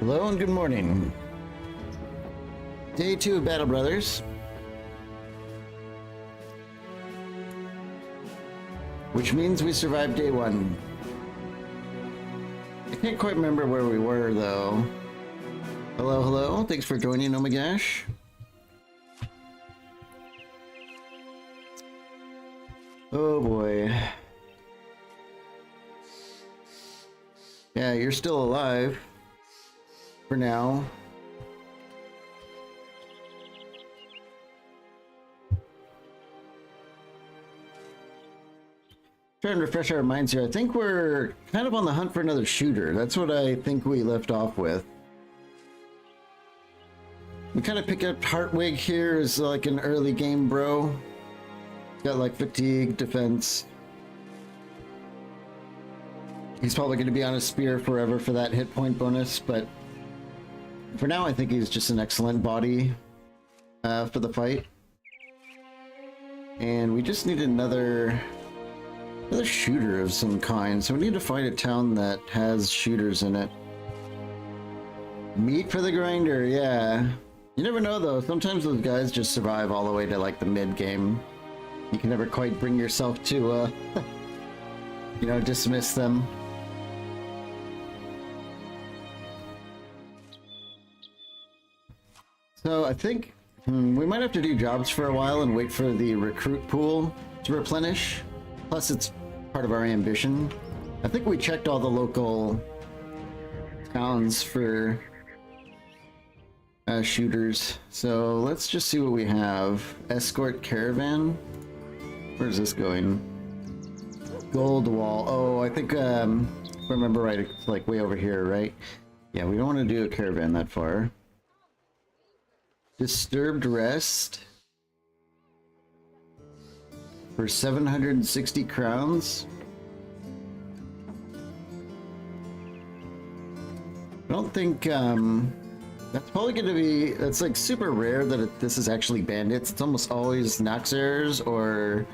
Hello and good morning. Day 2 of Battle Brothers. Which means we survived day 1. I can't quite remember where we were though. Hello, hello. Thanks for joining, Oh My Gosh. Oh boy. Yeah, you're still alive. For now. Trying to refresh our minds here. I think we're kind of on the hunt for another shooter. That's what I think we left off with. We kind of pick up Hartwig here as like an early game bro. He's got like fatigue, defense. He's probably going to be on a spear forever for that hit point bonus, but for now I think he's just an excellent body for the fight. And we just need another shooter of some kind, so we need to find a town that has shooters in it. Meat for the grinder, yeah. You never know though, sometimes those guys just survive all the way to like the mid game. You can never quite bring yourself to you know, dismiss them. So I think we might have to do jobs for a while and wait for the recruit pool to replenish. Plus it's part of our ambition. I think we checked all the local towns for shooters. So let's just see what we have. Escort caravan. Where's this going? Gold wall. Oh, I think if I remember right, it's like way over here, right? Yeah, we don't want to do a caravan that far. Disturbed rest for 760 crowns. I don't think that's probably going to be, that's like super rare that this is actually bandits. It's almost always Noxers or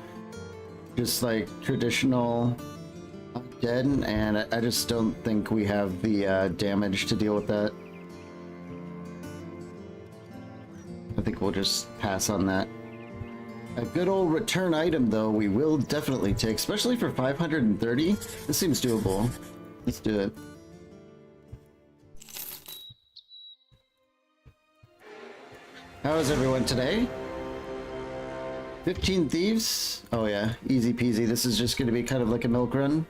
just like traditional undead, and I just don't think we have the damage to deal with that. I think we'll just pass on that. A good old return item though we will definitely take, especially for 530. This seems doable. Let's do it. How is everyone today? 15 thieves? Oh yeah, easy peasy. This is just going to be kind of like a milk run.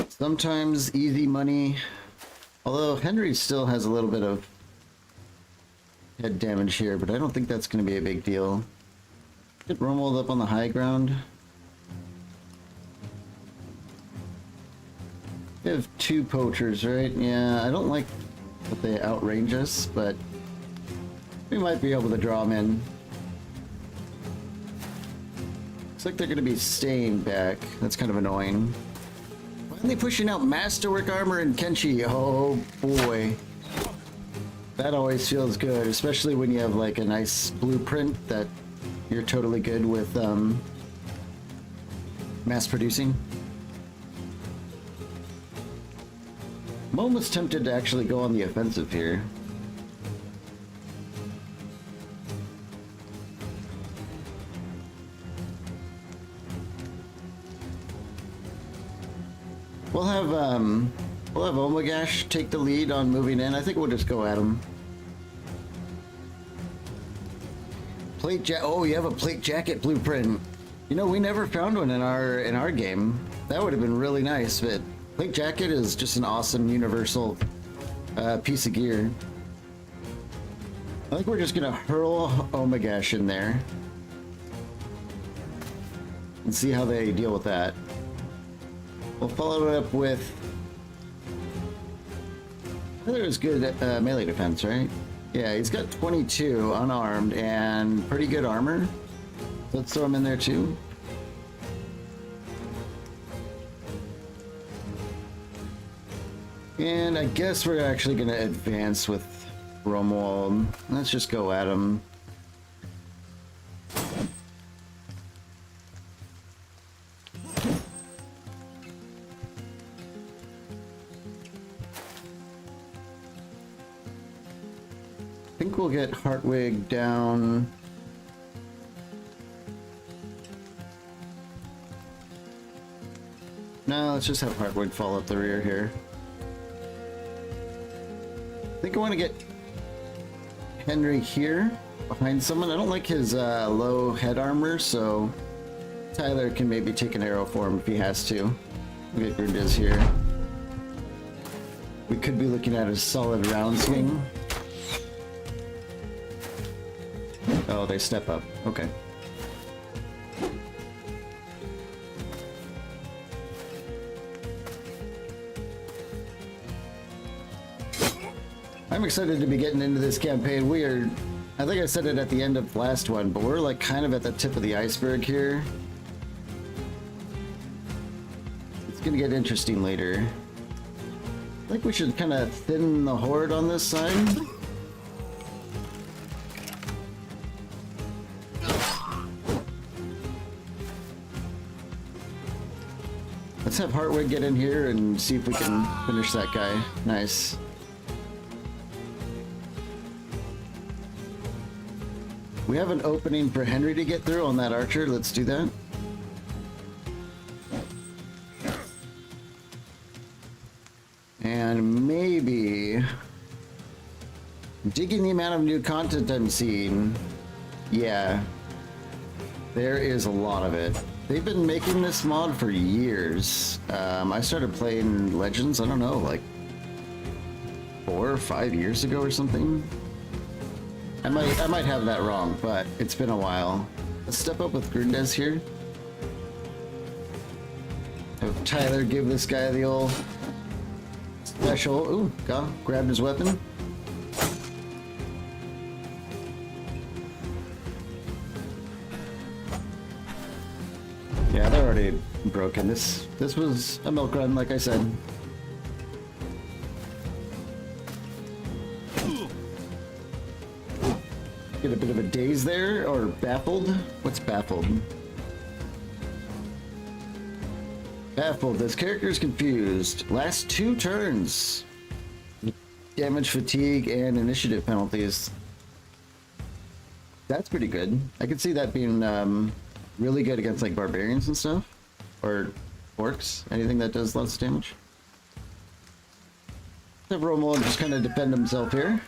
Sometimes easy money. Although Henry still has a little bit of head damage here, but I don't think that's going to be a big deal. Get Romuald up on the high ground. We have 2 poachers, right? Yeah, I don't like that they outrange us, but we might be able to draw them in. Looks like they're going to be staying back. That's kind of annoying. Finally pushing out Masterwork Armor and Kenshi. Oh boy. That always feels good, especially when you have like a nice blueprint that you're totally good with mass producing. I'm almost tempted to actually go on the offensive here. We'll have Omagash take the lead on moving in. I think we'll just go at him. Plate jacket. Oh, you have a plate jacket blueprint. You know, we never found one in our game. That would have been really nice, but plate jacket is just an awesome universal piece of gear. I think we're just gonna hurl Omagash in there and see how they deal with that. We'll follow it up with... I think it was good melee defense, right? Yeah, he's got 22 unarmed and pretty good armor. Let's throw him in there too. And I guess we're actually going to advance with Romuald. Let's just go at him. think we'll get Hartwig down. No, let's just have Hartwig fall up the rear here. I think I want to get Henry here behind someone. I don't like his low head armor, so Tyler can maybe take an arrow for him if he has to. We'll get Grundiz here. We could be looking at a solid round swing. Oh, they step up. Okay. I'm excited to be getting into this campaign. We are, I think I said it at the end of last one, but we're like kind of at the tip of the iceberg here. It's gonna get interesting later. I think we should kind of thin the horde on this side. Let's have Hartwig get in here and see if we can finish that guy. Nice. We have an opening for Henry to get through on that archer. Let's do that. And maybe digging the amount of new content I'm seeing. Yeah, there is a lot of it. They've been making this mod for years. I started playing Legends, I don't know, like 4 or 5 years ago or something. I might have that wrong, but it's been a while. Let's step up with Grundiz here. Have Tyler give this guy the old special. Ooh, grabbed his weapon. Yeah, they're already broken. This was a milk run, like I said. Get a bit of a daze there, or baffled? What's baffled? Baffled. This character is confused. Last 2 turns. Damage, fatigue, and initiative penalties. That's pretty good. I could see that being really good against like barbarians and stuff. Or orcs. Anything that does less damage. Have Romo just kind of defend himself here.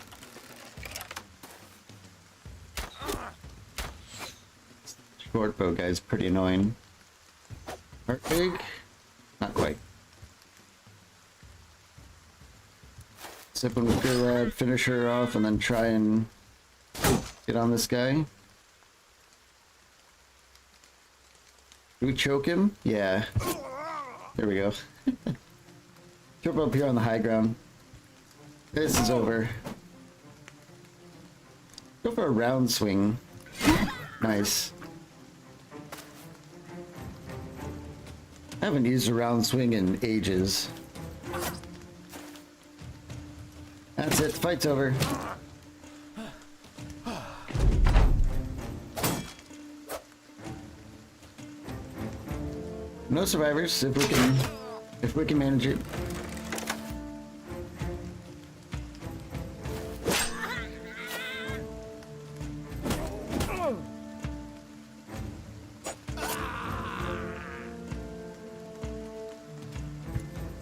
Short bow guy's pretty annoying. Hartwig? Not quite. Sipping with Gurlad, finish her off, and then try and get on this guy. Do we choke him? Yeah. There we go. Jump up here on the high ground. This is over. Go for a round swing. Nice. I haven't used a round swing in ages. That's it, fight's over. No survivors if we can manage it.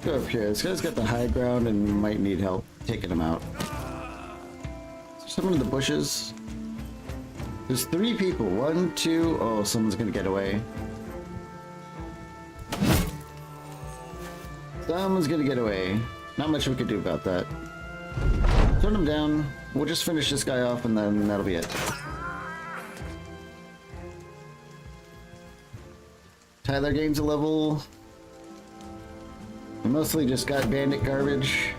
Go up here. This guy's got the high ground and might need help taking him out. Someone in the bushes. There's 3 people. 1, 2. Oh, someone's gonna get away. Someone's gonna get away. Not much we could do about that. Turn him down. We'll just finish this guy off and then that'll be it. Tyler gains a level. I mostly just got bandit garbage.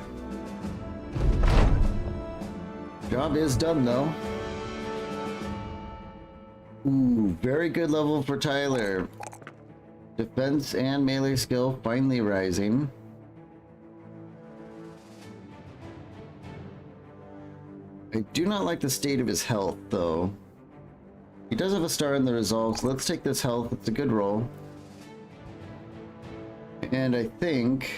Job is done though. Ooh, very good level for Tyler. Defense and melee skill finally rising. I do not like the state of his health though. He does have a star in the results. Let's take this health. It's a good roll. And I think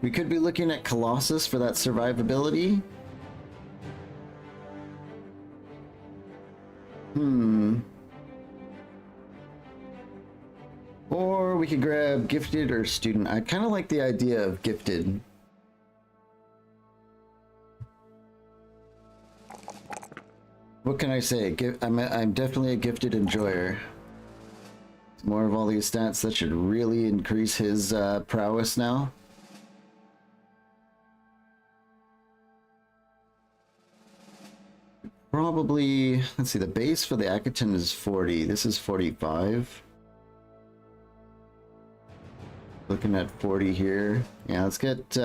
We could be looking at Colossus for that survivability. Or we could grab Gifted or Student. I kind of like the idea of Gifted. What can I say? I'm definitely a Gifted enjoyer. It's more of all these stats that should really increase his prowess now. Probably, let's see, the base for the Akaton is 40. This is 45. Looking at 40 here. Yeah, let's get,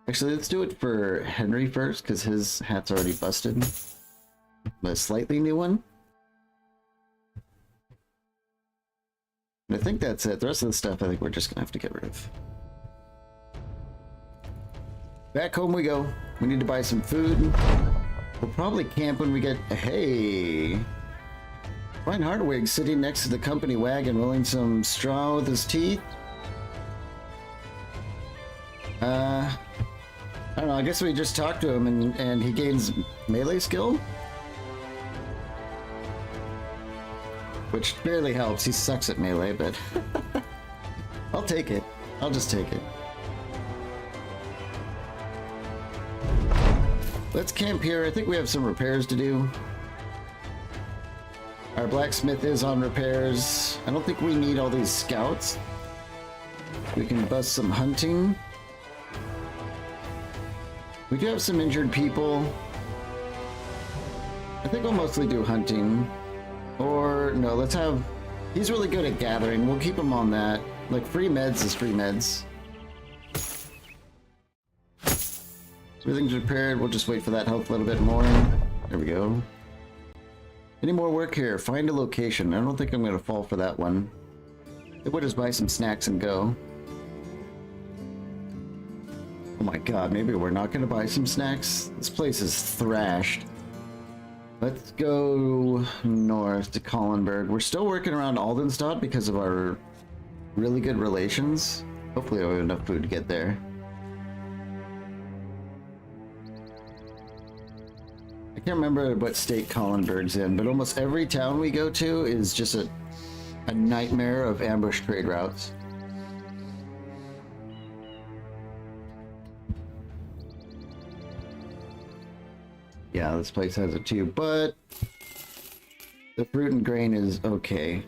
actually, let's do it for Henry first, because his hat's already busted. A slightly new one. And I think that's it. The rest of the stuff, I think we're just gonna have to get rid of. Back home we go. We need to buy some food. We'll probably camp when we get... Hey! Find Hartwig sitting next to the company wagon rolling some straw with his teeth. I don't know, I guess we just talked to him and he gains melee skill? Which barely helps, he sucks at melee, but... I'll take it. I'll just take it. Let's camp here. I think we have some repairs to do. Our blacksmith is on repairs. I don't think we need all these scouts. We can bust some hunting. We do have some injured people. I think we'll mostly do hunting. Or, no, let's have... He's really good at gathering. We'll keep him on that. Like, free meds is free meds. Everything's repaired. We'll just wait for that health a little bit more. There we go. Any more work here? Find a location. I don't think I'm going to fall for that one. I think we'll just buy some snacks and go. Oh my god, maybe we're not going to buy some snacks? This place is thrashed. Let's go north to Collenberg. We're still working around Aldenstadt because of our really good relations. Hopefully we have enough food to get there. I can't remember what state Collenberg's in, but almost every town we go to is just a nightmare of ambush trade routes. Yeah, this place has it too, but the fruit and grain is okay.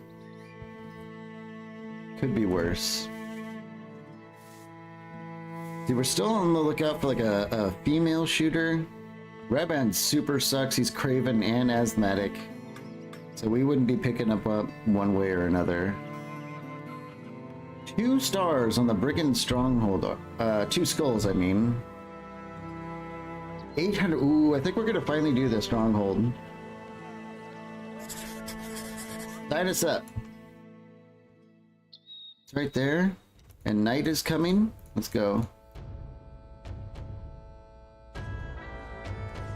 Could be worse. See, we're still on the lookout for like a female shooter. Redman super sucks. He's craven and asthmatic, so we wouldn't be picking up one way or another. 2 stars on the Brigand Stronghold. 2 skulls, I mean. 800. Ooh, I think we're gonna finally do the Stronghold. Sign us up. It's right there. And night is coming. Let's go.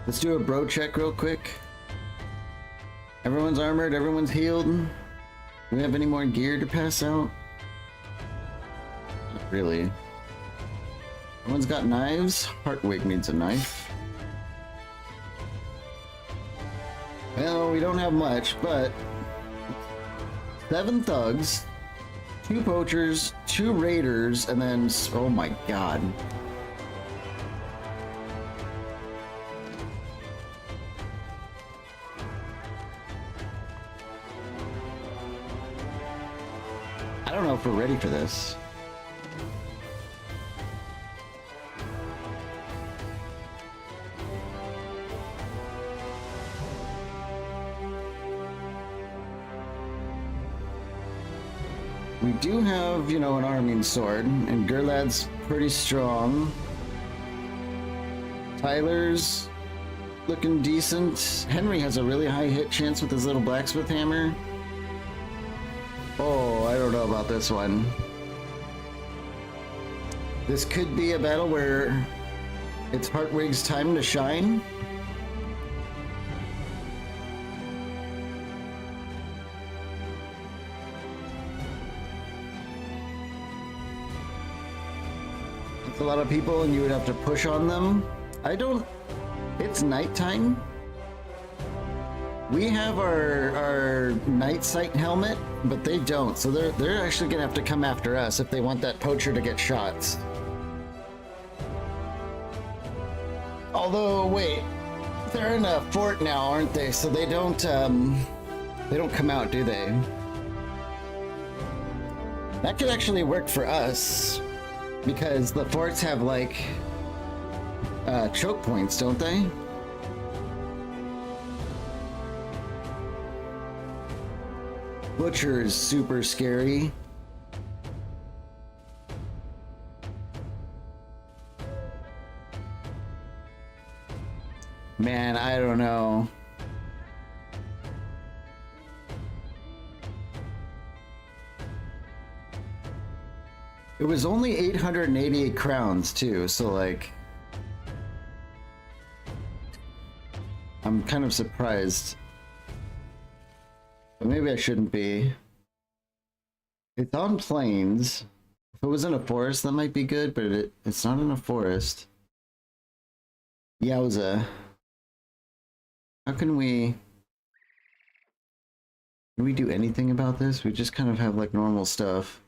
Let's do a bro check real quick. Everyone's armored, everyone's healed. Do we have any more gear to pass out? Not really. Everyone's got knives. Hartwig needs a knife. Well, we don't have much, but 7 thugs, 2 poachers, 2 raiders, and then, oh my god. I don't know if we're ready for this. We do have, you know, an arming sword, and Gerlad's pretty strong. Tyler's looking decent. Henry has a really high hit chance with his little blacksmith hammer. Oh, I don't know about this one. This could be a battle where it's Hartwig's time to shine. It's a lot of people and you would have to push on them. I don't... It's nighttime. We have our night sight helmet, but they don't. So they're actually gonna have to come after us if they want that poacher to get shots. Although, wait, they're in a fort now, aren't they? So they don't come out, do they? That could actually work for us, because the forts have like choke points, don't they? Butcher is super scary. Man, I don't know. It was only 888 crowns too, so like... I'm kind of surprised. But maybe I shouldn't be. It's on plains. If it was in a forest, that might be good, but it's not in a forest. Yowza. How can we do anything about this? We just kind of have like normal stuff.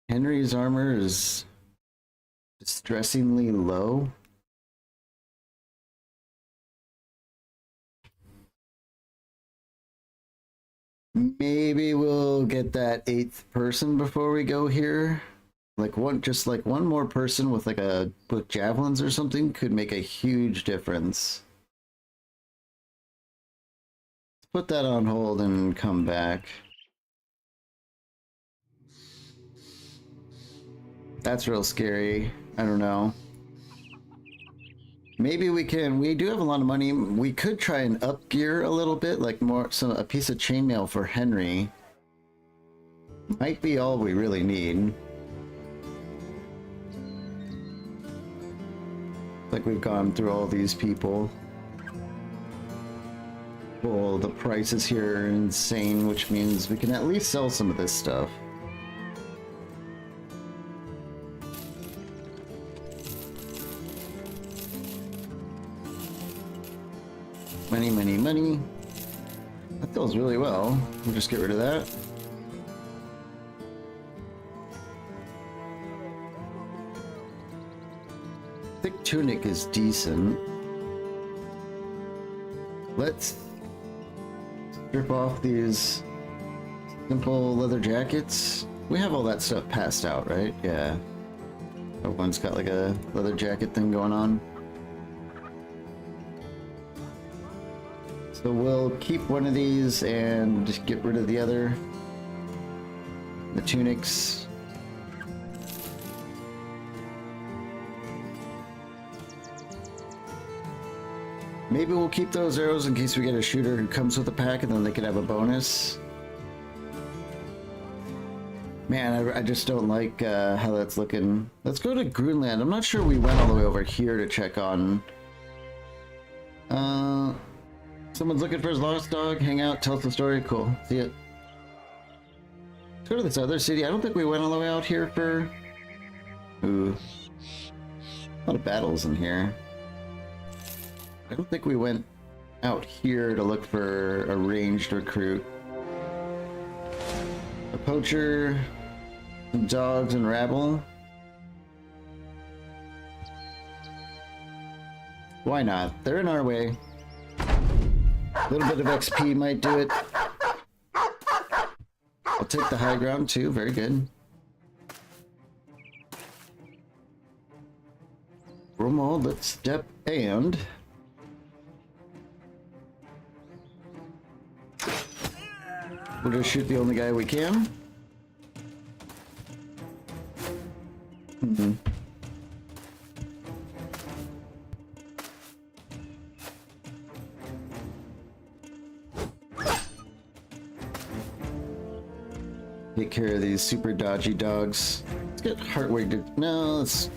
Henry's armor is distressingly low. Maybe we'll get that 8th person before we go here. Like just like one more person with with javelins or something could make a huge difference. Let's put that on hold and come back. That's real scary. I don't know. Maybe we do have a lot of money. We could try and up gear a little bit, like a piece of chainmail for Henry. Might be all we really need. Like we've gone through all these people. Well, the prices here are insane, which means we can at least sell some of this stuff. Money, money, money. That feels really well. We'll just get rid of that. Thick tunic is decent. Let's strip off these simple leather jackets. We have all that stuff passed out, right? Yeah. Everyone's got like a leather jacket thing going on. So we'll keep one of these and just get rid of the other. The tunics. Maybe we'll keep those arrows in case we get a shooter who comes with a pack and then they can have a bonus. Man, I just don't like how that's looking. Let's go to Grunland. I'm not sure we went all the way over here to check on... Someone's looking for his lost dog. Hang out, tell us the story. Cool. See it. Let's go to this other city. I don't think we went all the way out here for... Ooh. A lot of battles in here. I don't think we went out here to look for a ranged recruit. A poacher, some dogs, and rabble. Why not? They're in our way. A little bit of XP might do it. I'll take the high ground too. Very good. Romuald, let's step and... We'll just shoot the only guy we can. Take care of these super dodgy dogs. Let's get Heartway to... No, let's...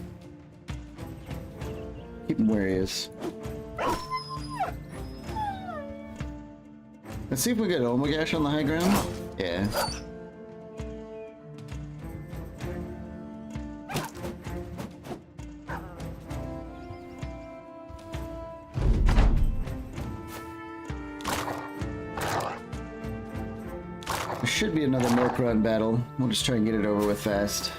keep him where he is. Let's see if we get Omagash on the high ground. Yeah. There should be another milk run battle. We'll just try and get it over with fast.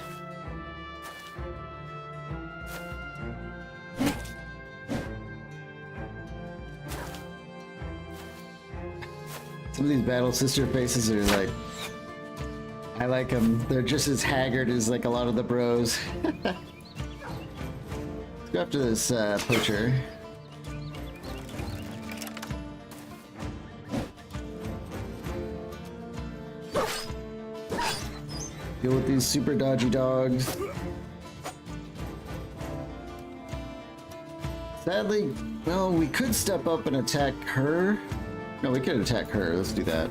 Some of these battle sister faces are like, I like them. They're just as haggard as like a lot of the bros. Let's go after this poacher. Deal with these super dodgy dogs. Sadly, well, we could step up and attack her. No, we could attack her. Let's do that.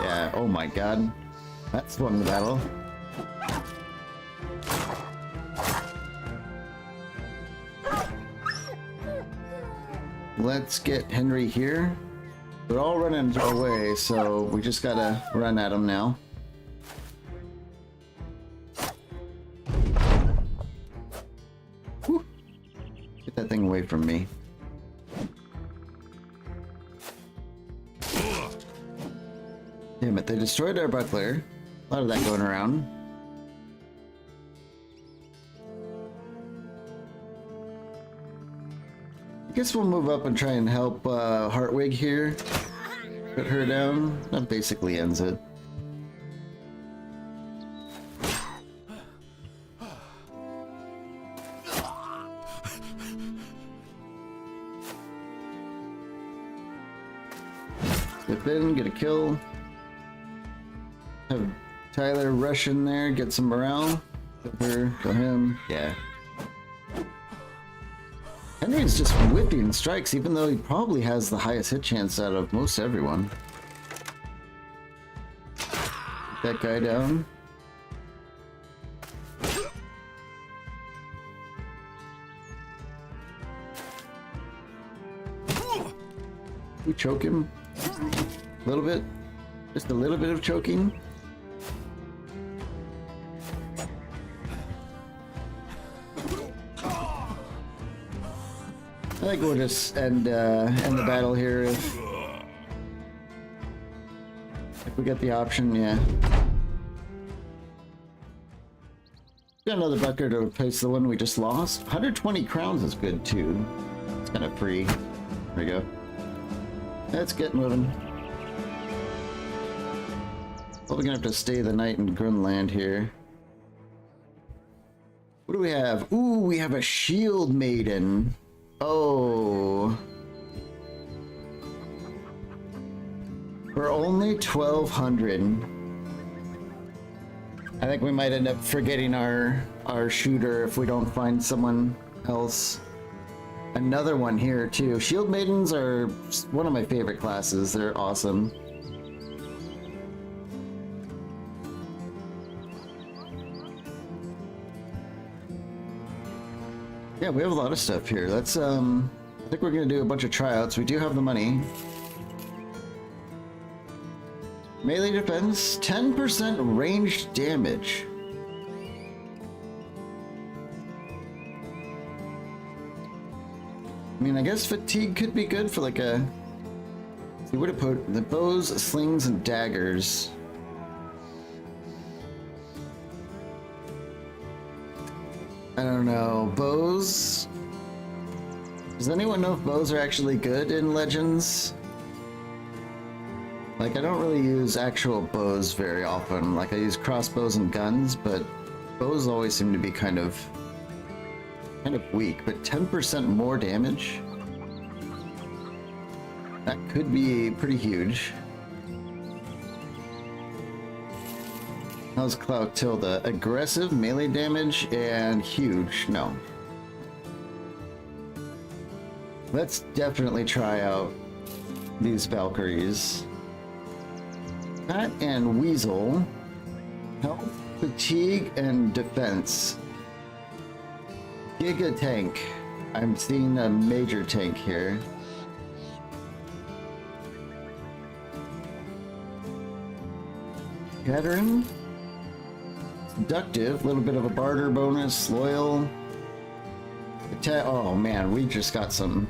Yeah, oh my god. That's won the battle. Let's get Henry here. They're all running away, so we just gotta run at them now. Whew. Get that thing away from me. Damn it, they destroyed our buckler. A lot of that going around. I guess we'll move up and try and help Hartwig here. Put her down. That basically ends it. Slip in, get a kill. Have Tyler rush in there, get some morale. Go her, go him. Yeah. Henry's just whipping strikes, even though he probably has the highest hit chance out of most everyone. Get that guy down. We choke him a little bit, just a little bit of choking. I think we'll just end the battle here if we get the option. Yeah. Got another bucker to replace the one we just lost. 120 crowns is good too. It's kind of free. There we go. Let's get moving. Probably gonna have to stay the night in Grunland here. What do we have? Ooh, we have a shield maiden. Oh. For only 1,200. I think we might end up forgetting our shooter if we don't find someone else. Another one here too. Shield maidens are one of my favorite classes. They're awesome. Yeah, we have a lot of stuff here. Let's I think we're gonna do a bunch of tryouts. We do have the money. Melee defense, 10% ranged damage. I mean, I guess fatigue could be good for like a... See, where to put the bows, slings, and daggers. I don't know. Bows? Does anyone know if bows are actually good in Legends? Like, I don't really use actual bows very often. Like, I use crossbows and guns, but bows always seem to be kind of weak. But 10% more damage? That could be pretty huge. How's Clotilda? Aggressive, melee damage, and huge. No. Let's definitely try out these Valkyries. Pat and Weasel. Health, fatigue, and defense. Giga tank. I'm seeing a major tank here. Veteran. Seductive, a little bit of a barter bonus, loyal. Oh man, we just got some.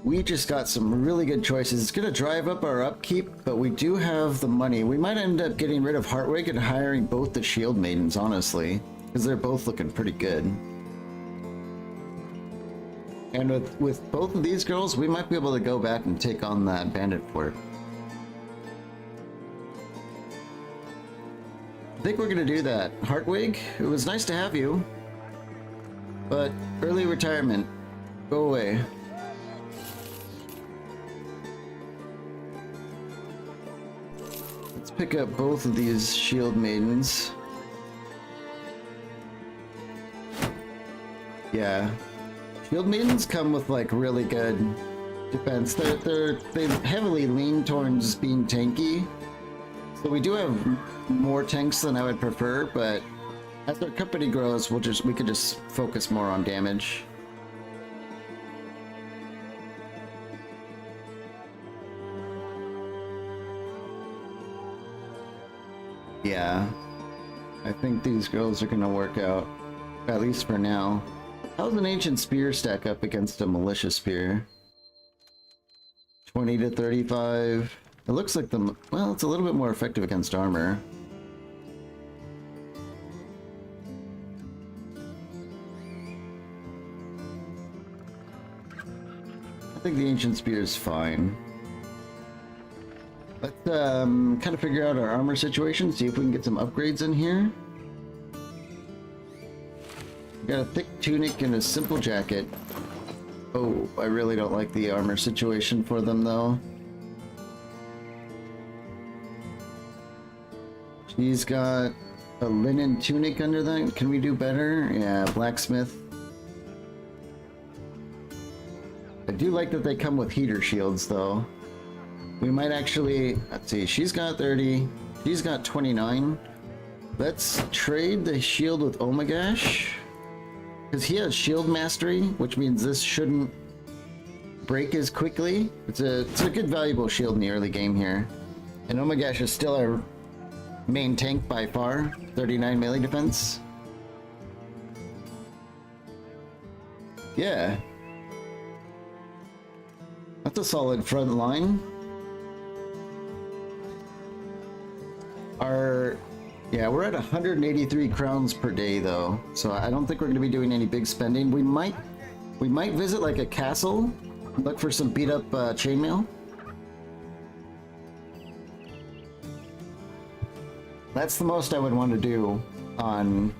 We just got some really good choices. It's gonna drive up our upkeep, but we do have the money. We might end up getting rid of Hartwig and hiring both the Shield Maidens, honestly, because they're both looking pretty good. And with both of these girls, we might be able to go back and take on that bandit fort. I think we're gonna do that. Hartwig, it was nice to have you, but early retirement, go away. Let's pick up both of these Shield Maidens. Yeah. Shield Maidens come with like really good defense. They heavily lean towards being tanky. So we do have more tanks than I would prefer, but as our company grows, we could just focus more on damage. Yeah, I think these girls are gonna work out, at least for now. How's an Ancient Spear stack up against a Militia Spear? 20 to 35. It looks like well, it's a little bit more effective against armor. I think the Ancient Spear is fine. Let's kind of figure out our armor situation, see if we can get some upgrades in here. We got a thick tunic and a simple jacket. Oh, I really don't like the armor situation for them though. She's got a linen tunic under that. Can we do better? Yeah, blacksmith. I do like that they come with heater shields though. We might actually, let's see, she's got 30, she's got 29. Let's trade the shield with Omagash, because he has shield mastery, which means this shouldn't break as quickly. It's a good valuable shield in the early game here. And Omagash is still our main tank by far, 39 melee defense. Yeah. That's a solid front line. Yeah, we're at 183 crowns per day though, so I don't think we're going to be doing any big spending. We might visit like a castle, look for some beat up chainmail. That's the most I would want to do on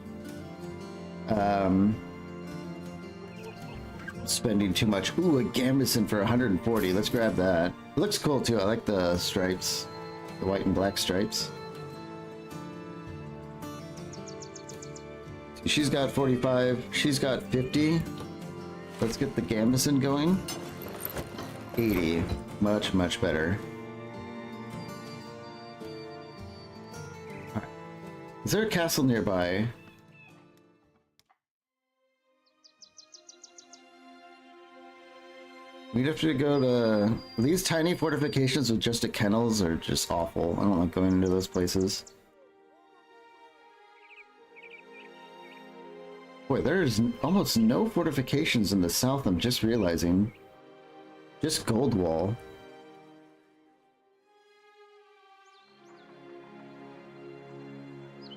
spending too much. Ooh, a Gambeson for 140. Let's grab that. It looks cool too. I like the stripes, the white and black stripes. She's got 45, she's got 50. Let's get the Gambeson going. 80, much, much better. Right. Is there a castle nearby? We'd have to go to... These tiny fortifications with just a kennels are just awful. I don't like going into those places. Boy, there's almost no fortifications in the south, I'm just realizing. Just gold wall.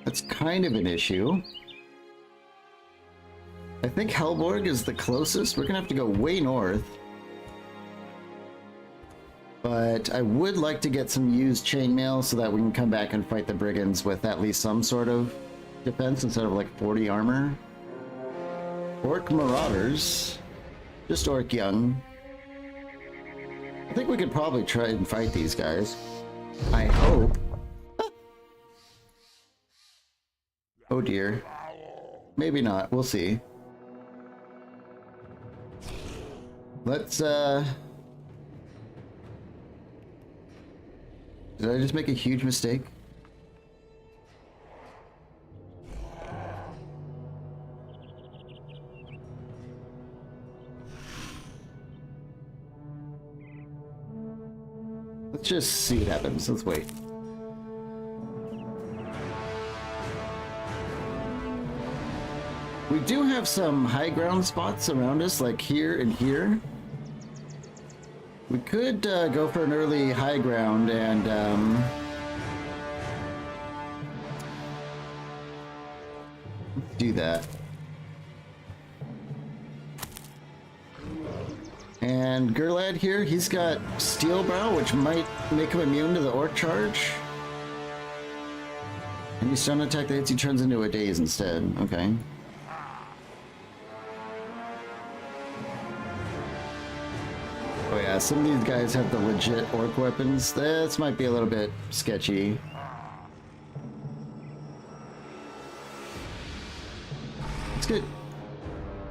That's kind of an issue. I think Helborg is the closest. We're gonna have to go way north. But I would like to get some used chainmail so that we can come back and fight the brigands with at least some sort of defense instead of like 40 armor. Orc Marauders. Just Orc Young. I think we could probably try and fight these guys. I hope. Oh dear. Maybe not. We'll see. Let's, Did I just make a huge mistake? Let's just see what happens. Let's wait. We do have some high ground spots around us, like here and here. We could go for an early high ground and do that. And Gurlad here, he's got Steel Brow, which might make him immune to the Orc Charge. Any stun attack that hits he turns into a daze instead. Okay. Oh yeah, some of these guys have the legit Orc weapons. This might be a little bit sketchy. Let's get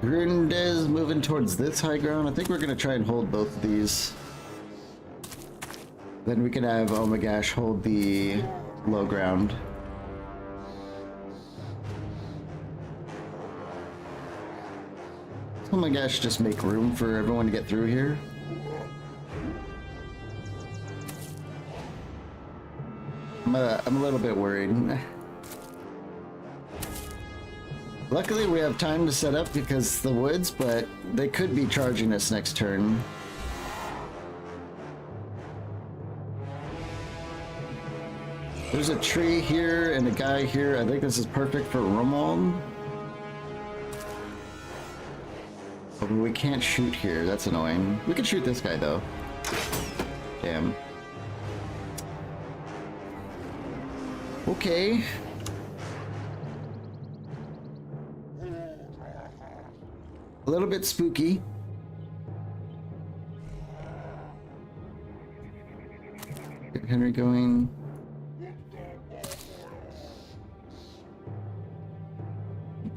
Grundez moving towards this high ground. I think we're gonna try and hold both of these. Then we can have Omagash hold the low ground. Omagash just make room for everyone to get through here. I'm a little bit worried. Luckily we have time to set up because the woods, but they could be charging us next turn. There's a tree here and a guy here. I think this is perfect for Romuald. But we can't shoot here. That's annoying. We can shoot this guy though. Damn. Okay. A little bit spooky. Get Henry going.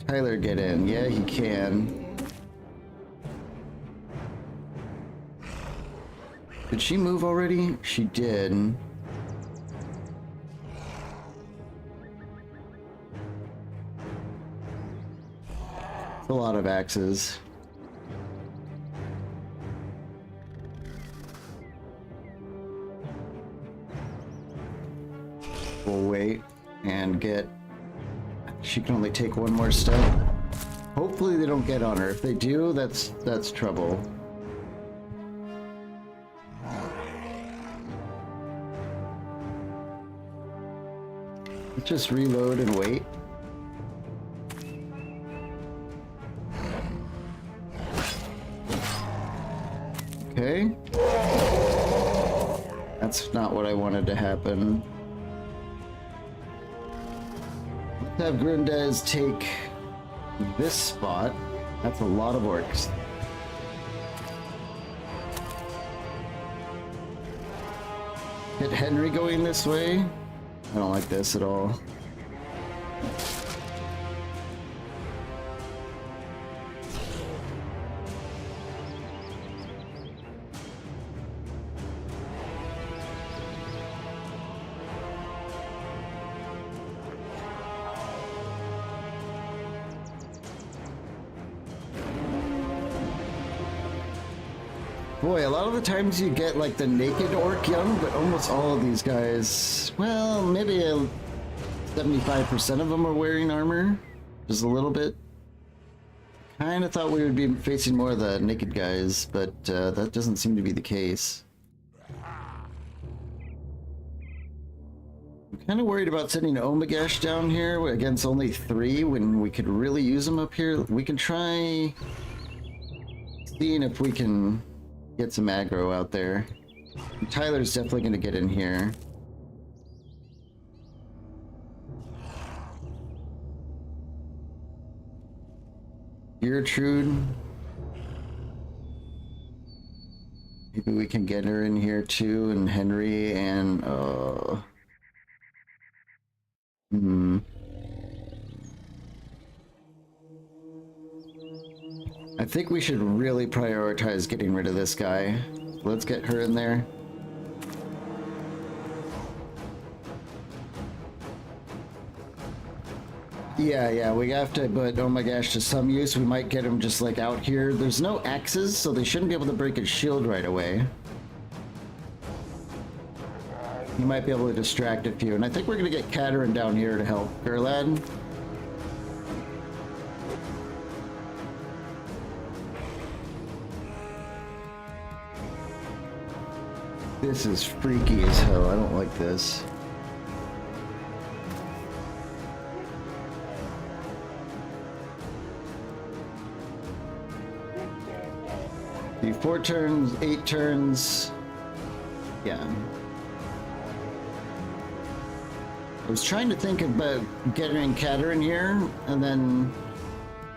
Tyler get in. Yeah, he can. Did she move already? She did. A lot of axes. We'll wait and get... She can only take one more step. Hopefully they don't get on her. If they do, that's trouble. Let's just reload and wait. Okay. That's not what I wanted to happen. Let's have Grundez take this spot. That's a lot of orcs. Get Henry going this way. I don't like this at all. Boy, a lot of the times you get like the naked orc young, but almost all of these guys, well, maybe 75% of them are wearing armor, just a little bit. Kind of thought we would be facing more of the naked guys, but that doesn't seem to be the case. I'm kind of worried about sending Omagash down here against only 3 when we could really use them up here. We can try seeing if we can get some aggro out there. Tyler's definitely going to get in here. Gertrude. Maybe we can get her in here too, and Henry and I think we should really prioritize getting rid of this guy. Let's get her in there. Yeah, we have to put oh my gosh to some use. We might get him just like out here. There's no axes, so they shouldn't be able to break his shield right away. You might be able to distract a few, and I think we're gonna get Katerin down here to help Gurlad. This is freaky as hell. I don't like this. The 4 turns, 8 turns. Yeah. I was trying to think about getting Catter in here and then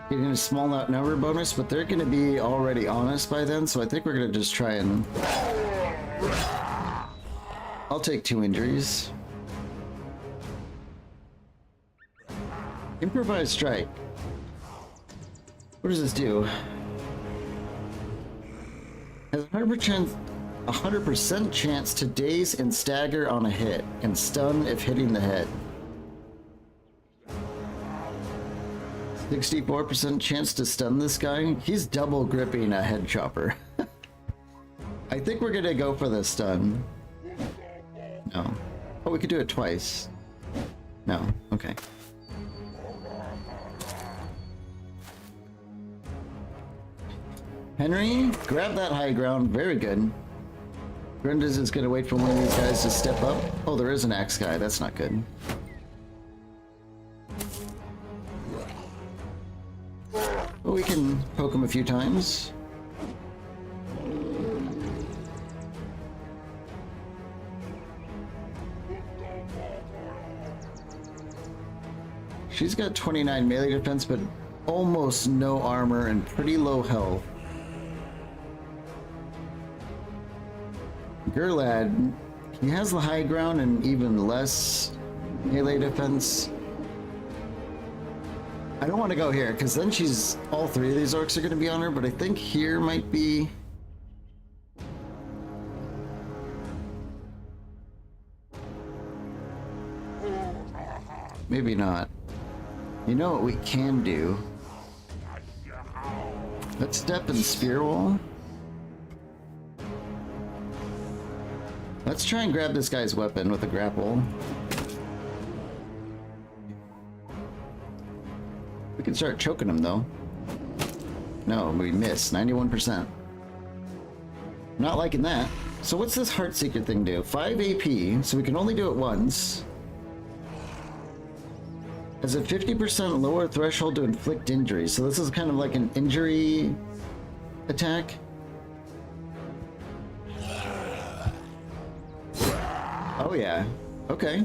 getting a small number bonus, but they're going to be already on us by then, so I think we're going to just try and... I'll take 2 injuries. Improvised strike. What does this do? Has a 100% chance to daze and stagger on a hit, and stun if hitting the head. 64% chance to stun this guy. He's double gripping a head chopper. I think we're gonna go for the stun. No. Oh, we could do it twice. No. Okay. Henry, grab that high ground. Very good. Grendas is gonna wait for one of these guys to step up. Oh, there is an axe guy. That's not good. But we can poke him a few times. She's got 29 melee defense, but almost no armor and pretty low health. Gurlad, he has the high ground and even less melee defense. I don't want to go here, because then she's... all 3 of these orcs are going to be on her, but I think here might be... maybe not. You know what we can do? Let's step and spear wall. Let's try and grab this guy's weapon with a grapple. We can start choking him though. No, we miss. 91%. Not liking that. So what's this Heartseeker thing do? 5 AP, so we can only do it once. Has a 50% lower threshold to inflict injury. So this is kind of like an injury attack. Oh yeah. Okay.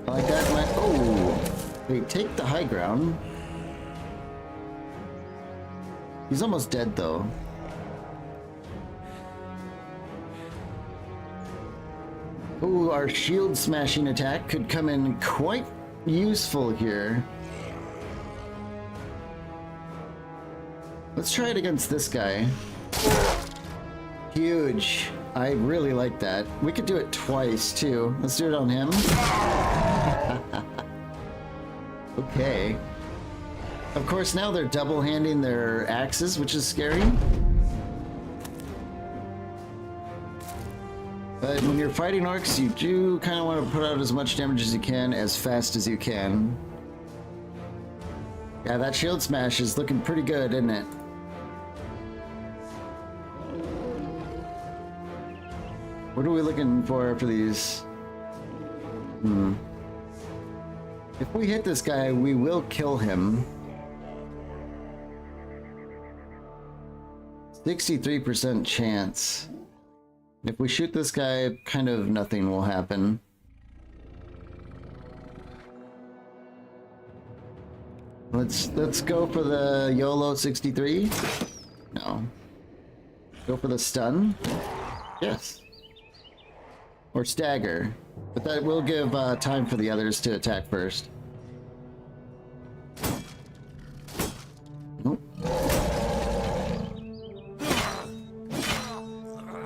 I like that. Oh, they take the high ground. He's almost dead though. Ooh, our shield smashing attack could come in quite useful here. Let's try it against this guy. Huge. I really like that. We could do it twice too. Let's do it on him. Okay. Of course, now they're double-handing their axes, which is scary. But when you're fighting orcs, you do kind of want to put out as much damage as you can, as fast as you can. Yeah, that shield smash is looking pretty good, isn't it? What are we looking for these? If we hit this guy, we will kill him. 63% chance. If we shoot this guy, kind of nothing will happen. Let's go for the YOLO 63. No. Go for the stun. Yes. Or stagger. But that will give time for the others to attack first. Nope.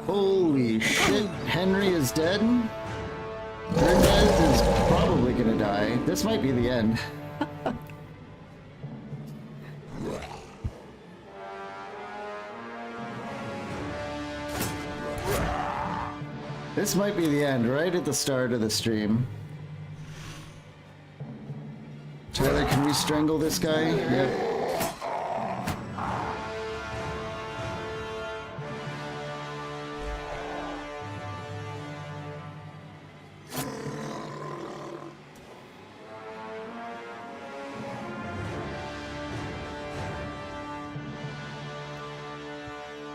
Holy shit, Henry is dead. Gurlad is probably gonna die. This might be the end. This might be the end, right at the start of the stream. Tyler, can we strangle this guy? Yep.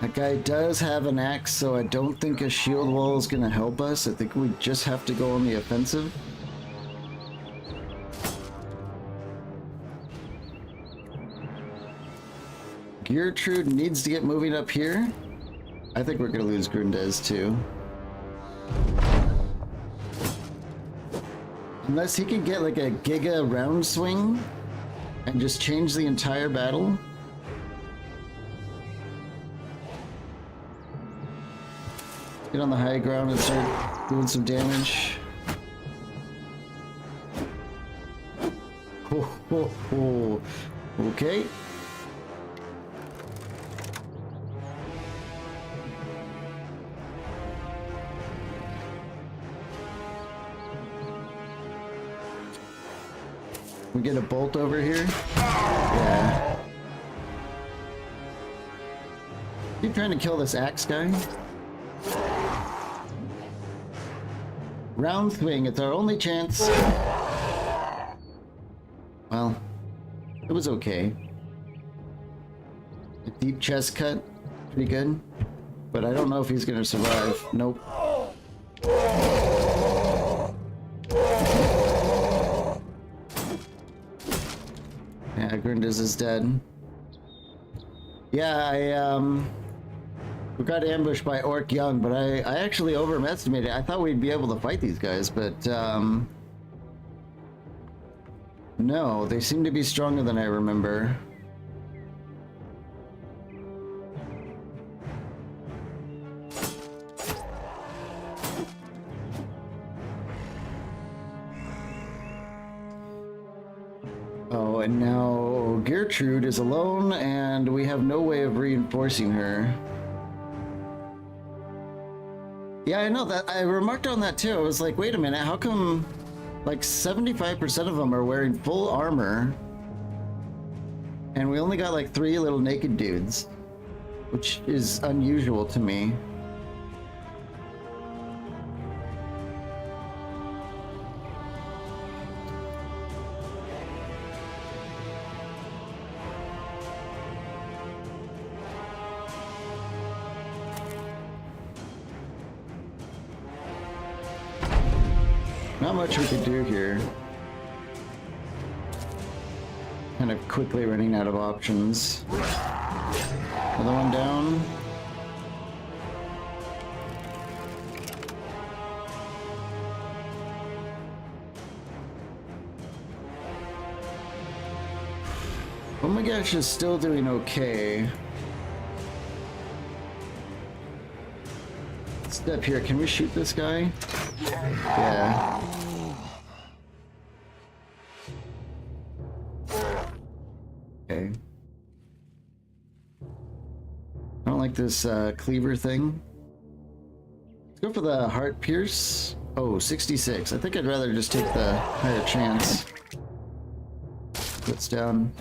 That guy does have an axe, so I don't think a shield wall is gonna help us. I think we just have to go on the offensive. Gertrude needs to get moving up here. I think we're gonna lose Grundez too. Unless he can get like a Giga round swing and just change the entire battle. Get on the high ground and start doing some damage. Ho, ho, ho. Okay. We get a bolt over here? Yeah. Keep trying to kill this axe guy. Round swing, it's our only chance. Well, it was okay. A deep chest cut, pretty good. But I don't know if he's gonna survive. Nope. Yeah, Grundez is dead. Yeah, we got ambushed by Orc Young, but I actually overestimated. I thought we'd be able to fight these guys, but no, they seem to be stronger than I remember. Oh, and now Gertrude is alone, and we have no way of reinforcing her. Yeah, I know that. I remarked on that too. I was like, wait a minute, how come like 75% of them are wearing full armor and we only got like 3 little naked dudes, which is unusual to me. Not much we could do here. Kind of quickly running out of options. Another one down. Oh my gosh, is still doing okay. Step here, can we shoot this guy? Yeah. Okay. I don't like this cleaver thing. Let's go for the heart pierce. Oh, 66. I think I'd rather just take the higher chance. Puts down.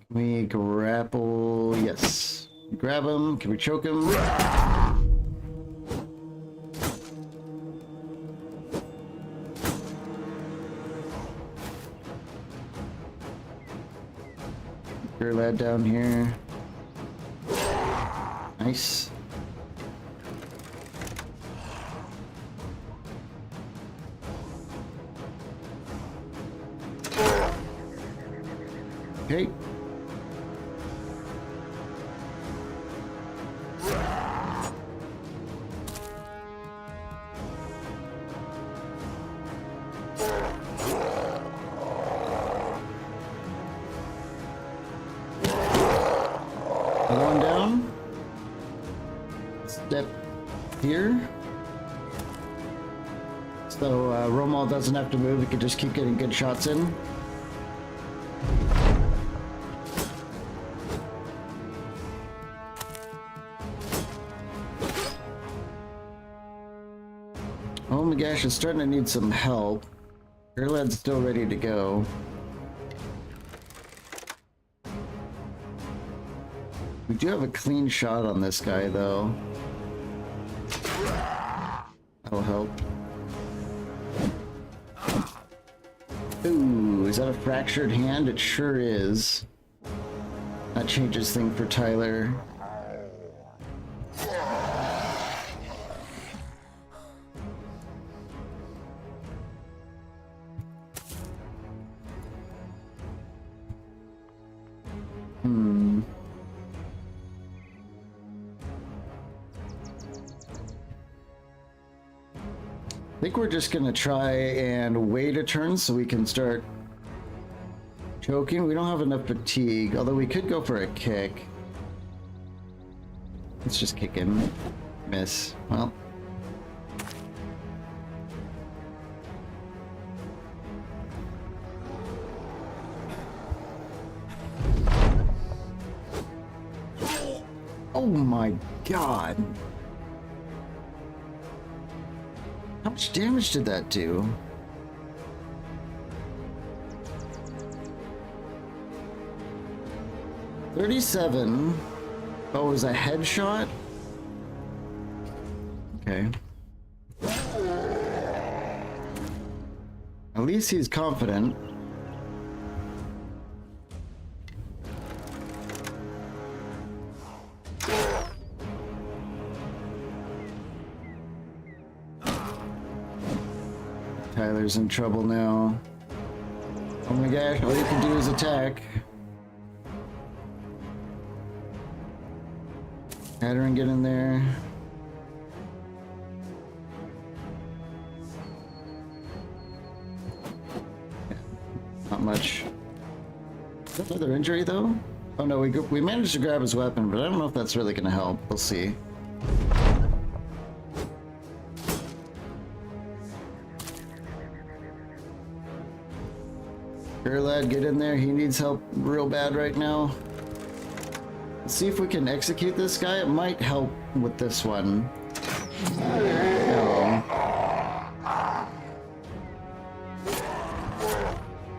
Can we grapple? Yes. Grab him. Can we choke him? Your lad down here. Nice. Okay. Another one down. Step here. So Romal doesn't have to move, he can just keep getting good shots in. Oh my gosh, it's starting to need some help. Erlad's still ready to go. We do have a clean shot on this guy, though. That'll help. Ooh, is that a fractured hand? It sure is. That changes things for Tyler. I think we're just gonna try and wait a turn so we can start choking. We don't have enough fatigue, although we could go for a kick. Let's just kick him. Miss. Well. Oh my god. How much damage did that do? $37. Oh, it was a headshot? Okay. At least he's confident. Tyler's in trouble now. Oh my gosh, all you can do is attack. Hatteran, get in there. Not much. Is that another injury though? Oh no, we managed to grab his weapon, but I don't know if that's really gonna help. We'll see. Erlad, get in there. He needs help real bad right now. Let's see if we can execute this guy. It might help with this one. No.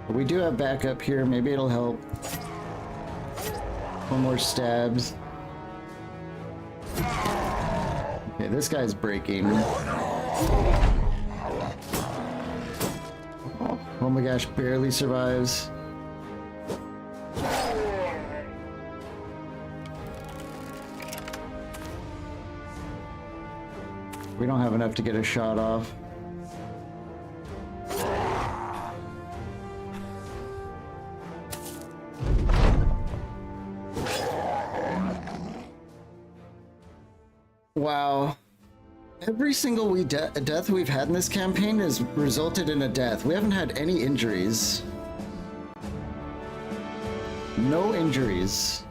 But we do have backup here. Maybe it'll help. One more stabs. Okay, this guy's breaking. Oh my gosh, barely survives. We don't have enough to get a shot off. Wow. Every single death we've had in this campaign has resulted in a death. We haven't had any injuries. No injuries.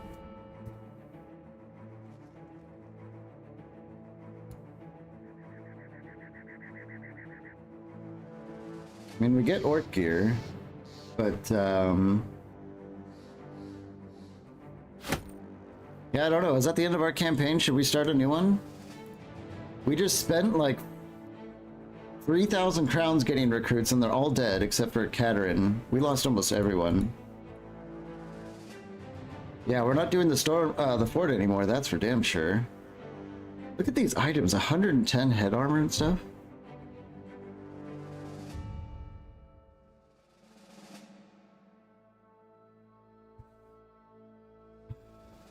I mean, we get orc gear, but yeah, I don't know. Is that the end of our campaign? Should we start a new one? We just spent like 3,000 crowns getting recruits and they're all dead except for Hatteran. We lost almost everyone. Yeah, we're not doing the fort anymore, that's for damn sure. Look at these items, 110 head armor and stuff.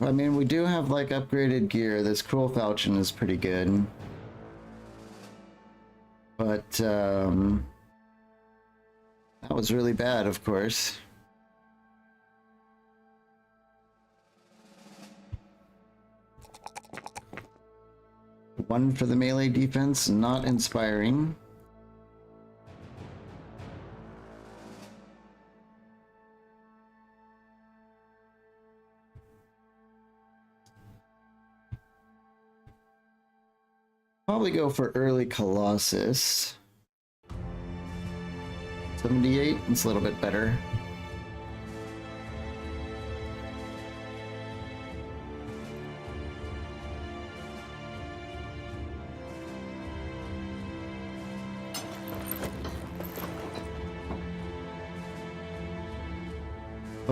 I mean, we do have like upgraded gear. This Cruel Falchion is pretty good. But, that was really bad, of course. One for the melee defense, not inspiring. Probably go for early Colossus. 78, it's a little bit better.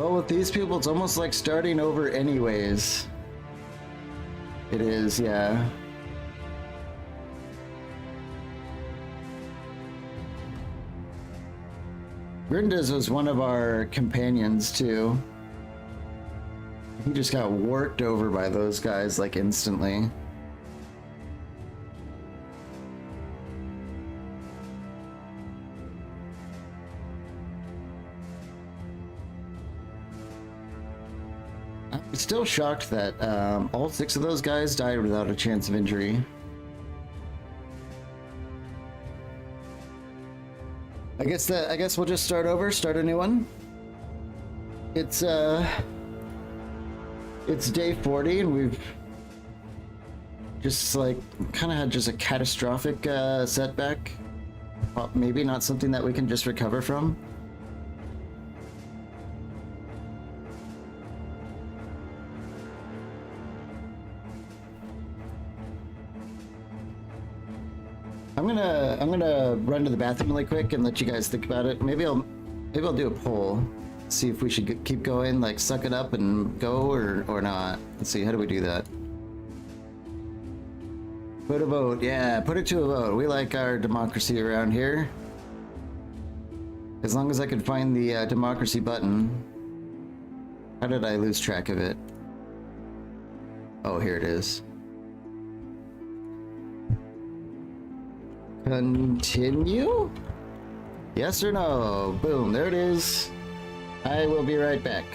Well, with these people, it's almost like starting over anyways. It is, yeah. Grindas was one of our companions, too. He just got worked over by those guys, like, instantly. I'm still shocked that all 6 of those guys died without a chance of injury. I guess we'll just start over, start a new one. It's day 40 and we've just like kind of had just a catastrophic setback. Well, maybe not something that we can just recover from. I'm gonna run to the bathroom really quick and let you guys think about it. Maybe I'll do a poll, see if we should keep going, like suck it up and go, or not. Let's see, how do we do that? Put a vote, yeah, put it to a vote. We like our democracy around here. As long as I can find the democracy button. How did I lose track of it? Oh, here it is. Continue? Yes or no? Boom, there it is. I will be right back.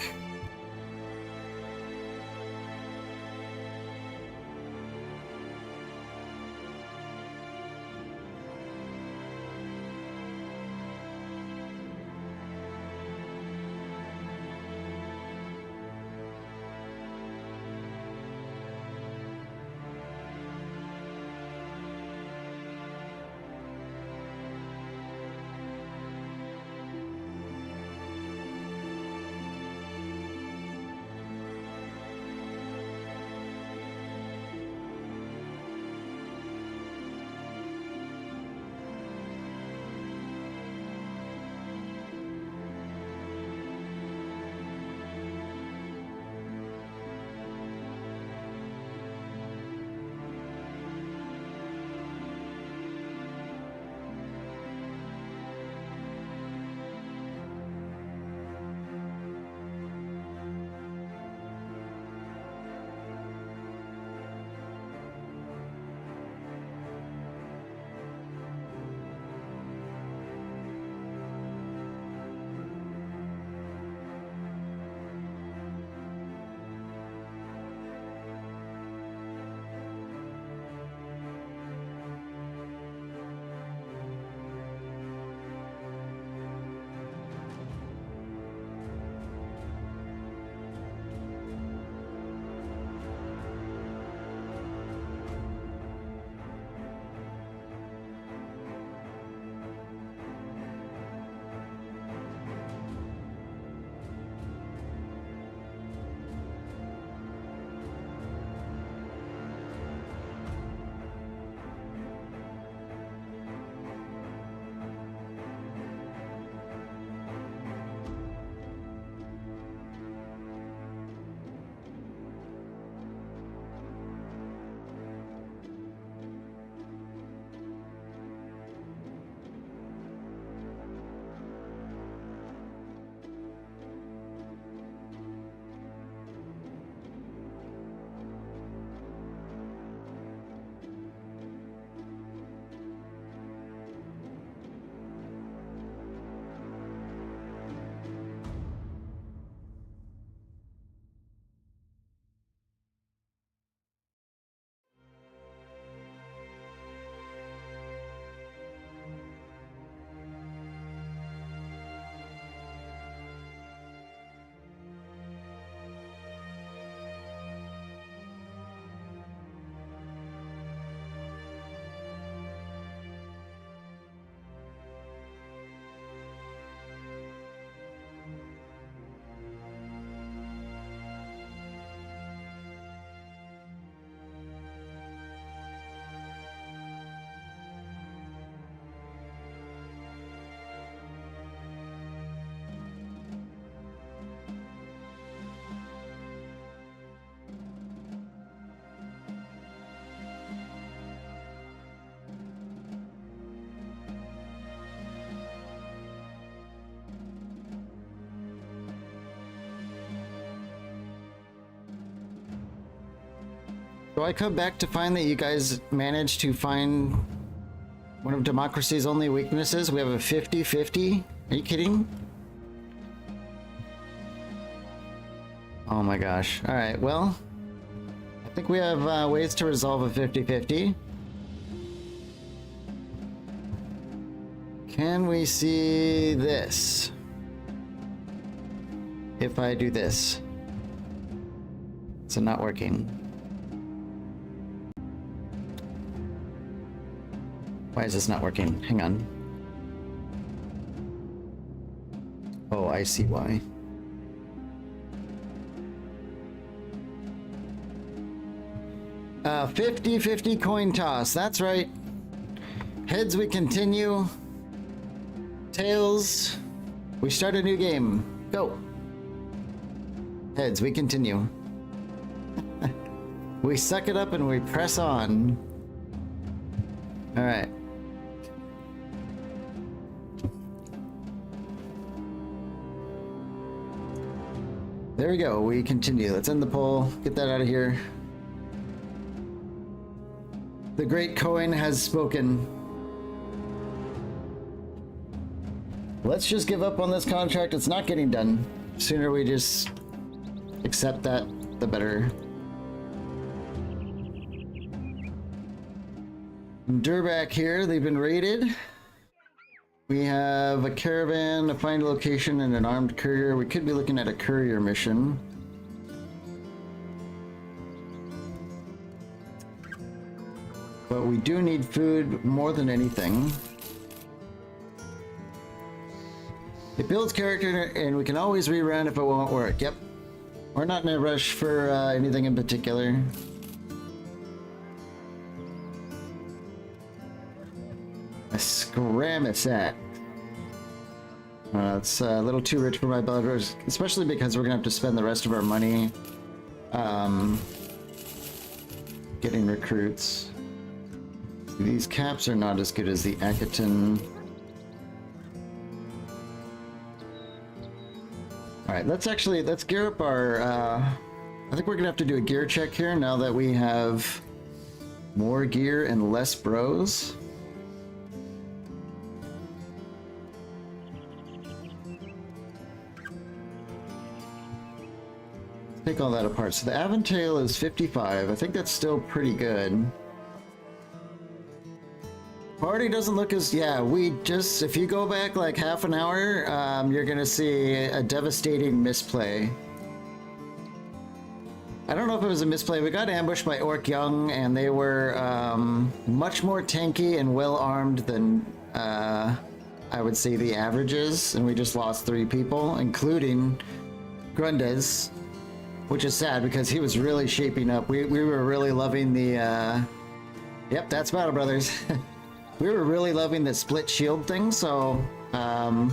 Do I come back to find that you guys managed to find one of democracy's only weaknesses? We have a 50-50? Are you kidding? Oh my gosh. Alright, well, I think we have ways to resolve a 50-50. Can we see this? If I do this. It's not working. Why is this not working? Hang on. Oh, I see why. 50-50 coin toss. That's right. Heads, we continue. Tails, we start a new game. Go. Heads, we continue. We suck it up and we press on. All right. There we go. We continue. Let's end the poll. Get that out of here. The great coin has spoken. Let's just give up on this contract. It's not getting done. The sooner we just accept that, the better. Durback here. They've been raided. We have a caravan, a find location, and an armed courier. We could be looking at a courier mission. But we do need food more than anything. It builds character, and we can always rerun if it won't work. Yep. We're not in a rush for anything in particular. A scramicet. It's a little too rich for my budget, especially because we're gonna have to spend the rest of our money getting recruits. These caps are not as good as the Akaton. Alright, let's gear up our, I think we're gonna have to do a gear check here now that we have more gear and less bros. Take all that apart. So the Aventail is 55. I think that's still pretty good. Party doesn't look as... Yeah, we just... If you go back like half an hour, you're gonna see a devastating misplay. I don't know if it was a misplay. We got ambushed by Orc Young, and they were much more tanky and well-armed than I would say the averages, and we just lost 3 people, including Grundes, which is sad because he was really shaping up. We were really loving the... Yep, that's Battle Brothers. We were really loving the split shield thing, so I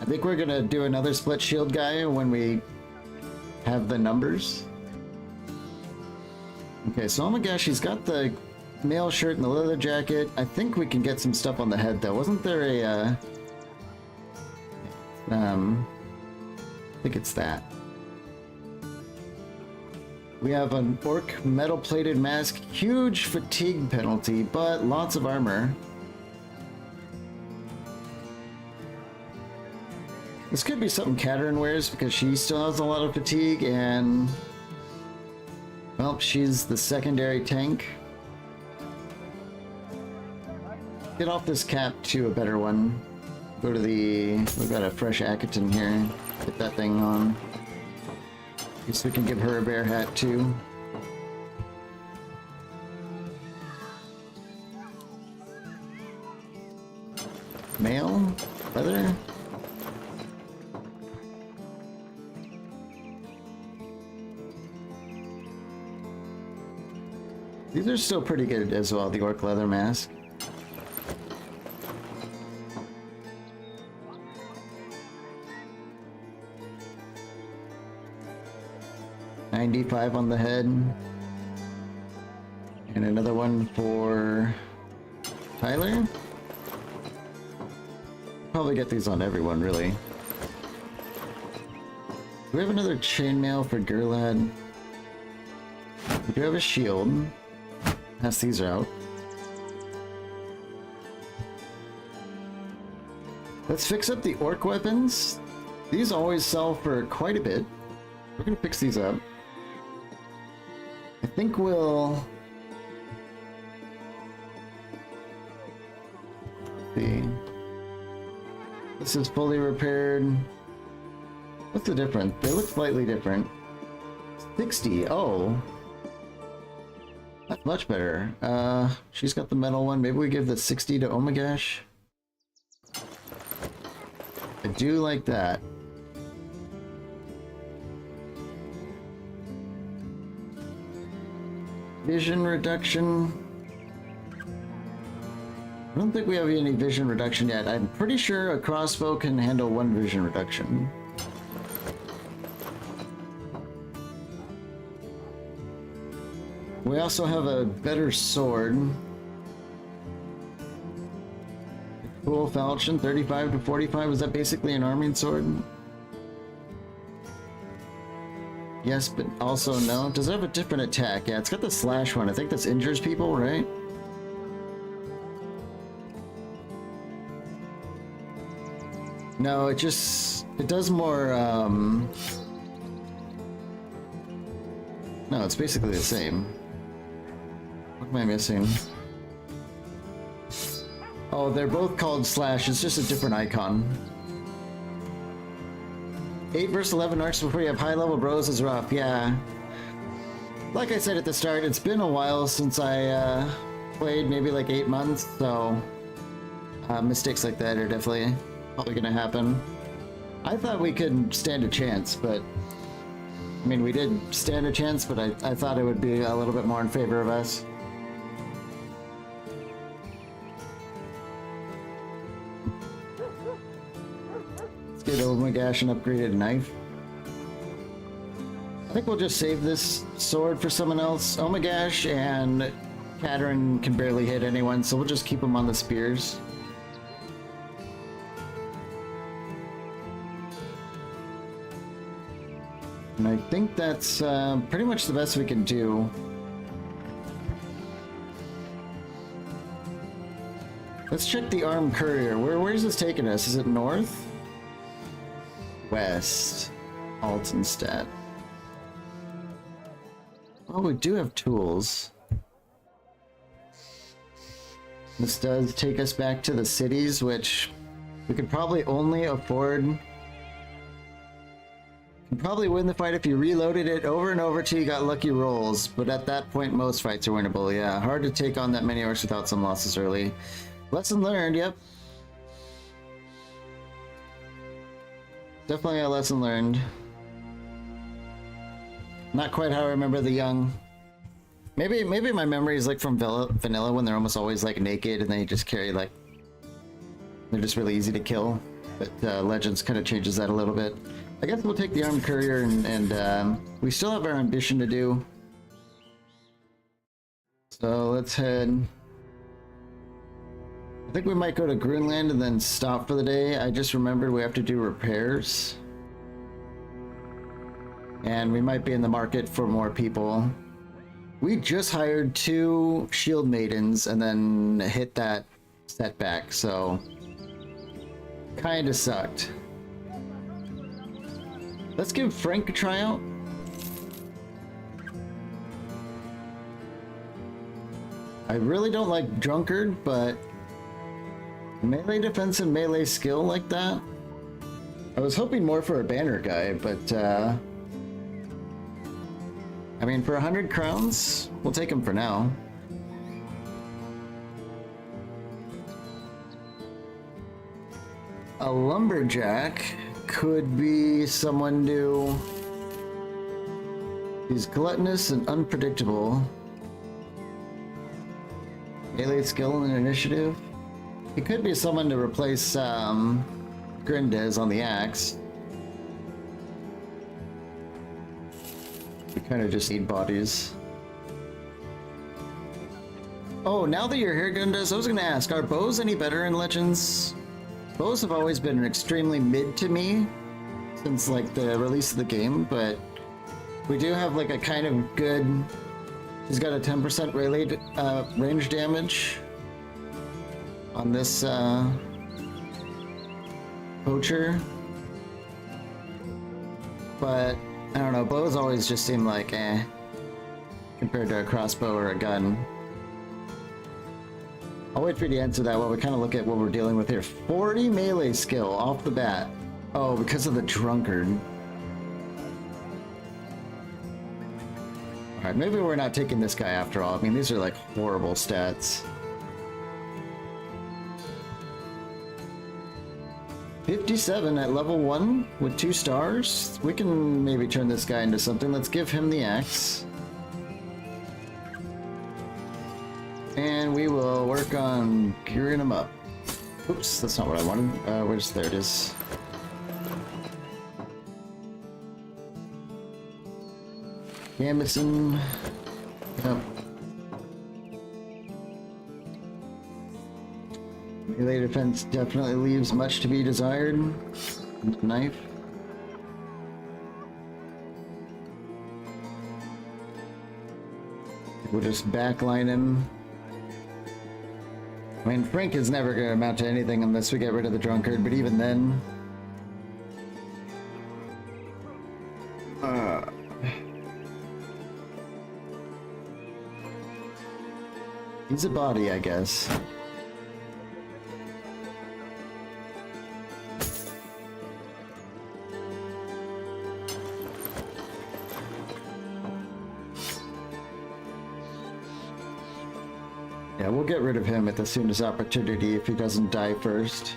think we're gonna do another split shield guy when we have the numbers. Okay, so Omagashi got the mail shirt and the leather jacket. I think we can get some stuff on the head though. Wasn't there a I think it's that. We have an orc metal plated mask, huge fatigue penalty, but lots of armor. This could be something Katerin wears because she still has a lot of fatigue, and well, she's the secondary tank. Get off this cap to a better one. Go to the... We've got a fresh Akaton here. Get that thing on. Guess we can give her a bear hat too. Mail? Leather? These are still pretty good as well, the orc leather mask. $95 on the head. And another one for Tyler. Probably get these on everyone, really. Do we have another chainmail for Gurlad? We We do have a shield. Pass these out. Let's fix up the orc weapons. These always sell for quite a bit. We're gonna fix these up. I think we'll... see. This is fully repaired. What's the difference? They look slightly different. 60. Oh. That's much better. She's got the metal one. Maybe we give the 60 to Omagash. I do like that. Vision reduction. I don't think we have any vision reduction yet. I'm pretty sure a crossbow can handle 1 vision reduction. We also have a better sword. Cool falchion, 35 to 45. Is that basically an arming sword? Yes, but also no. Does it have a different attack? Yeah, it's got the slash one. I think this injures people, right? No, it does more, no, it's basically the same. What am I missing? Oh, they're both called slash, it's just a different icon. 8 versus 11 arcs before you have high level bros is rough, yeah. Like I said at the start, it's been a while since I played, maybe like 8 months, so mistakes like that are definitely probably gonna happen. I thought we could stand a chance, but I mean, we did stand a chance, but I thought it would be a little bit more in favor of us. Let's get Omagash an upgraded knife. I think we'll just save this sword for someone else. Omagash and Katerin can barely hit anyone, so we'll just keep them on the spears. And I think that's pretty much the best we can do. Let's check the armed courier. Where's this taking us? Is it north? West. Altenstadt. Oh, we do have tools. This does take us back to the cities, which we could probably only afford. You probably win the fight if you reloaded it over and over till you got lucky rolls, but at that point most fights are winnable. Yeah, hard to take on that many orcs without some losses early. Lesson learned, yep. Definitely a lesson learned. Not quite how I remember the young. Maybe my memory is like from vanilla when they're almost always like naked and they just carry like... they're just really easy to kill. But Legends kind of changes that a little bit. I guess we'll take the armed courier and we still have our ambition to do. So let's head. I think we might go to Grunland and then stop for the day. I just remembered we have to do repairs. And we might be in the market for more people. We just hired 2 shield maidens and then hit that setback, so kinda sucked. Let's give Frank a try out. I really don't like Drunkard, but melee defense and melee skill like that? I was hoping more for a banner guy, but I mean, for 100 crowns, we'll take him for now. A lumberjack could be someone new. He's gluttonous and unpredictable. Melee skill and initiative. He could be someone to replace Grindez on the axe. We kind of just need bodies. Oh, now that you're here, Grindez, I was gonna ask, are bows any better in Legends? Bows have always been extremely mid to me since like the release of the game, but we do have like a kind of good He's got a 10% range damage on this poacher. But I don't know, bows always just seem like compared to a crossbow or a gun. I'll wait for you to answer that while we kind of look at what we're dealing with here. 40 melee skill off the bat. Oh, because of the drunkard. Alright, maybe we're not taking this guy after all. I mean, these are like horrible stats. 57 at level 1 with 2 stars. We can maybe turn this guy into something. Let's give him the axe. And we will work on gearing him up. Oops, that's not what I wanted. There it is. Gambeson. Yep. Melee defense definitely leaves much to be desired. Knife. We'll just backline him. I mean, Frank is never going to amount to anything unless we get rid of the drunkard, but even then... he's a body, I guess. Yeah, we'll get rid of him at the soonest opportunity if he doesn't die first.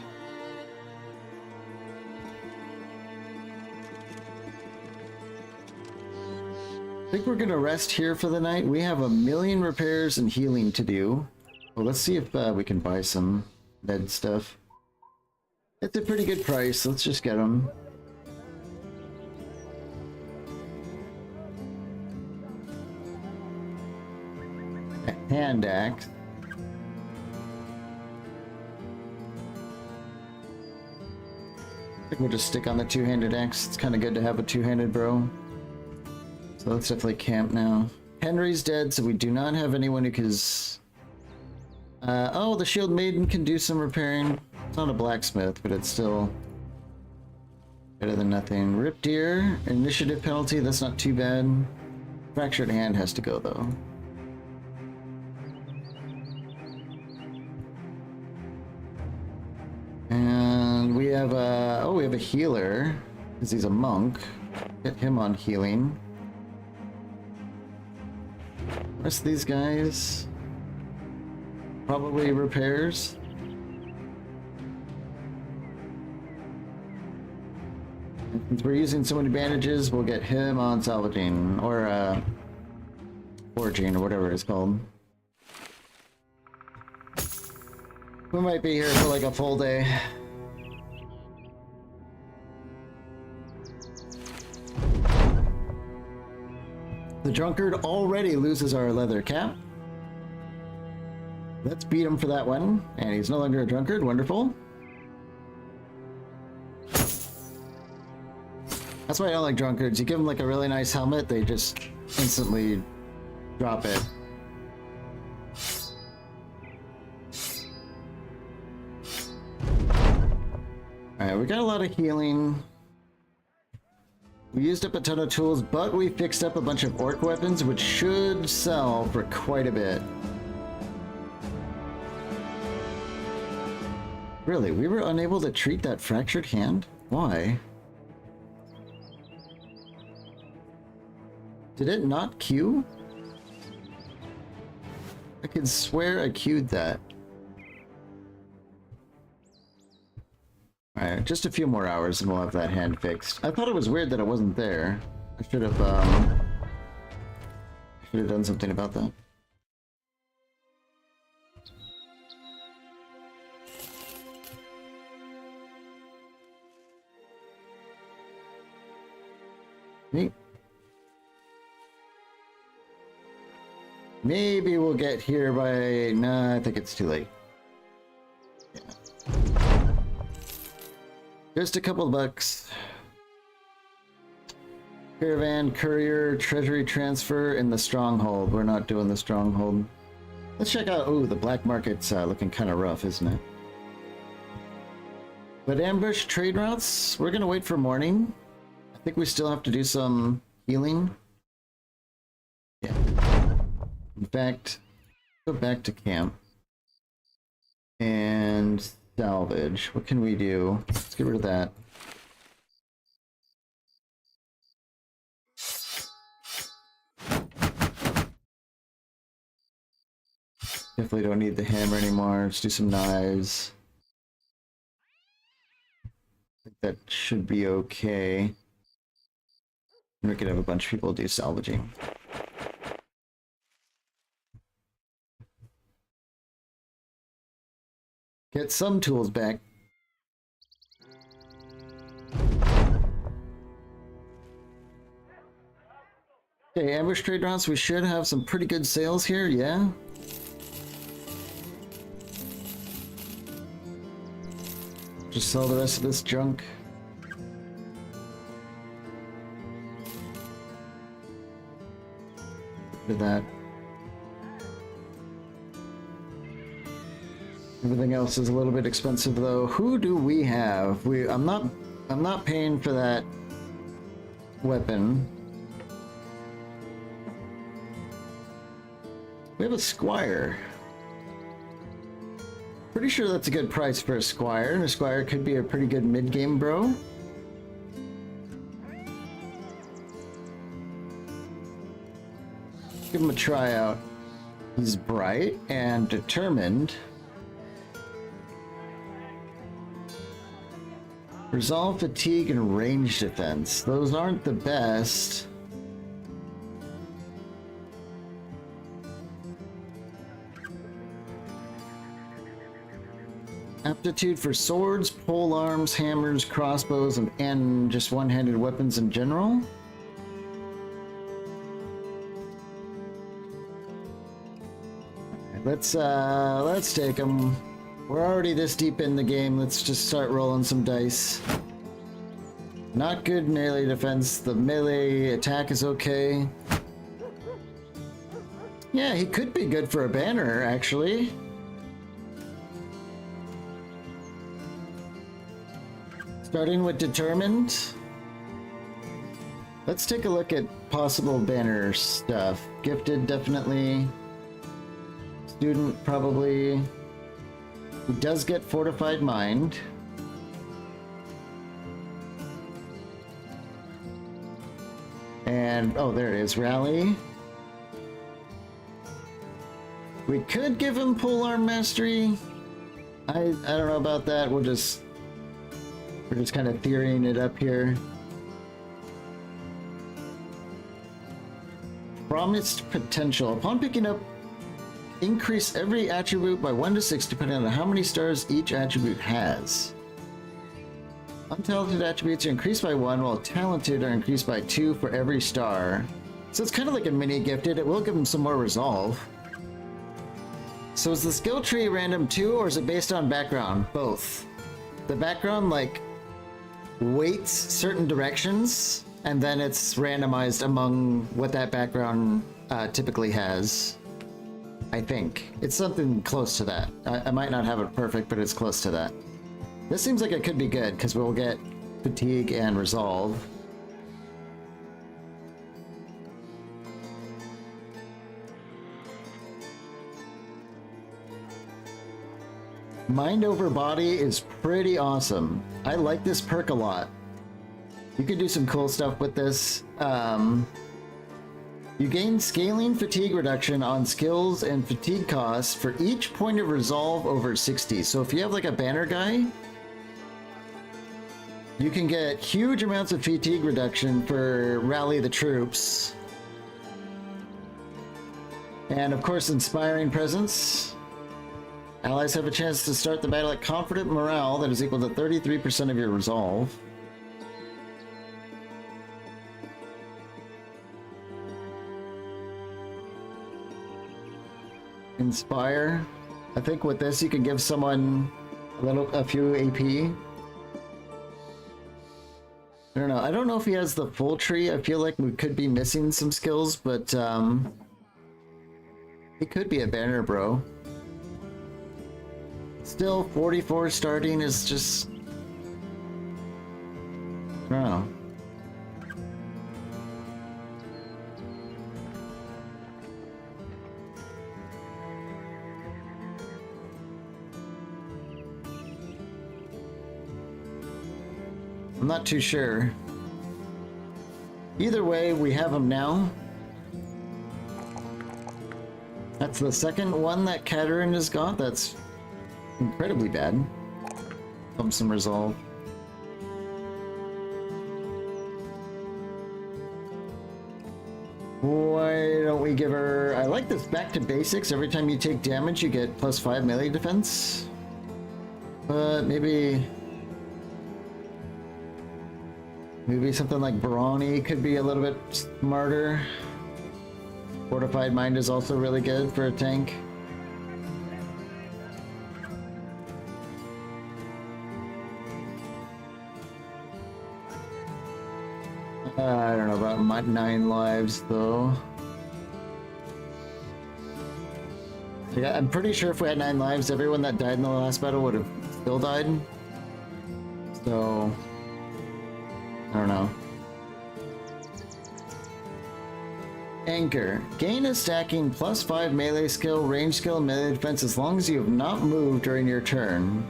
I think we're gonna rest here for the night. We have 1,000,000 repairs and healing to do. Well, let's see if we can buy some med stuff. It's a pretty good price. Let's just get them. A hand axe. I think we'll just stick on the two-handed axe. It's kind of good to have a two-handed bro. So let's definitely camp now. Henry's dead, so we do not have anyone who can... oh, the Shield Maiden can do some repairing. It's not a blacksmith, but it's still better than nothing. Rip Deer, initiative penalty, that's not too bad. Fractured Hand has to go, though. And we have oh, we have a healer, because he's a monk. Get him on healing. Rest of these guys, probably repairs. And since we're using so many bandages, we'll get him on salvaging, or foraging, or whatever it's called. We might be here for like a full day. The drunkard already loses our leather cap. Let's beat him for that one. And he's no longer a drunkard. Wonderful. That's why I don't like drunkards. You give them like a really nice helmet, they just instantly drop it. Alright, we got a lot of healing. We used up a ton of tools, but we fixed up a bunch of orc weapons, which should sell for quite a bit. Really, we were unable to treat that fractured hand? Why? Did it not queue? I could swear I queued that. Alright, just a few more hours and we'll have that hand fixed. I thought it was weird that it wasn't there. I should have done something about that. Neat. Maybe we'll get here by... Nah, I think it's too late. Yeah. Just a couple of bucks. Caravan, courier, treasury transfer, and the stronghold. We're not doing the stronghold. Let's check out. Oh, the black market's looking kind of rough, isn't it? But ambush trade routes, we're gonna wait for morning. I think we still have to do some healing. Yeah. In fact, go back to camp. And salvage. What can we do? Let's get rid of that. Definitely don't need the hammer anymore. Let's do some knives. I think that should be okay. And we could have a bunch of people do salvaging. Get some tools back. Okay, ambush trade routes. We should have some pretty good sales here, yeah? Just sell the rest of this junk. Look at that. Everything else is a little bit expensive though. Who do we have? I'm not paying for that weapon. We have a squire. Pretty sure that's a good price for a squire, and a squire could be a pretty good mid-game bro. Give him a tryout. He's bright and determined. Resolve, fatigue, and range defense. Those aren't the best. Aptitude for swords, pole arms, hammers, crossbows, and just one-handed weapons in general. Let's take them. We're already this deep in the game. Let's just start rolling some dice. Not good melee defense. The melee attack is okay. Yeah, he could be good for a banner, actually. Starting with determined. Let's take a look at possible banner stuff. Gifted, definitely. Student, probably. He does get fortified mind. And, oh, there it is, rally. We could give him polearm mastery. I don't know about that. We're just kind of theorying it up here. Promised potential. Upon picking up, increase every attribute by 1 to 6 depending on how many stars each attribute has. Untalented attributes are increased by 1, while talented are increased by 2 for every star. So it's kind of like a mini gifted. It will give him some more resolve. So is the skill tree random too, or is it based on background? Both. The background, like, weights certain directions, and then it's randomized among what that background typically has. I think. It's something close to that. I might not have it perfect, but it's close to that. This seems like it could be good, because we'll get fatigue and resolve. Mind over body is pretty awesome. I like this perk a lot. You could do some cool stuff with this. You gain scaling fatigue reduction on skills and fatigue costs for each point of resolve over 60. So if you have like a banner guy, you can get huge amounts of fatigue reduction for rally the troops. And of course, inspiring presence. Allies have a chance to start the battle at confident morale that is equal to 33% of your resolve. Inspire. I think with this you can give someone a few AP. I don't know. I don't know if he has the full tree. I feel like we could be missing some skills, but he could be a banner bro. Still, 44 starting is just... I don't know. I'm not too sure. Either way, we have him now. That's the second one that Katerin has got. That's incredibly bad. Some resolve. Why don't we give her... I like this back to basics. Every time you take damage, you get +5 melee defense. But maybe something like Brawny could be a little bit smarter. Fortified Mind is also really good for a tank. I don't know about my 9 lives though. Yeah, I'm pretty sure if we had 9 lives, everyone that died in the last battle would have still died. So I don't know. Anchor. Gain a stacking +5 melee skill, range skill, and melee defense as long as you have not moved during your turn.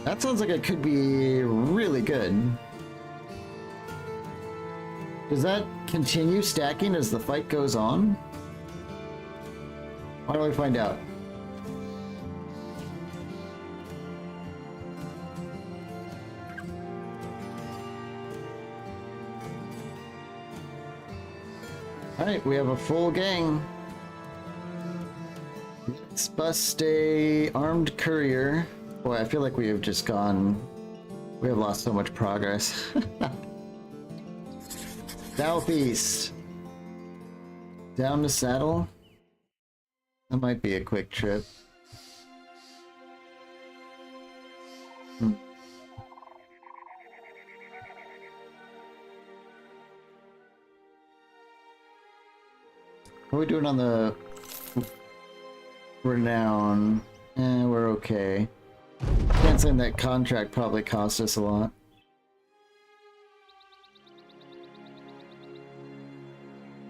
That sounds like it could be really good. Does that continue stacking as the fight goes on? Why don't we find out? Alright, we have a full gang. Let's bust a armed courier. Boy, I feel like we have just gone... We have lost so much progress. Southeast. Down to Saddle. That might be a quick trip. What are we doing on the Renown? We're okay. Canceling that contract probably cost us a lot.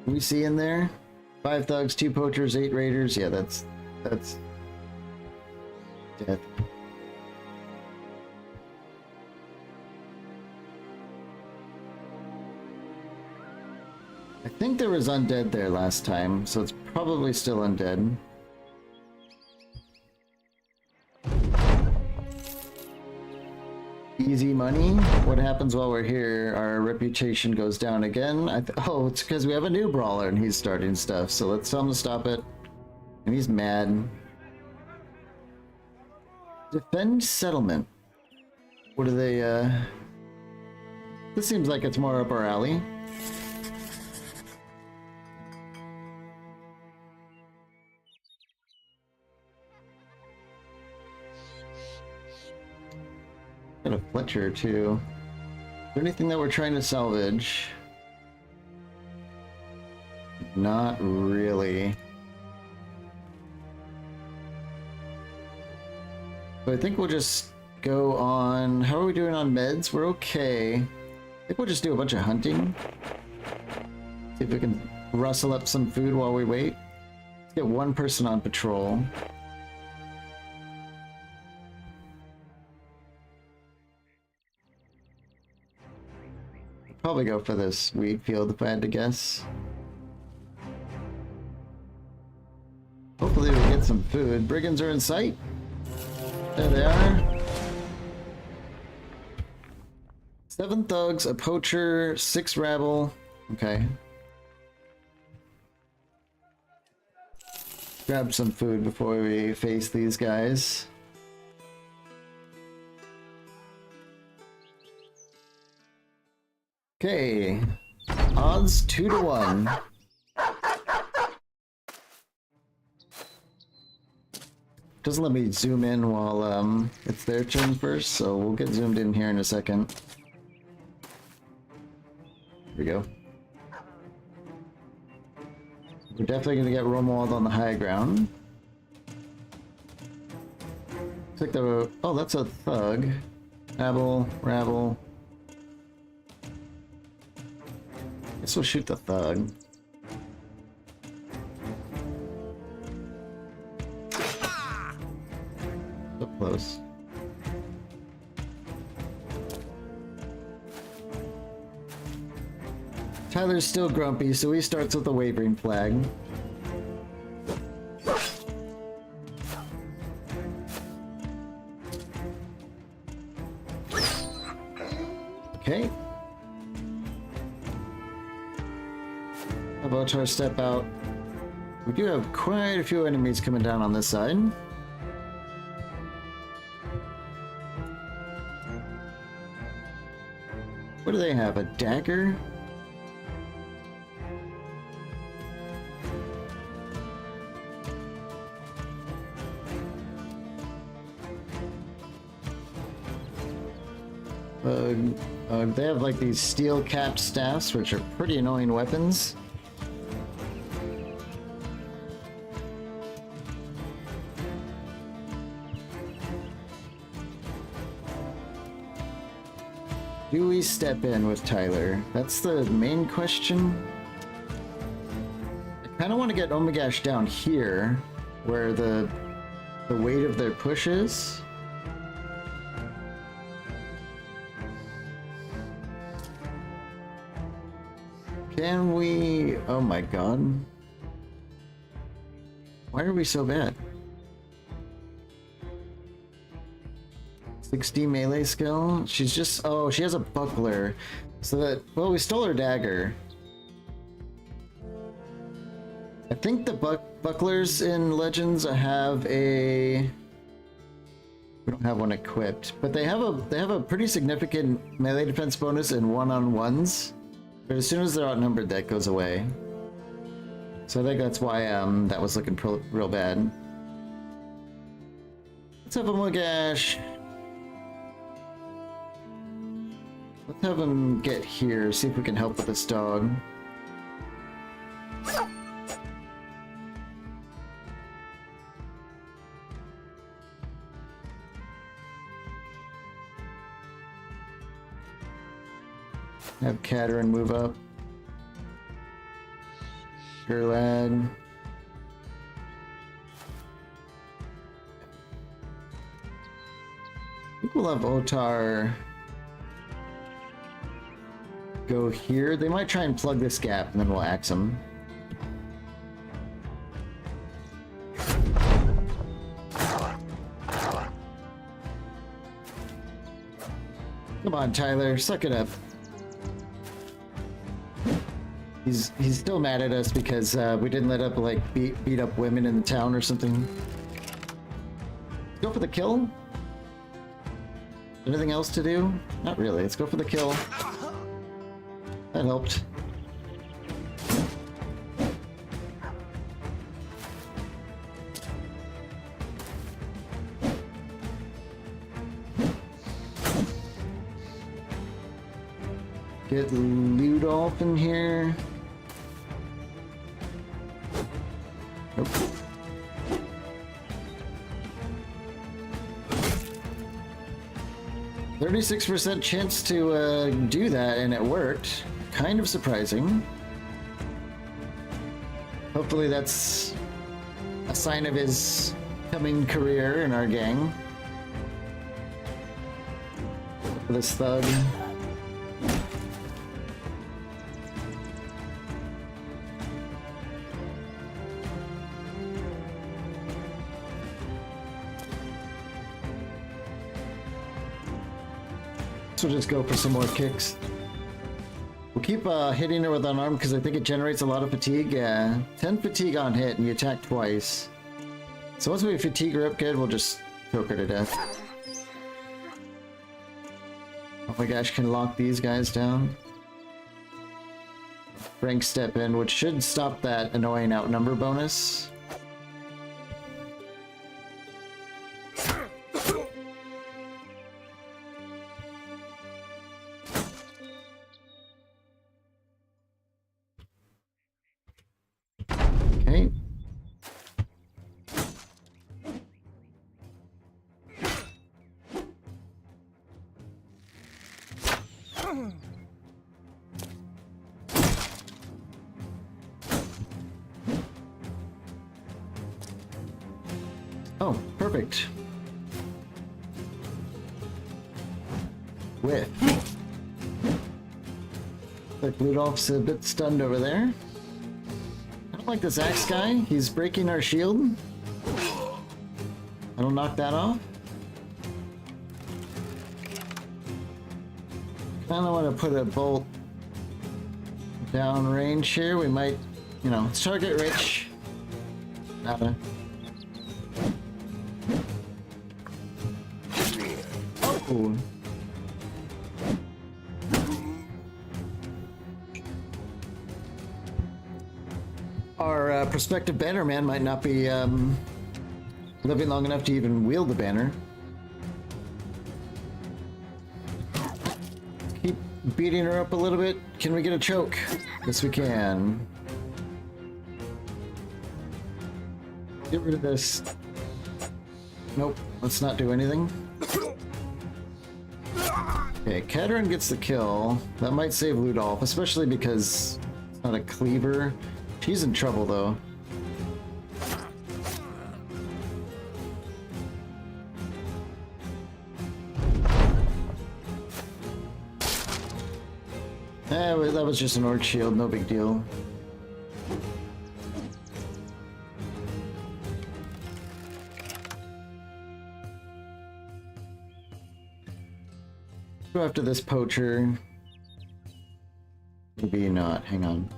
We see in there 5 thugs, 2 poachers, 8 raiders. Yeah, that's death. I think there was undead there last time, so it's probably still undead. Easy money. What happens while we're here? Our reputation goes down again. Oh, it's because we have a new brawler and he's starting stuff, so let's tell him to stop it. And he's mad. Defend settlement. What are they, This seems like it's more up our alley. Got a Fletcher too. Is there anything that we're trying to salvage? Not really. But I think we'll just go on... How are we doing on meds? We're okay. I think we'll just do a bunch of hunting. See if we can rustle up some food while we wait. Let's get 1 person on patrol. Probably go for this wheat field if I had to guess. Hopefully we get some food. Brigands are in sight. There they are. 7 thugs, a poacher, 6 rabble. Okay. Grab some food before we face these guys. Okay, odds 2 to 1. doesn't let me zoom in while it's their turn first, so we'll get zoomed in here in a second. Here we go. We're definitely gonna get Romuald on the high ground. Looks like the oh, that's a thug. Rabble, rabble. Guess we'll shoot the thug. So close. Tyler's still grumpy, so he starts with a wavering flag. Okay. Avatar step out. We do have quite a few enemies coming down on this side. What do they have? A dagger? They have like these steel capped staffs, which are pretty annoying weapons. Do we step in with Tyler? That's the main question. I kind of want to get Omagash down here, where the weight of their push is. Can we... Oh my god. Why are we so bad? 60 melee skill? She's just... Oh, she has a buckler. So that... Well, we stole her dagger. I think the bucklers in Legends have a... We don't have one equipped, but they have a pretty significant melee defense bonus in one-on-ones. But as soon as they're outnumbered, that goes away. So I think that's why that was looking real bad. Let's have Omagash. Let's have him get here, see if we can help with this dog. Have Katerin move up. Sure, lad. I think we'll have Otar go here. They might try and plug this gap, and then we'll axe them. Come on, Tyler, suck it up. He's still mad at us because we didn't let up like beat up women in the town or something. Let's go for the kill. Anything else to do? Not really. Let's go for the kill. That helped. Get Ludolf in here. Nope. 36% chance to do that, and it worked. Kind of surprising. Hopefully that's a sign of his coming career in our gang. This thug. So we'll just go for some more kicks. We'll keep hitting her with unarmed because I think it generates a lot of fatigue. 10 fatigue on hit and you attack twice. So once we fatigue her up good, we'll just choke her to death. Oh my gosh, can lock these guys down. Frank step in, which should stop that annoying outnumber bonus. Oh, perfect. Whiff. Like Ludolf's a bit stunned over there. I don't like this axe guy. He's breaking our shield. I don't knock that off. Kinda wanna put a bolt down range here. We might, you know, it's target rich. Nada. Oh. Our prospective banner man might not be living long enough to even wield the banner. Keep beating her up a little bit. Can we get a choke? Yes, we can. Get rid of this. Nope, let's not do anything. Okay, Katerin gets the kill. That might save Ludolf, especially because it's not a cleaver. She's in trouble, though. That was just an orc shield, no big deal. Go after this poacher. Maybe not, hang on.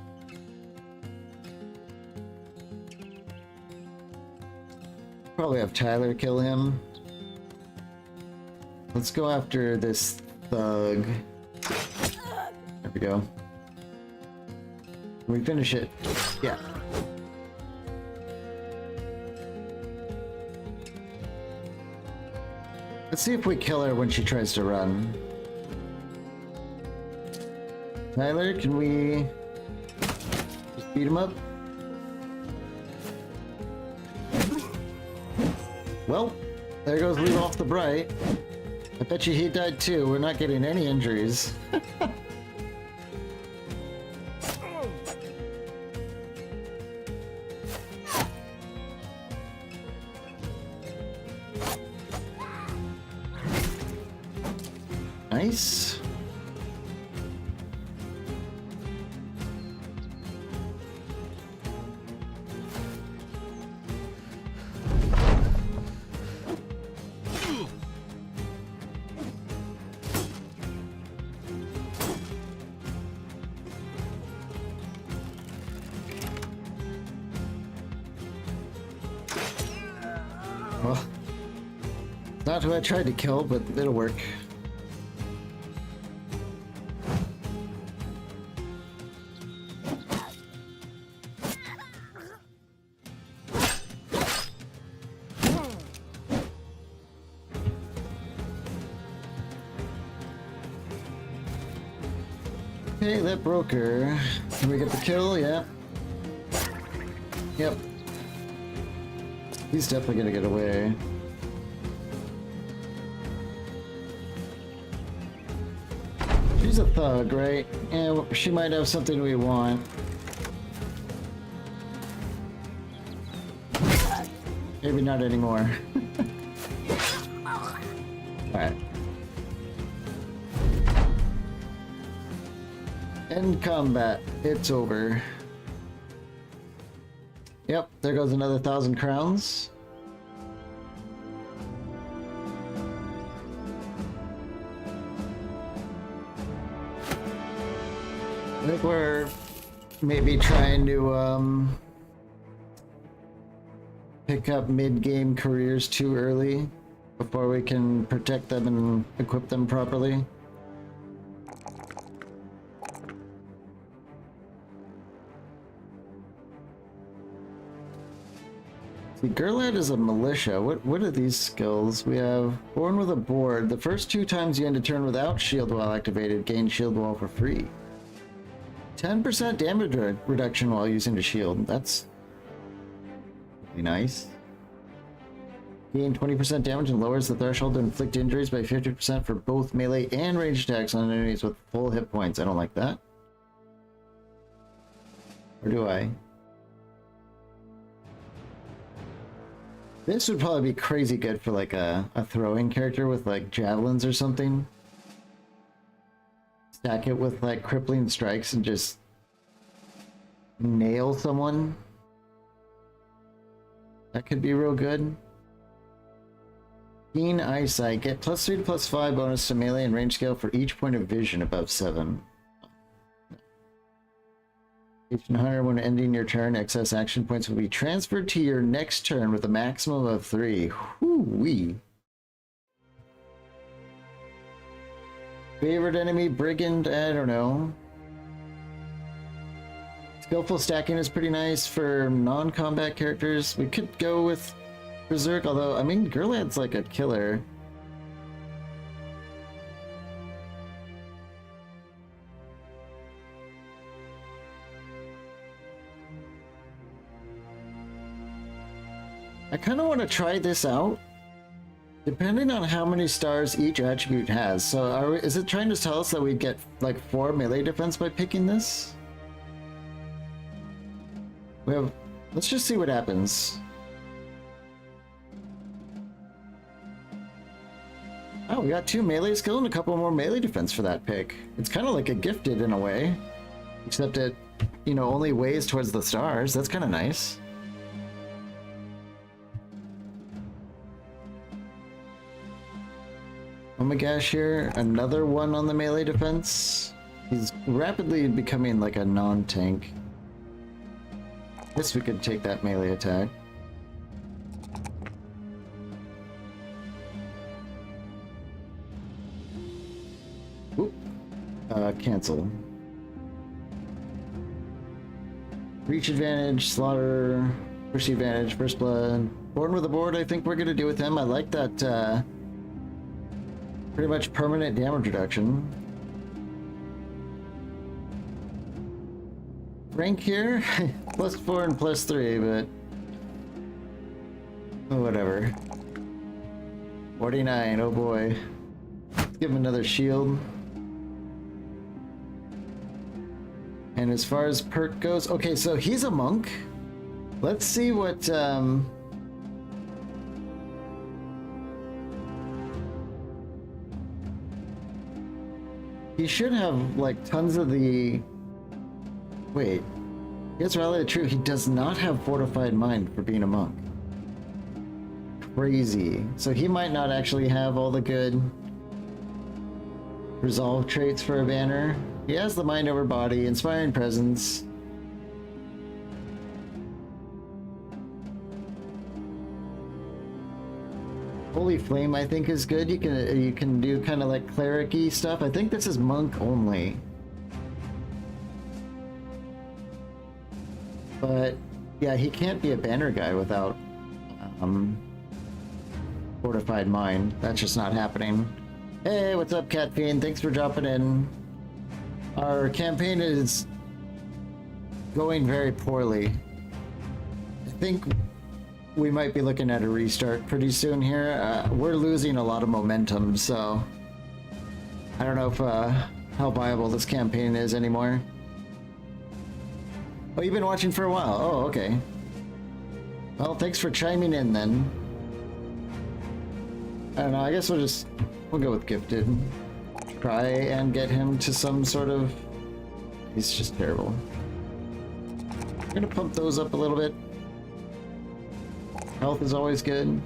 Probably have Tyler kill him. Let's go after this thug. There we go. Can we finish it? Yeah. Let's see if we kill her when she tries to run. Tyler, can we just beat him up? Well, there goes Ludolf the Bright. I bet you he died too. We're not getting any injuries. Nice. Well, not who I tried to kill, but it'll work. Okay, that broke her. Can we get the kill? Yeah. Yep. He's definitely gonna get away. She's a thug, right? Yeah, she might have something we want. Maybe not anymore. Alright. End combat. It's over. Yep, there goes another 1,000 crowns. I think we're maybe trying to pick up mid-game careers too early before we can protect them and equip them properly. See, Gurlad is a militia. What are these skills? We have Born with a Board. The first 2 times you end a turn without Shield Wall activated, gain Shield Wall for free. 10% damage reduction while using the shield. That's really nice. Gain 20% damage and lowers the threshold to inflict injuries by 50% for both melee and ranged attacks on enemies with full hit points. I don't like that. Or do I? This would probably be crazy good for like a throwing character with like javelins or something. Stack it with like crippling strikes and just nail someone. That could be real good. Keen Eyesight. Get +3 to +5 bonus to melee and range scale for each point of vision above 7. Each 100 when ending your turn, excess action points will be transferred to your next turn with a maximum of 3. Whoo-wee. Favorite enemy, Brigand? I don't know. Skillful stacking is pretty nice for non-combat characters. We could go with Berserk, although, I mean, Gurlad's like a killer. I kind of want to try this out, depending on how many stars each attribute has. So is it trying to tell us that we get like 4 melee defense by picking this? Let's just see what happens. Oh, we got 2 melee skill and a couple more melee defense for that pick. It's kind of like a gifted in a way, except it, you know, only weighs towards the stars. That's kind of nice. Omagash here, another one on the melee defense. He's rapidly becoming like a non-tank. Guess we could take that melee attack. Oop. Cancel. Reach advantage, slaughter, push advantage, first blood. Born with a board, I think we're gonna do with him. I like that, pretty much permanent damage reduction. Rank here, +4 and +3, but whatever. 49, oh boy. Let's give him another shield. And as far as perk goes, okay, so he's a monk. Let's see what, he should have, like, tons of the... Wait. It's really true. He does not have Fortified Mind for being a monk. Crazy. So he might not actually have all the good resolve traits for a banner. He has the Mind over Body, Inspiring Presence. Holy Flame, I think, is good. You can do kind of like cleric-y stuff. I think this is monk only. But yeah, he can't be a banner guy without Fortified Mind. That's just not happening. Hey, what's up, Cat Fiend? Thanks for dropping in. Our campaign is going very poorly. I think we might be looking at a restart pretty soon here. We're losing a lot of momentum, so I don't know if how viable this campaign is anymore. Oh, you've been watching for a while. Oh, okay. Well, thanks for chiming in then. I don't know, I guess we'll go with Gifted. Try and get him to some sort of... He's just terrible. I'm gonna pump those up a little bit. Health is always good.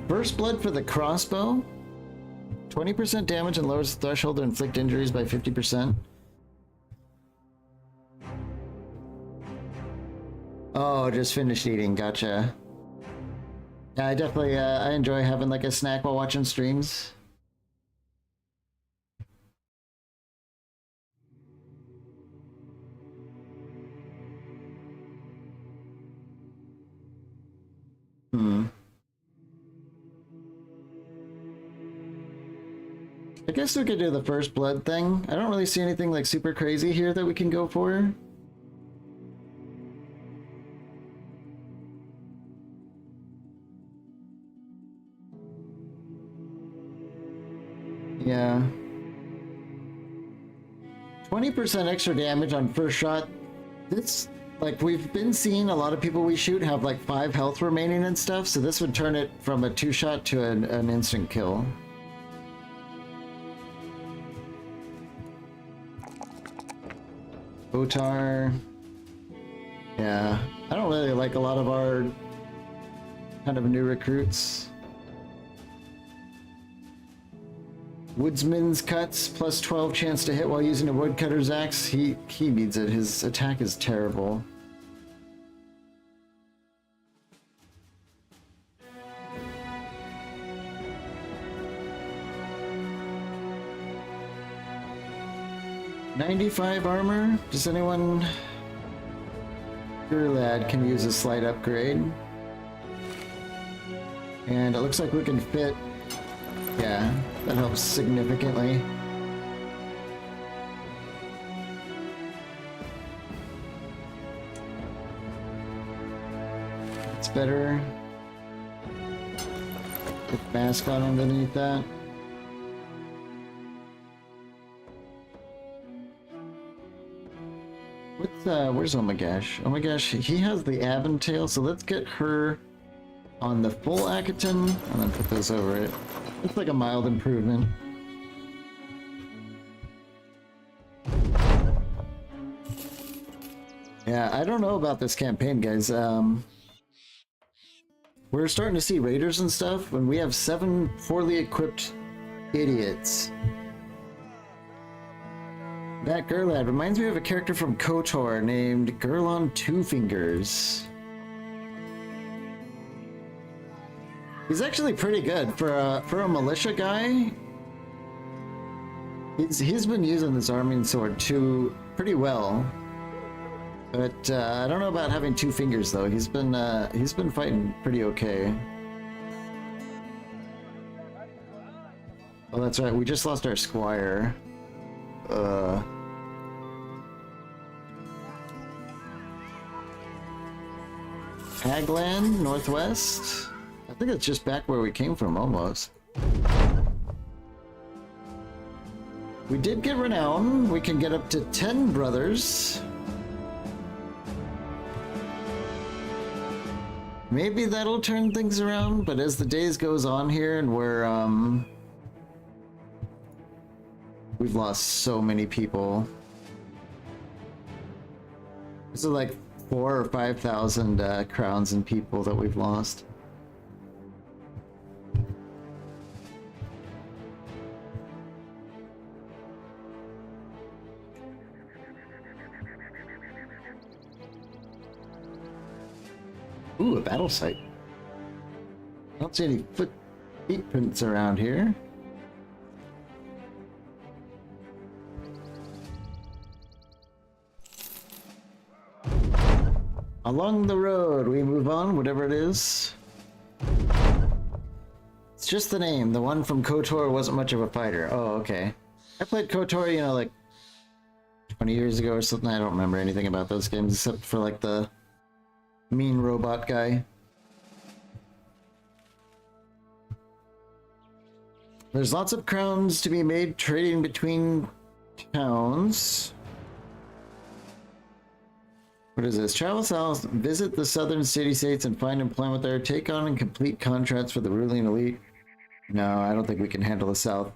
First blood for the crossbow. 20% damage and lowers the threshold to inflict injuries by 50%. Oh, just finished eating. Gotcha. Yeah, I definitely I enjoy having like a snack while watching streams. I guess we could do the first blood thing. I don't really see anything like super crazy here that we can go for. Yeah. 20% extra damage on first shot. This, like, we've been seeing a lot of people we shoot have like 5 health remaining and stuff, so this would turn it from a 2-shot to an instant kill. Otar. Yeah, I don't really like a lot of our kind of new recruits. Woodsman's Cuts, plus 12 chance to hit while using a woodcutter's axe. He needs it. His attack is terrible. $95 armor. Does anyone? Your lad can use a slight upgrade. And it looks like we can fit. Yeah, that helps significantly. It's better. Put mask on underneath that. Where's Omagash? Omagash, he has the Aventail, so let's get her on the full Akaton and then put those over it. It's like a mild improvement. Yeah, I don't know about this campaign, guys. We're starting to see raiders and stuff when we have 7 poorly equipped idiots. That Gurlad reminds me of a character from KOTOR named Gurlon Two Fingers. He's actually pretty good for a militia guy. He's been using this arming sword pretty well, but I don't know about having 2 fingers though. He's been fighting pretty okay. Oh, that's right. We just lost our squire. Hagland, northwest. I think it's just back where we came from, almost. We did get renown. We can get up to 10 brothers. Maybe that'll turn things around, but as the days goes on here and we've lost so many people. This is like 4,000 or 5,000 crowns and people that we've lost. Ooh, a battle site. I don't see any feet prints around here. Along the road, we move on, whatever it is. It's just the name. The one from KOTOR wasn't much of a fighter. Oh, okay. I played KOTOR, you know, like 20 years ago or something. I don't remember anything about those games except for like the mean robot guy. There's lots of crowns to be made trading between towns. What is this? Travel south, visit the southern city-states and find employment there. Take on and complete contracts for the ruling elite. No, I don't think we can handle the south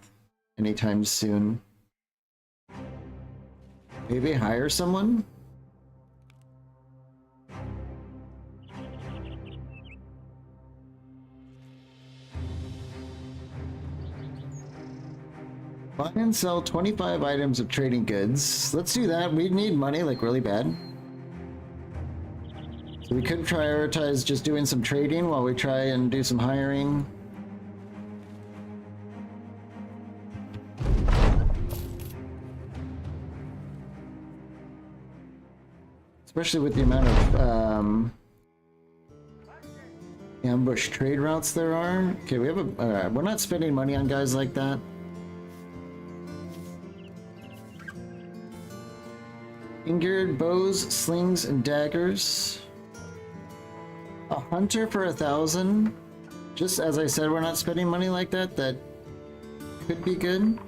anytime soon. Maybe hire someone? Buy and sell 25 items of trading goods. Let's do that. We need money, like, really bad. So we could prioritize just doing some trading while we try and do some hiring. Especially with the amount of ambush trade routes there are. Okay, we have a... we're not spending money on guys like that. Fingered bows, slings, and daggers. A hunter for 1,000. Just as I said, we're not spending money like that. That could be good.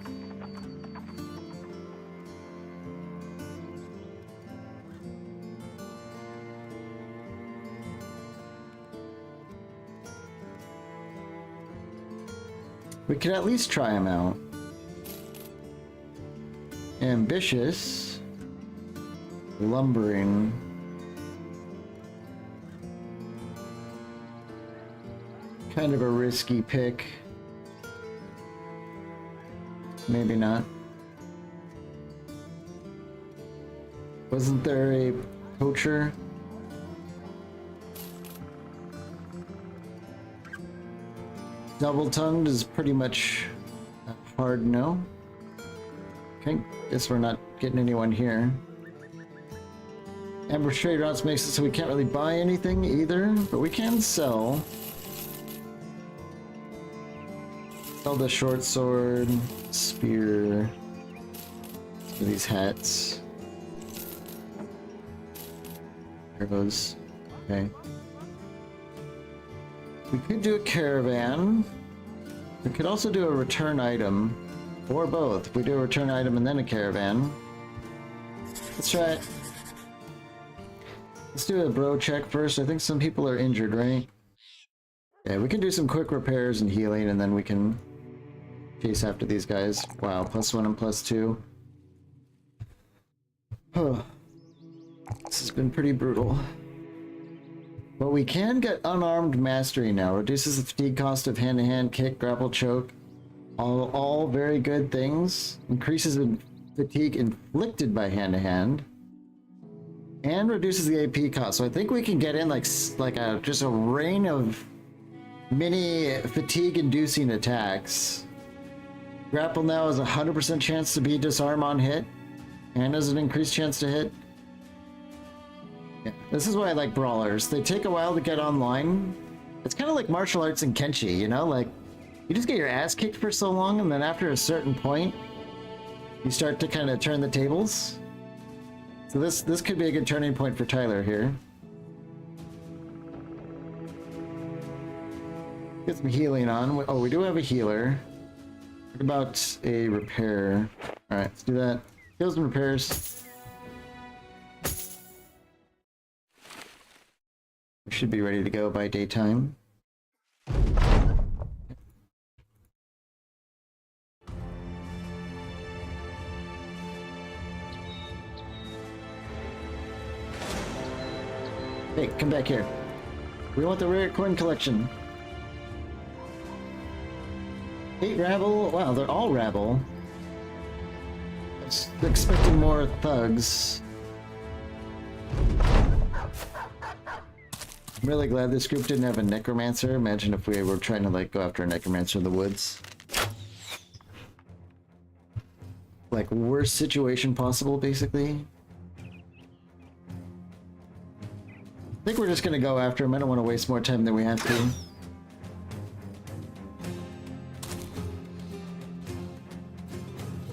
We could at least try him out. Ambitious. Lumbering. Kind of a risky pick. Maybe not. Wasn't there a poacher? Double-tongued is pretty much a hard no. Okay, guess we're not getting anyone here. Amber trade routes makes it so we can't really buy anything either, but we can sell. Sell the short sword, spear, these hats, arrows. Okay. We could do a caravan. We could also do a return item, or both. If we do a return item and then a caravan. Let's try it. Let's do a bro check first. I think some people are injured, right? Yeah, we can do some quick repairs and healing, and then we can chase after these guys. Wow, +1 and +2. Huh. This has been pretty brutal. But we can get unarmed mastery now. Reduces the fatigue cost of hand-to-hand, kick, grapple, choke. All very good things. Increases in fatigue inflicted by hand-to-hand. And reduces the AP cost. So I think we can get in like just a rain of mini fatigue-inducing attacks. Grapple now has a 100% chance to be disarm on hit. And has an increased chance to hit. Yeah, this is why I like brawlers. They take a while to get online. It's kind of like martial arts in Kenshi, you know? Like, you just get your ass kicked for so long, and then after a certain point, you start to kind of turn the tables. So this could be a good turning point for Tyler here. Get some healing on. Oh, we do have a healer. What about a repair? Alright, let's do that. Heals and repairs. We should be ready to go by daytime. Hey, come back here. We want the rare coin collection. 8 rabble. Wow, they're all rabble. I was expecting more thugs. I'm really glad this group didn't have a necromancer. Imagine if we were trying to like go after a necromancer in the woods. Like worst situation possible, basically. I think we're just gonna go after him. I don't want to waste more time than we have to.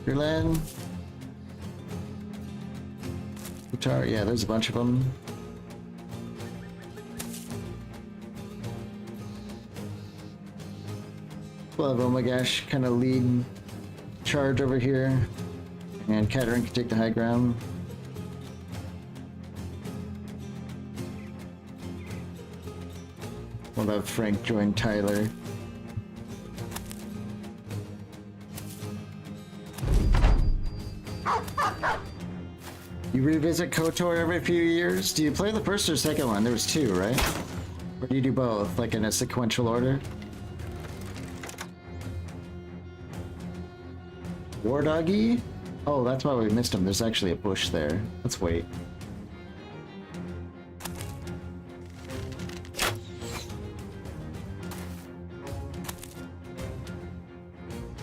Gurlan. Guitar, yeah, there's a bunch of them. We'll have Omagash kind of lead charge over here, and Katarine can take the high ground. We'll have Frank join Tyler. You revisit KOTOR every few years? Do you play the first or second one? There was 2, right? Or do you do both, like in a sequential order? War Doggy? Oh, that's why we missed him. There's actually a bush there. Let's wait.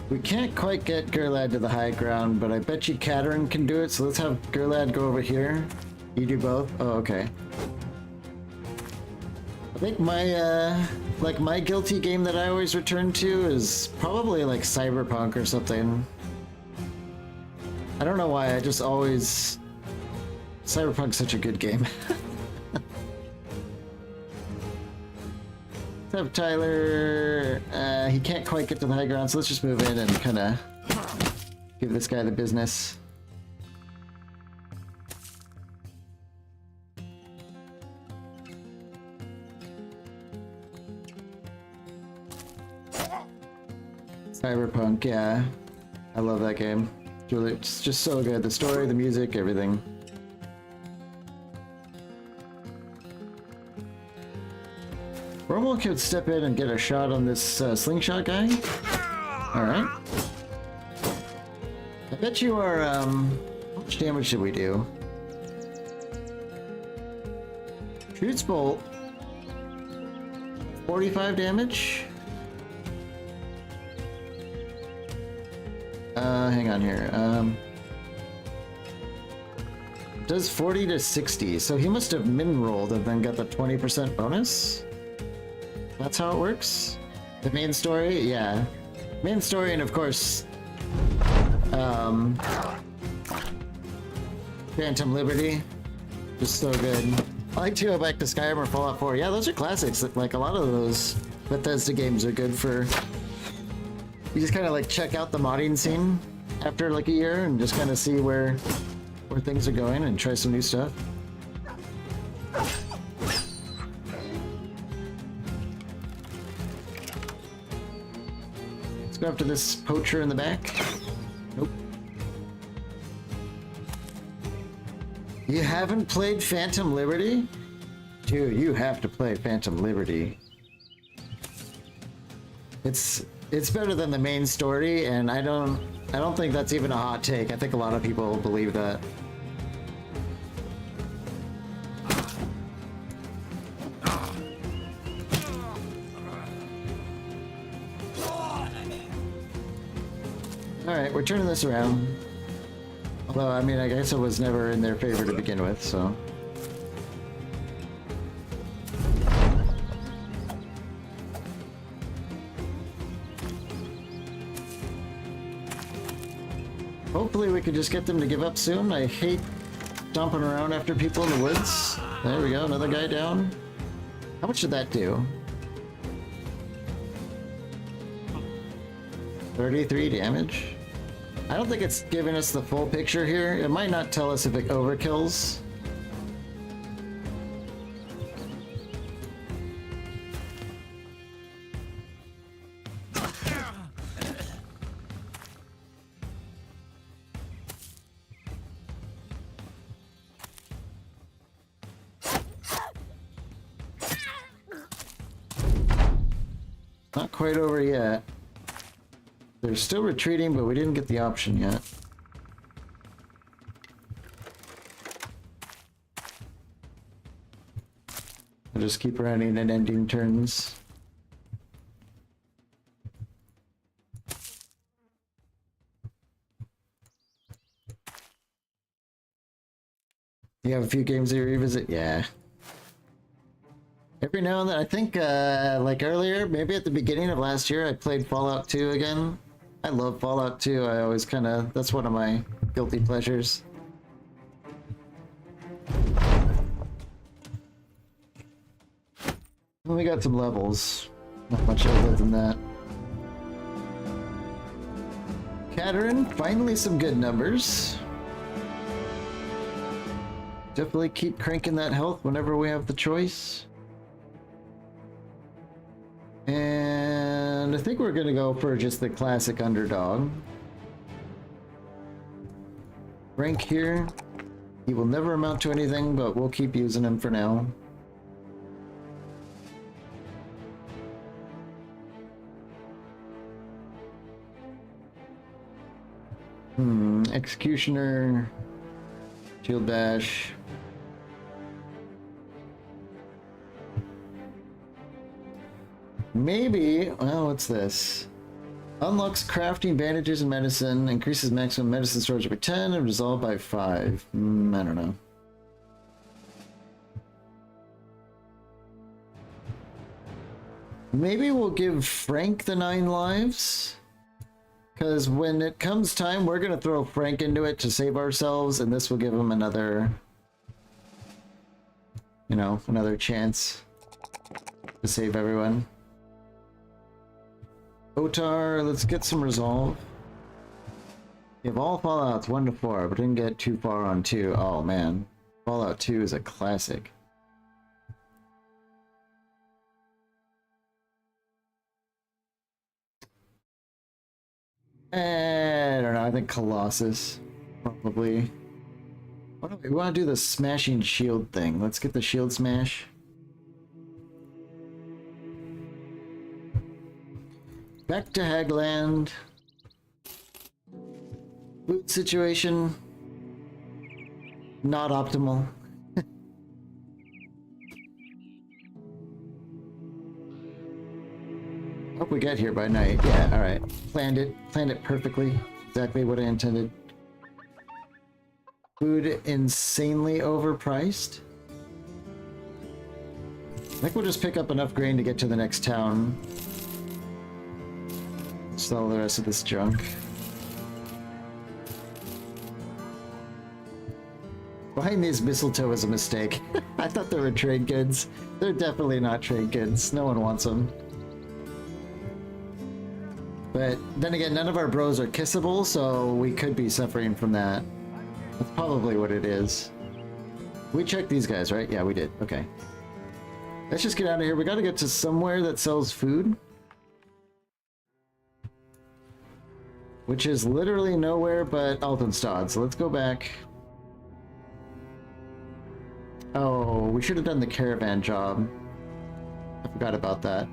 We can't quite get Gurlad to the high ground, but I bet you Katarine can do it, so let's have Gurlad go over here. You do both? Oh, okay. I think my, like my guilty game that I always return to is probably like Cyberpunk or something. I don't know why, I just always... Cyberpunk's such a good game. Let's have Tyler. He can't quite get to the high ground, so let's just move in and kind of give this guy the business. Cyberpunk, yeah. I love that game. It's just so good. The story, the music, everything. Romo could step in and get a shot on this slingshot guy. Alright. I bet you are, how much damage did we do? Shoots bolt. 45 damage? Hang on here. Does 40 to 60, so he must have min-rolled and then got the 20% bonus? That's how it works? The main story? Yeah. Main story, and of course, Phantom Liberty. Just so good. I like to go back to Skyrim or Fallout 4. Yeah, those are classics. Like, a lot of those Bethesda games are good for... You just kind of like check out the modding scene after like a year and just kind of see where things are going and try some new stuff. Let's go after this poacher in the back. Nope. You haven't played Phantom Liberty? Dude, you have to play Phantom Liberty. It's better than the main story, and I don't think that's even a hot take. I think a lot of people believe that. Alright, we're turning this around. Although, I mean, I guess it was never in their favor to begin with, so... Hopefully we could just get them to give up soon. I hate stomping around after people in the woods. There we go, another guy down. How much did that do? 33 damage? I don't think it's giving us the full picture here. It might not tell us if it overkills. Not quite over yet. They're still retreating, but we didn't get the option yet. I'll just keep running and ending turns. You have a few games that you revisit? Yeah. Every now and then, I think, like earlier, maybe at the beginning of last year, I played Fallout 2 again. I love Fallout 2. I always kind of, that's one of my guilty pleasures. Well, we got some levels. Not much other than that. Caterin, finally some good numbers. Definitely keep cranking that health whenever we have the choice. And I think we're gonna go for just the classic underdog. Rank here. He will never amount to anything, but we'll keep using him for now. Executioner. Shield bash. Maybe, well, what's this? Unlocks crafting bandages and medicine, increases maximum medicine storage by 10 and resolve by 5. I don't know. Maybe we'll give Frank the 9 lives. Because when it comes time, we're going to throw Frank into it to save ourselves, and this will give him another, you know, another chance to save everyone. Otar, let's get some resolve. You have all Fallouts 1 to 4, but didn't get too far on 2. Oh man. Fallout 2 is a classic. I don't know, I think Colossus. Probably. We want to do the smashing shield thing. Let's get the shield smash. Back to Hagland. Food situation. Not optimal. Hope we get here by night. Yeah, alright. Planned it perfectly. Exactly what I intended. Food insanely overpriced. I think we'll just pick up enough grain to get to the next town. Sell the rest of this junk. Buying these mistletoe is a mistake. I thought they were trade goods. They're definitely not trade goods. No one wants them. But then again, none of our bros are kissable, so we could be suffering from that. That's probably what it is. We checked these guys, right? Yeah, we did. Okay. Let's just get out of here. We gotta get to somewhere that sells food. Which is literally nowhere but Altenstad, so let's go back. Oh, we should have done the caravan job. I forgot about that.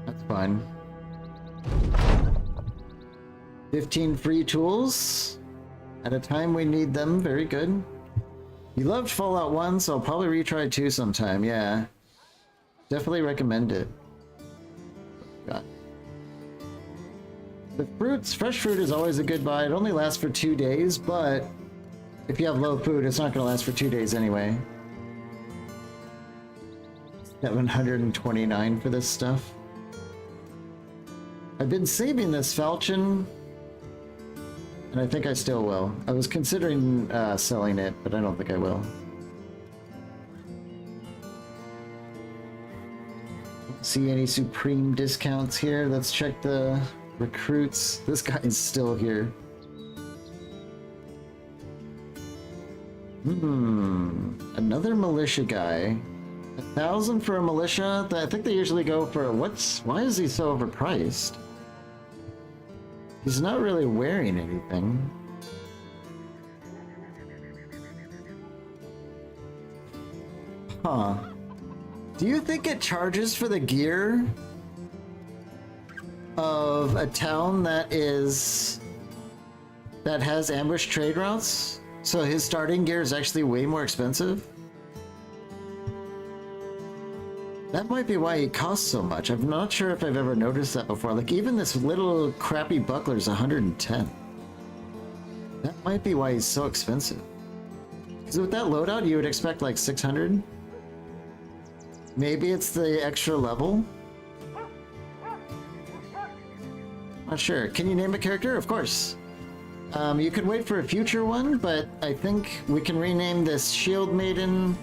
That's fine. 15 free tools at a time we need them. Very good. You loved Fallout 1, so I'll probably retry 2 sometime. Yeah. Definitely recommend it. God. The fruits, fresh fruit is always a good buy. It only lasts for 2 days, but if you have low food, it's not going to last for 2 days anyway. 729 for this stuff. I've been saving this falchion, and I think I still will. I was considering selling it, but I don't think I will. Don't see any supreme discounts here. Let's check the recruits. This guy is still here. Another militia guy. 1,000 for a militia? I think they usually go for why is he so overpriced? He's not really wearing anything. Huh. Do you think it charges for the gear of a town that has ambush trade routes? So his starting gear is actually way more expensive? That might be why he costs so much. I'm not sure if I've ever noticed that before. Like, even this little crappy buckler is 110. That might be why he's so expensive. Because with that loadout, you would expect like 600? Maybe it's the extra level? Not sure. Can you name a character? Of course. You could wait for a future one, but I think we can rename this Shield Maiden.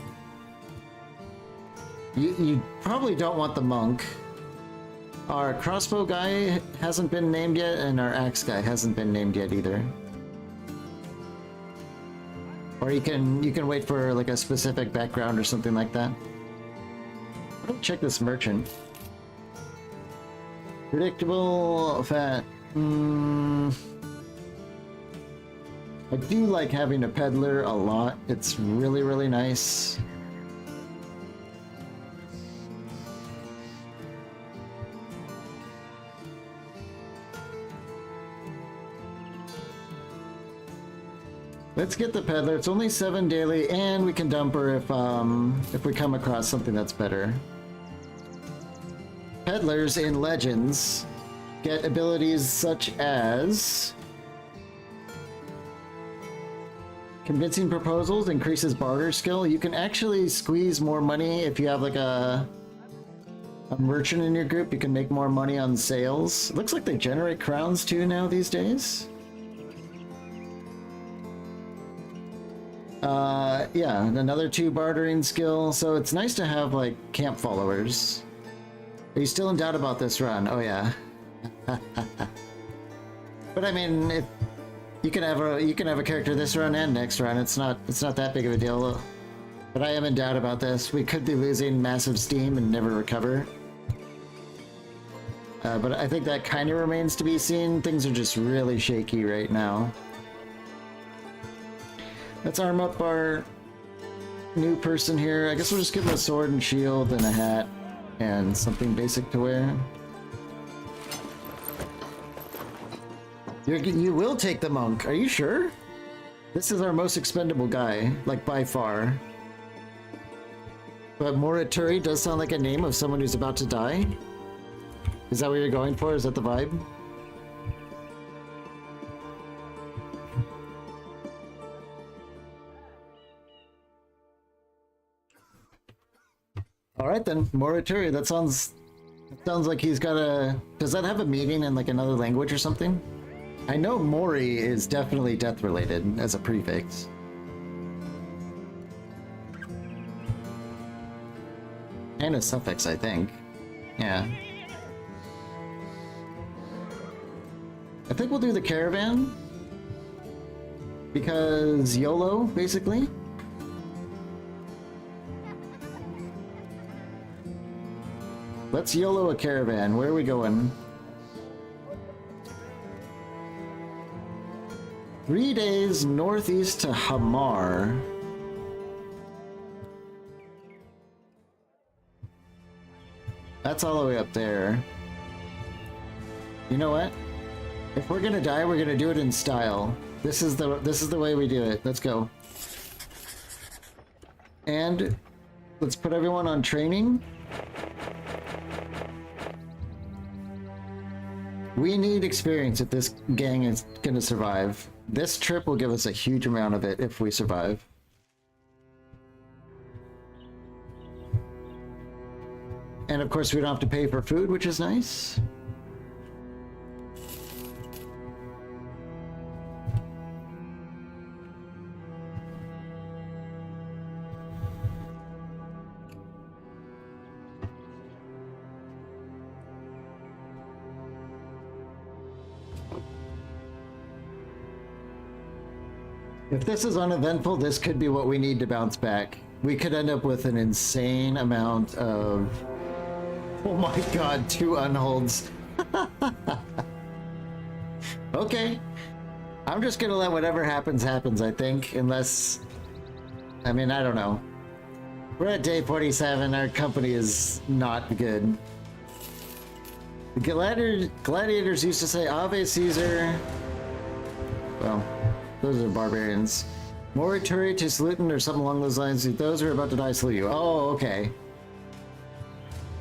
You probably don't want the monk. Our crossbow guy hasn't been named yet, and our axe guy hasn't been named yet either. Or you can wait for like a specific background or something like that. Let me check this merchant. Predictable, fat. I do like having a peddler a lot. It's really, really nice. Let's get the peddler. It's only 7 daily, and we can dump her if we come across something that's better. Peddlers in Legends get abilities such as convincing proposals, increases barter skill. You can actually squeeze more money if you have like a merchant in your group. You can make more money on sales. It looks like they generate crowns too now these days. Yeah, and another 2 bartering skill. So it's nice to have like camp followers. Are you still in doubt about this run? Oh yeah. But I mean, if you can have a character this run and next run. It's not that big of a deal. But I am in doubt about this. We could be losing massive steam and never recover. But I think that kind of remains to be seen. Things are just really shaky right now. Let's arm up our new person here. I guess we'll just give him a sword and shield and a hat and something basic to wear. You will take the monk. Are you sure? This is our most expendable guy, like by far. But Morituri does sound like a name of someone who's about to die. Is that what you're going for? Is that the vibe? Alright then, Morituri, that sounds like he's got a... Does that have a meaning in like another language or something? I know Mori is definitely death related as a prefix. And a suffix, I think. Yeah. I think we'll do the caravan. Because YOLO, basically. Let's YOLO a caravan. Where are we going? 3 days northeast to Hamar. That's all the way up there. You know what? If we're gonna die, we're gonna do it in style. This is the way we do it. Let's go. And let's put everyone on training. We need experience if this gang is gonna survive. This trip will give us a huge amount of it if we survive. And of course we don't have to pay for food, which is nice. If this is uneventful, this could be what we need to bounce back. We could end up with an insane amount of... Oh my god, 2 unholds. Okay. I'm just gonna let whatever happens, happens, I think. Unless... I mean, I don't know. We're at day 47, our company is not good. The gladiators used to say, Ave Caesar. Well... Those are barbarians. Morituri to Salutin or something along those lines. Those who are about to die salute you. Oh, okay.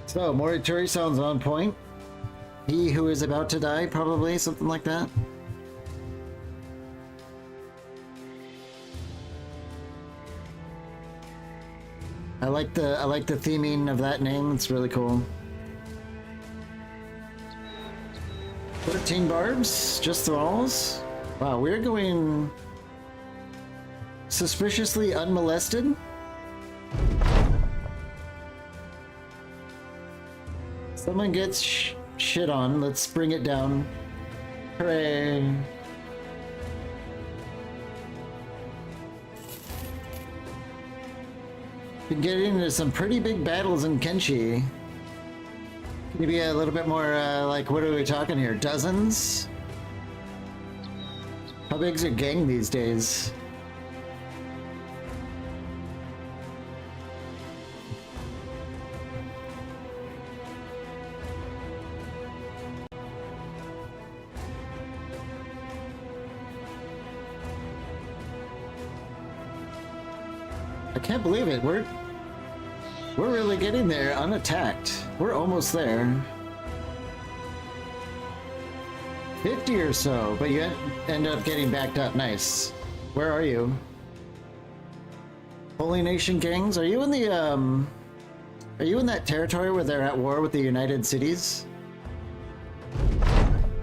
So, Morituri sounds on point. He who is about to die, probably, something like that. I like the theming of that name. It's really cool. 13 barbs, just thralls. Wow, we're going suspiciously unmolested. Someone gets shit on. Let's bring it down. Hooray. Been getting into some pretty big battles in Kenshi. Can you be a little bit more, like, what are we talking here? Dozens? How big's your gang these days? I can't believe it. We're really getting there unattacked. We're almost there. 50 or so, but you end up getting backed up. Nice. Where are you? Holy Nation gangs? Are you in the are you in that territory where they're at war with the United Cities?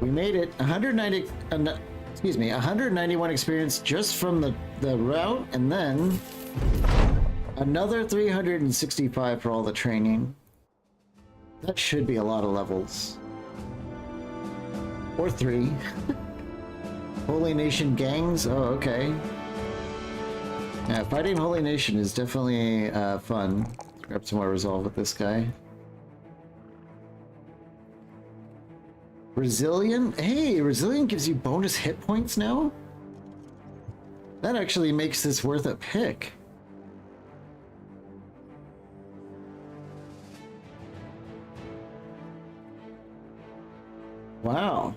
We made it. 191 experience just from the route, and then another 365 for all the training. That should be a lot of levels. Or 3. Holy Nation gangs? Oh, okay. Yeah, fighting Holy Nation is definitely fun. Let's grab some more resolve with this guy. Resilient? Hey, Resilient gives you bonus hit points now? That actually makes this worth a pick. Wow.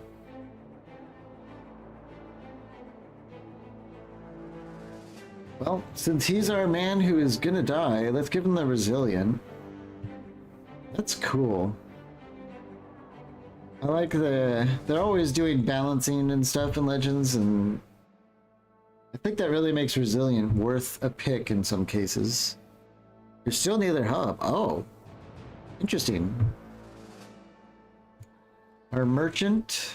Well, since he's our man who is gonna die, let's give him the Resilient. That's cool. I like they're always doing balancing and stuff in Legends, and I think that really makes Resilient worth a pick in some cases. You're still near their hub. Oh, interesting. Our merchant.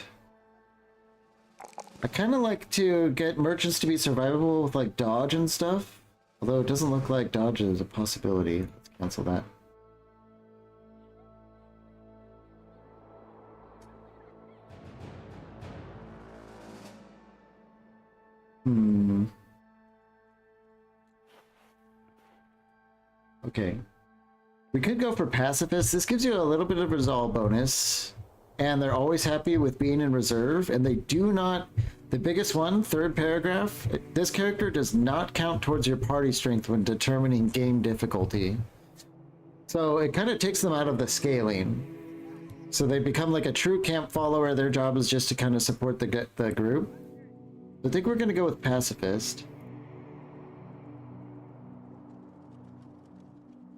I kind of like to get merchants to be survivable with like dodge and stuff. Although it doesn't look like dodge is a possibility. Let's cancel that. Okay. We could go for pacifist. This gives you a little bit of resolve bonus. And they're always happy with being in reserve. And they do not... The biggest one, third paragraph. This character does not count towards your party strength when determining game difficulty. So it kind of takes them out of the scaling. So they become like a true camp follower. Their job is just to kind of support the group. I think we're going to go with pacifist.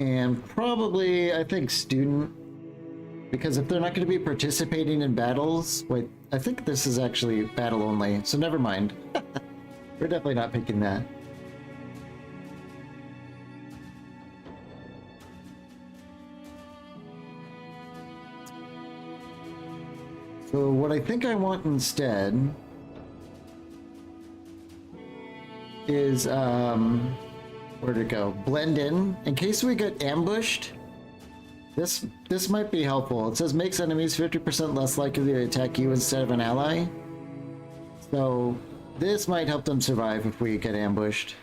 And probably, I think, student. Because if they're not going to be participating in battles... Wait, I think this is actually battle only, so never mind. We're definitely not picking that. So what I think I want instead... is, where'd it go? Blend in case we get ambushed. This might be helpful. It says makes enemies 50% less likely to attack you instead of an ally. So this might help them survive if we get ambushed.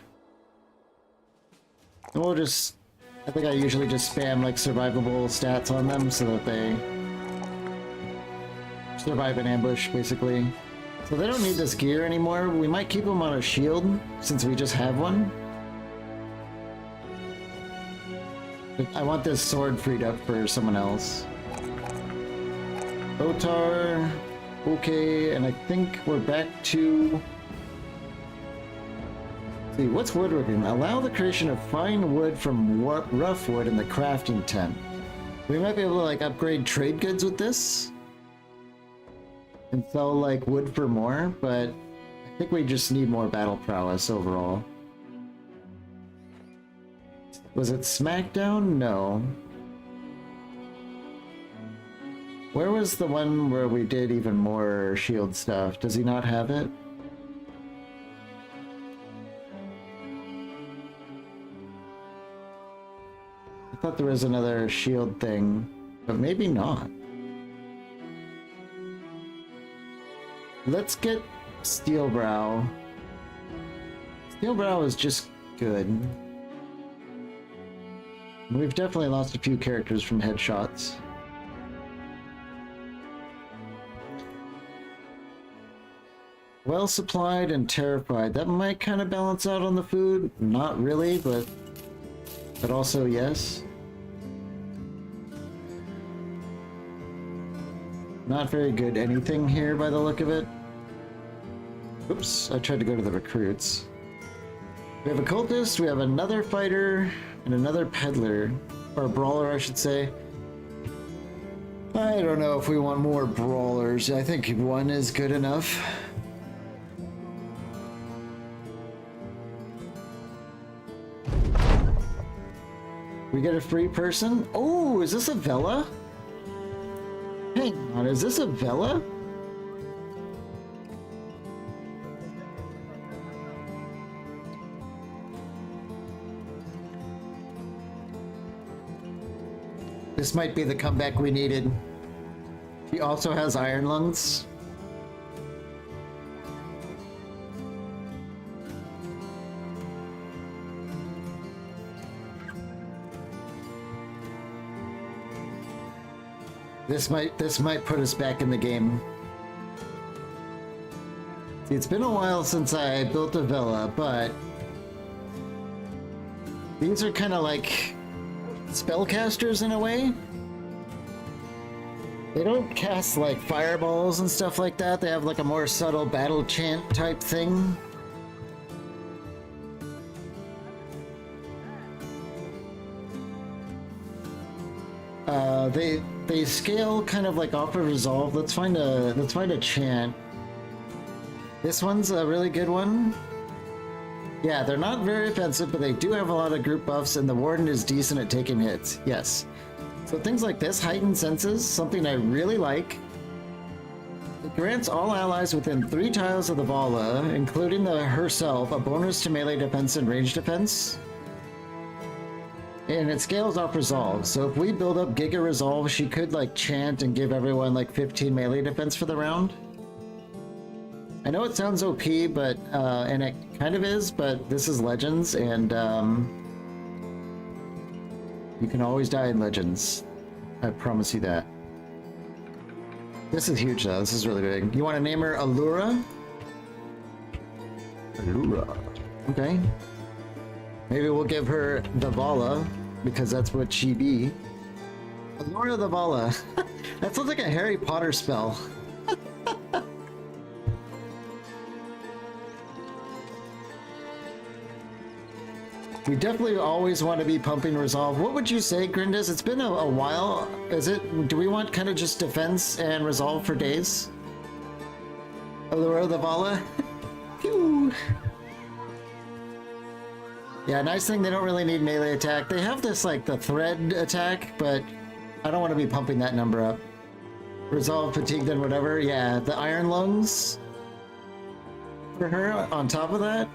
And we'll just... I think I usually just spam like survivable stats on them so that they survive an ambush, basically. So they don't need this gear anymore. We might keep them on a shield since we just have one. But I want this sword freed up for someone else. Otar. Okay, and I think we're back to... Let's see, what's woodworking? Allow the creation of fine wood from rough wood in the crafting tent. We might be able to like upgrade trade goods with this. And sell like wood for more, but I think we just need more battle prowess overall. Was it SmackDown? No. Where was the one where we did even more shield stuff? Does he not have it? I thought there was another shield thing, but maybe not. Let's get Steelbrow. Steelbrow is just good. We've definitely lost a few characters from headshots. Well supplied and terrified. That might kind of balance out on the food. Not really, but also yes. Not very good anything here by the look of it. Oops, I tried to go to the recruits. We have a cultist, we have another fighter, and another peddler. Or brawler, I should say. I don't know if we want more brawlers. I think one is good enough. We get a free person? Oh, is this a Vela? Hang on, is this a Vela? This might be the comeback we needed. He also has Iron Lungs. This might put us back in the game. See, it's been a while since I built a villa, but these are kind of like spellcasters in a way. They don't cast like fireballs and stuff like that. They have like a more subtle battle chant type thing. They scale kind of like off of resolve. Let's find a chant. This one's a really good one. Yeah, they're not very offensive, but they do have a lot of group buffs, and the Warden is decent at taking hits. Yes. So things like this, Heightened Senses, something I really like. It grants all allies within 3 tiles of the Vala, including herself, a bonus to melee defense and range defense. And it scales off resolve, so if we build up Giga Resolve, she could like chant and give everyone like 15 melee defense for the round. I know it sounds OP, but and it kind of is, but this is Legends, and you can always die in Legends. I promise you that. This is huge though, this is really big. You want to name her Allura? Allura. Okay. Maybe we'll give her the Vala, because that's what she be. Allura the Vala. That sounds like a Harry Potter spell. We definitely always want to be pumping resolve. What would you say, Grindis? It's been a while. Do we want kind of just defense and resolve for days? Allura the Vala? Pew! Yeah, nice thing they don't really need melee attack. They have this like the thread attack, but I don't want to be pumping that number up. Resolve, fatigue, then whatever. Yeah, the Iron Lungs for her on top of that,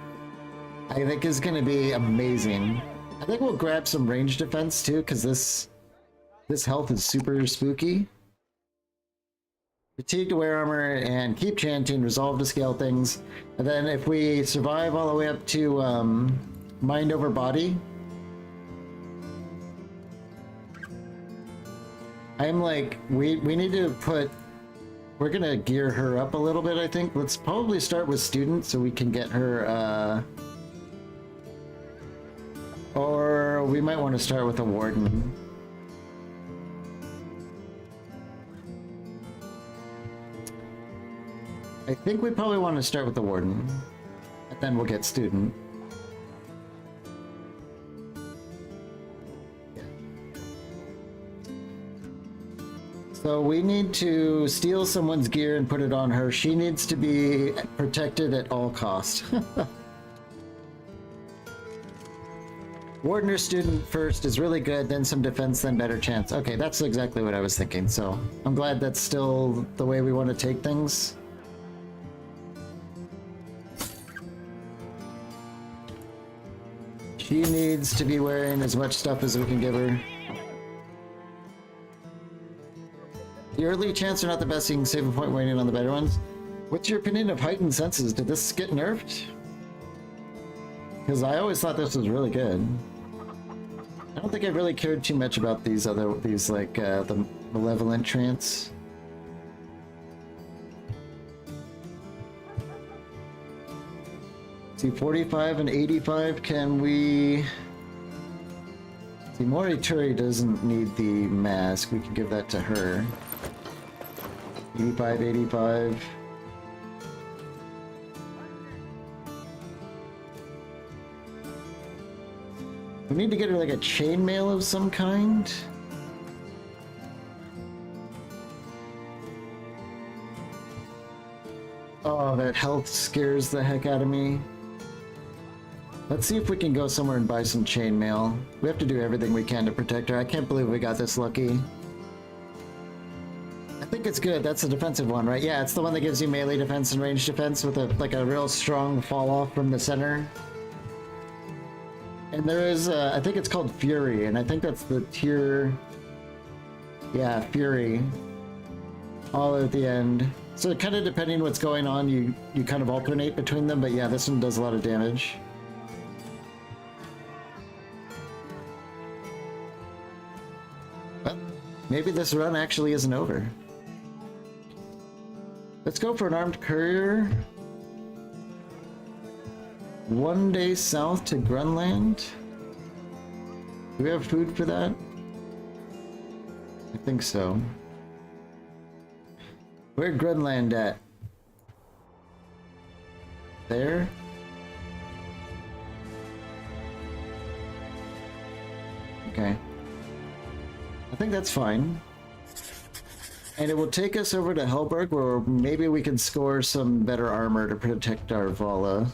I think is going to be amazing. I think we'll grab some range defense too, because this health is super spooky. Fatigue to wear armor and keep chanting, resolve to scale things. And then if we survive all the way up to mind over body, I'm like, we need to we're gonna gear her up a little bit, I think. Let's probably start with student so we can get her, or we might want to start with a warden. I think we probably want to start with the warden, and then we'll get student. So we need to steal someone's gear and put it on her. She needs to be protected at all costs. Warden or student first is really good, then some defense, then better chance. Okay, that's exactly what I was thinking, so I'm glad that's still the way we want to take things. She needs to be wearing as much stuff as we can give her. The early chants are not the best, so you can save a point waiting on the better ones. What's your opinion of Heightened Senses? Did this get nerfed? Because I always thought this was really good. I don't think I really cared too much about these like the Malevolent Trance. See, 45 and 85, can we... See, Morituri doesn't need the mask, we can give that to her. 85, 85. We need to get her like a chainmail of some kind. Oh, that health scares the heck out of me. Let's see if we can go somewhere and buy some chainmail. We have to do everything we can to protect her. I can't believe we got this lucky. I think it's good. That's the defensive one, right? Yeah, it's the one that gives you melee defense and range defense with like a real strong fall off from the center. And there is, I think it's called Fury, and I think that's the tier Yeah, Fury. All at the end. So kind of depending what's going on, you kind of alternate between them, but yeah, this one does a lot of damage. Well, maybe this run actually isn't over. Let's go for an armed courier. 1 day south to Grunland. Do we have food for that? I think so. Where'd Grunland at? There? Okay. I think that's fine. And it will take us over to Helberg, where maybe we can score some better armor to protect our Vala.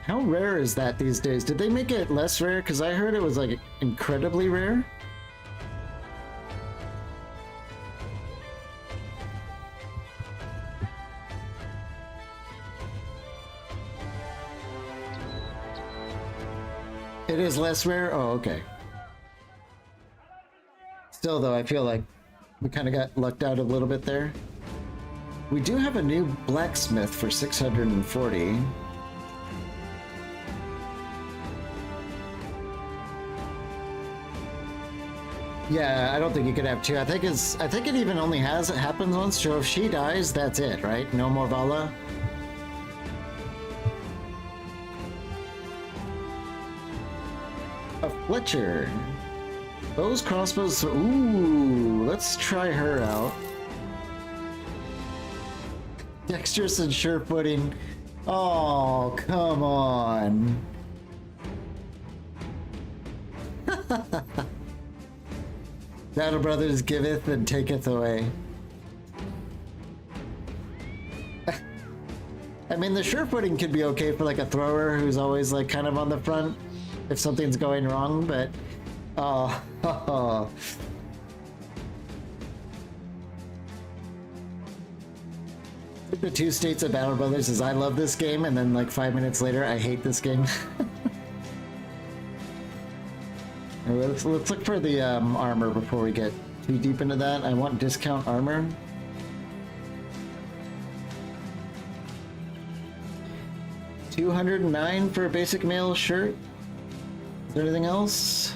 How rare is that these days? Did they make it less rare? Because I heard it was like incredibly rare. It is less rare? Oh, okay. Still though, I feel like we kind of got lucked out a little bit there. We do have a new blacksmith for 640. Yeah, I don't think you could have two. I think it even only happens once, so if she dies, that's it, right? No more Vala? A Fletcher. Those crossbows, ooh, let's try her out. Dexterous and sure footing. Oh, come on. Battle Brothers giveth and taketh away. I mean, the sure footing could be okay for like a thrower who's always like kind of on the front if something's going wrong, but oh. The two states of Battle Brothers is I love this game, and then like 5 minutes later I hate this game. Let's look for the armor before we get too deep into that. I want discount armor. $209 for a basic male shirt. Is there anything else?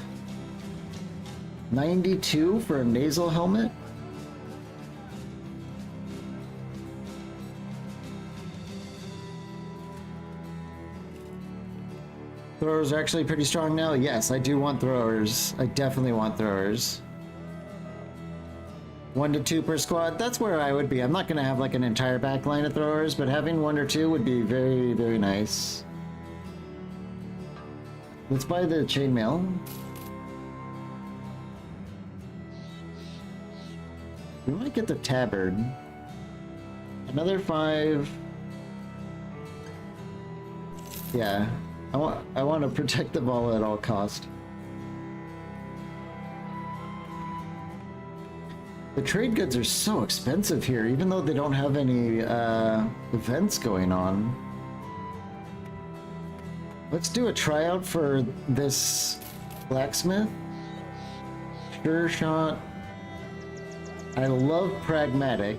$92 for a nasal helmet. Throwers are actually pretty strong now. Yes, I do want throwers. I definitely want throwers. 1 to 2 per squad. That's where I would be. I'm not going to have like an entire back line of throwers, but having 1 or 2 would be very, very nice. Let's buy the chainmail. We might get the tabard. Another 5. Yeah. I want to protect the Vala at all cost. The trade goods are so expensive here, even though they don't have any events going on. Let's do a tryout for this blacksmith. Sure shot. I love pragmatic.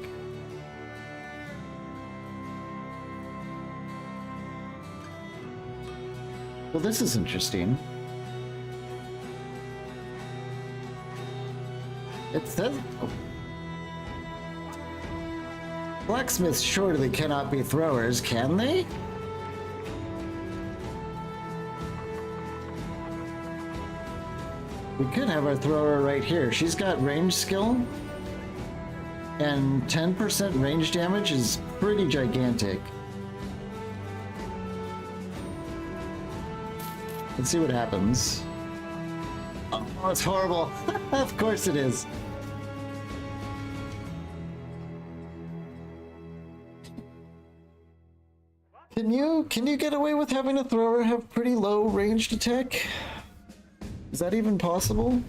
Well, this is interesting. It says... Oh. Blacksmiths surely cannot be throwers, can they? We could have our thrower right here. She's got range skill. And 10% range damage is pretty gigantic. Let's see what happens. Oh, it's horrible. Of course it is. Can you get away with having a thrower have pretty low ranged attack? Is that even possible?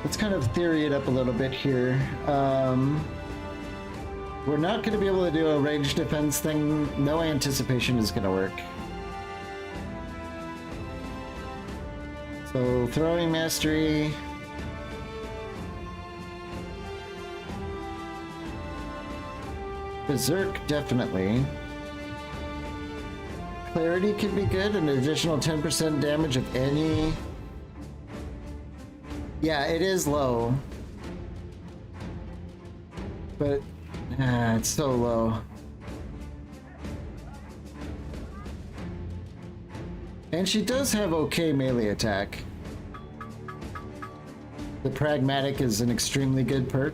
Let's kind of theory it up a little bit here. We're not going to be able to do a ranged defense thing. No anticipation is going to work. So throwing mastery. Berserk, definitely. Clarity could be good, an additional 10% damage of any... Yeah, it is low. But, it's so low. And she does have okay melee attack. The Pragmatic is an extremely good perk.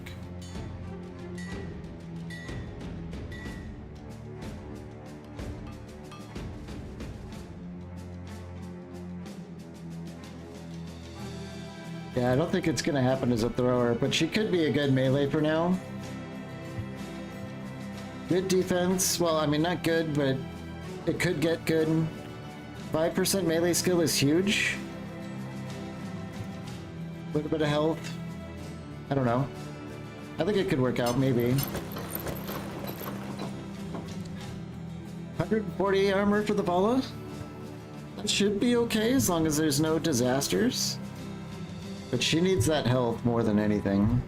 Yeah, I don't think it's gonna happen as a thrower, but she could be a good melee for now. Good defense. Well, I mean, not good, but it could get good. 5% melee skill is huge. A little bit of health. I don't know. I think it could work out, maybe. 140 armor for the Vala? That should be okay as long as there's no disasters. But she needs that health more than anything.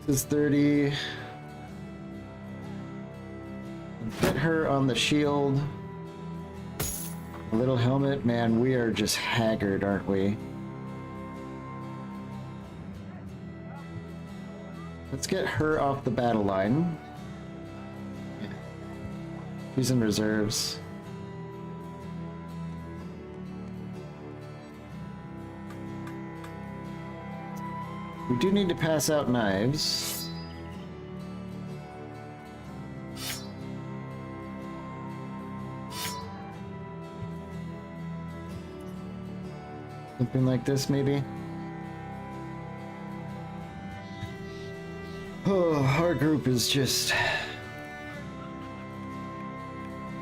This is 30. Get her on the shield. A little helmet. Man, we are just haggard, aren't we? Let's get her off the battle line. She's in reserves. We do need to pass out knives. Something like this, maybe? Oh, our group is just...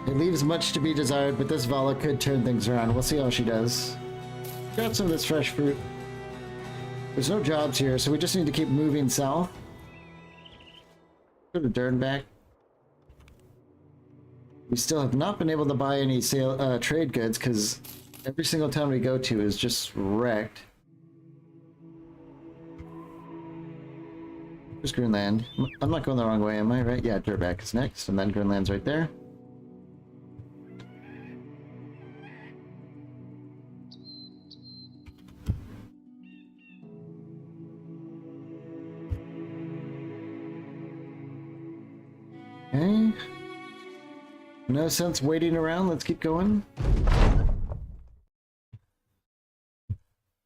It leaves much to be desired, but this Vala could turn things around. We'll see how she does. Got some of this fresh fruit. There's no jobs here, so we just need to keep moving south. Go to Dernback. We still have not been able to buy any trade goods, because every single town we go to is just wrecked. Where's Greenland? I'm not going the wrong way, am I? Right? Yeah, Dernback is next, and then Greenland's right there. Okay. No sense waiting around, let's keep going.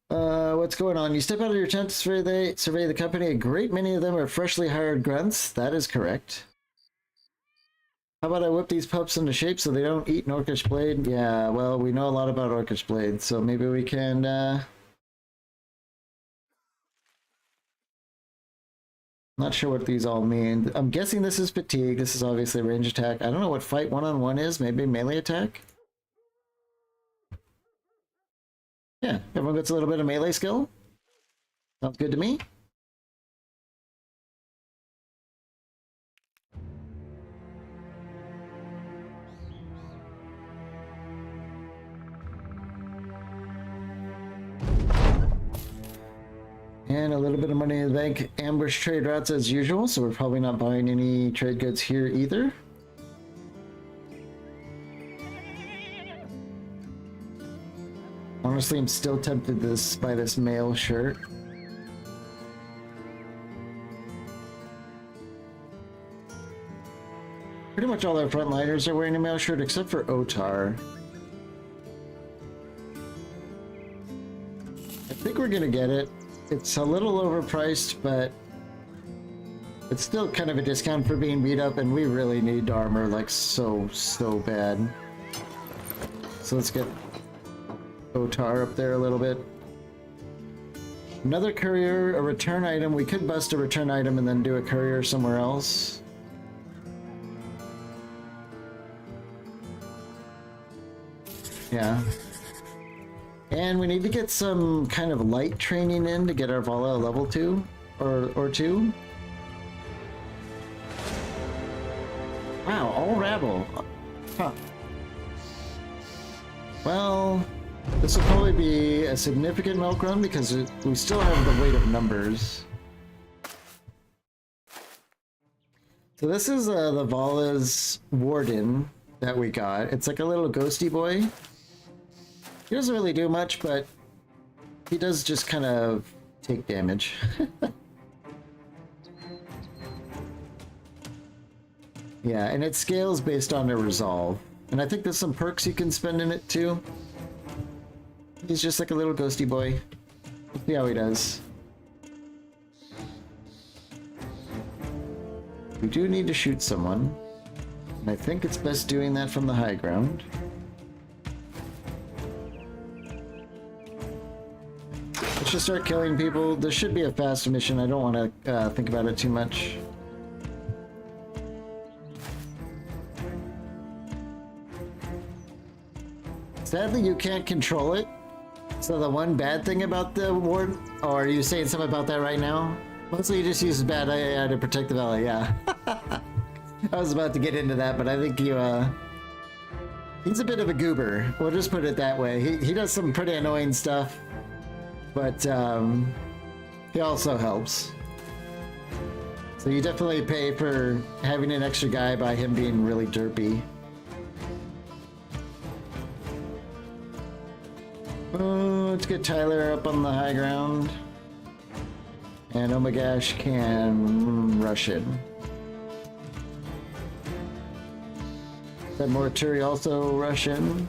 What's going on? You step out of your tent to survey the company. A great many of them are freshly hired grunts. That is correct. How about I whip these pups into shape so they don't eat an Orcish blade? Yeah, well, we know a lot about Orcish blades, so maybe we can, Not sure what these all mean. I'm guessing this is fatigue. This is obviously range attack. I don't know what fight one-on-one is. Maybe melee attack? Yeah, everyone gets a little bit of melee skill. Sounds good to me. And a little bit of money in the bank. Ambush trade routes as usual, so we're probably not buying any trade goods here either. Honestly, I'm still tempted by this mail shirt. Pretty much all our frontliners are wearing a mail shirt except for Otar. I think we're gonna get it. It's a little overpriced, but it's still kind of a discount for being beat up, and we really need armor, like, so bad. So let's get Otar up there a little bit. Another courier, a return item. We could bust a return item and then do a courier somewhere else. Yeah. And we need to get some kind of light training in to get our Vala level 2 or 2. Wow, rabble. Huh. Well, this will probably be a significant milk run because we still have the weight of numbers. So this is the Vala's warden that we got. It's like a little ghosty boy. He doesn't really do much, but he does just kind of take damage. Yeah, and it scales based on their resolve. And I think there's some perks you can spend in it too. He's just like a little ghosty boy. Let's see how he does. We do need to shoot someone. And I think it's best doing that from the high ground. Let's just start killing people. This should be a fast mission. I don't want to think about it too much. Sadly, you can't control it. So the one bad thing about the ward, or are you saying something about that right now? Mostly he just uses bad AI to protect the Vala, yeah. I was about to get into that, but I think you, he's a bit of a goober. We'll just put it that way. He does some pretty annoying stuff, but he also helps. So you definitely pay for having an extra guy by him being really derpy. Let's get Tyler up on the high ground. And Omagash can rush in. That Morituri also rush in.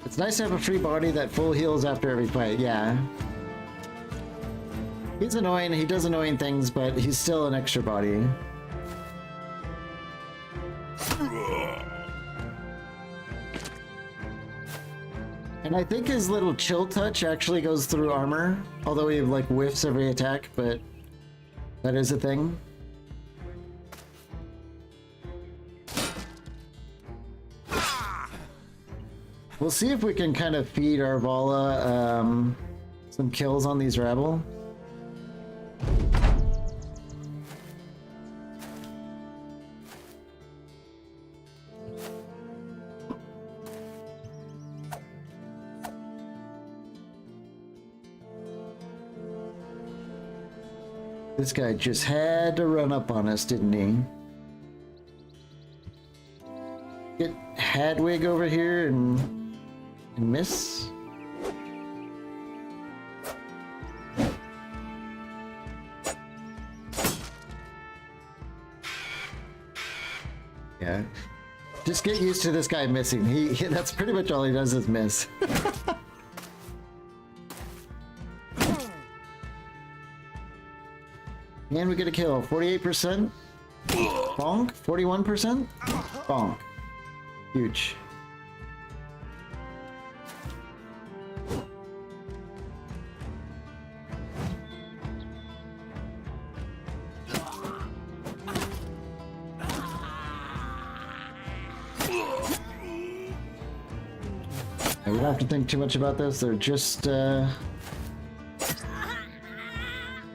It's nice to have a free body that full heals after every fight, yeah. He's annoying, he does annoying things, but he's still an extra body. And I think his little chill touch actually goes through armor, although he like whiffs every attack, but that is a thing. We'll see if we can kind of feed our Vala some kills on these rabble. This guy just had to run up on us, didn't he? Get Hadwig over here and miss. Yeah. Just get used to this guy missing. That's pretty much all he does is miss. And we get a kill. 48%. Bonk. 41%. Bonk. Huge. We don't have to think too much about this. They're just little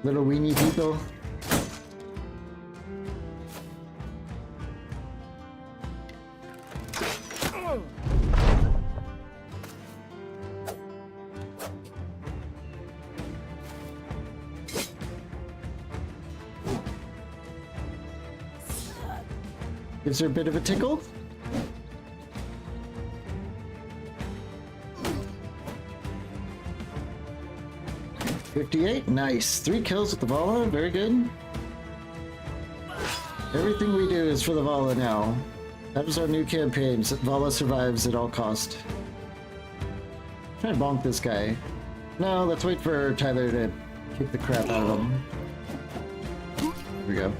weenie people. Gives her a bit of a tickle. $58, nice. 3 kills with the Vala, very good. Everything we do is for the Vala now. That was our new campaign. Vala survives at all cost. Try to bonk this guy. No, let's wait for Tyler to kick the crap out of him. Here we go.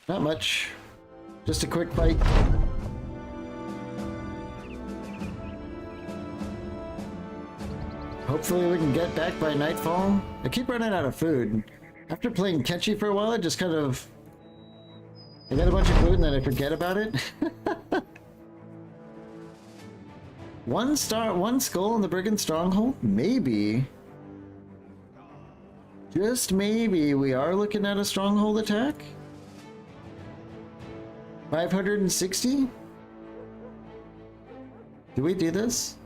Not much. Just a quick fight. hopefully we can get back by nightfall. I keep running out of food. After playing Kenshi for a while, I just kind of... I got a bunch of food and then I forget about it. One skull in the Brigand Stronghold? Maybe. Just maybe we are looking at a stronghold attack? 560? Do we do this?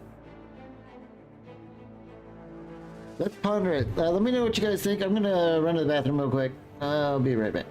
Let's ponder it. Let me know what you guys think. I'm gonna run to the bathroom real quick. I'll be right back.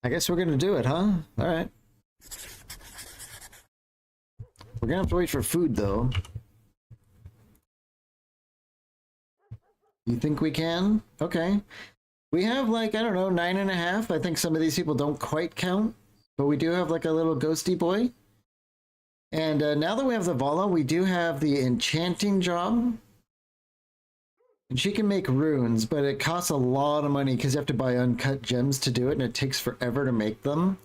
I guess we're gonna do it, huh? Alright. We're gonna have to wait for food, though. You think we can? Okay. We have, like, I don't know, 9.5. I think some of these people don't quite count. But we do have, like, a little ghosty boy. And now that we have the Vala, we do have the enchanting job. And she can make runes, but it costs a lot of money because you have to buy uncut gems to do it, and it takes forever to make them.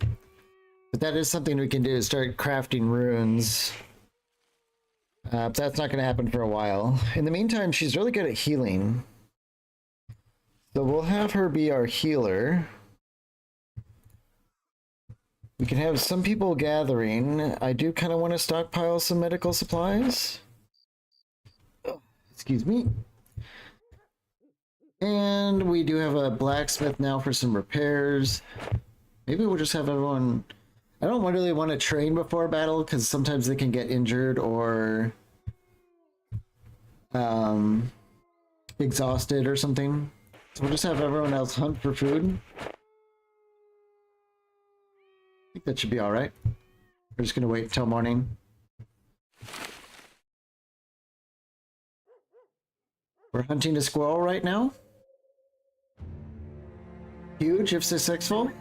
But that is something we can do, is start crafting runes. But that's not going to happen for a while. In the meantime, she's really good at healing. So we'll have her be our healer. We can have some people gathering. I do kind of want to stockpile some medical supplies. Oh, excuse me. And we do have a blacksmith now for some repairs. Maybe we'll just have everyone... I don't really want to train before battle because sometimes they can get injured or exhausted or something. So we'll just have everyone else hunt for food. I think that should be alright. We're just going to wait until morning. We're hunting a squirrel right now. Huge if successful.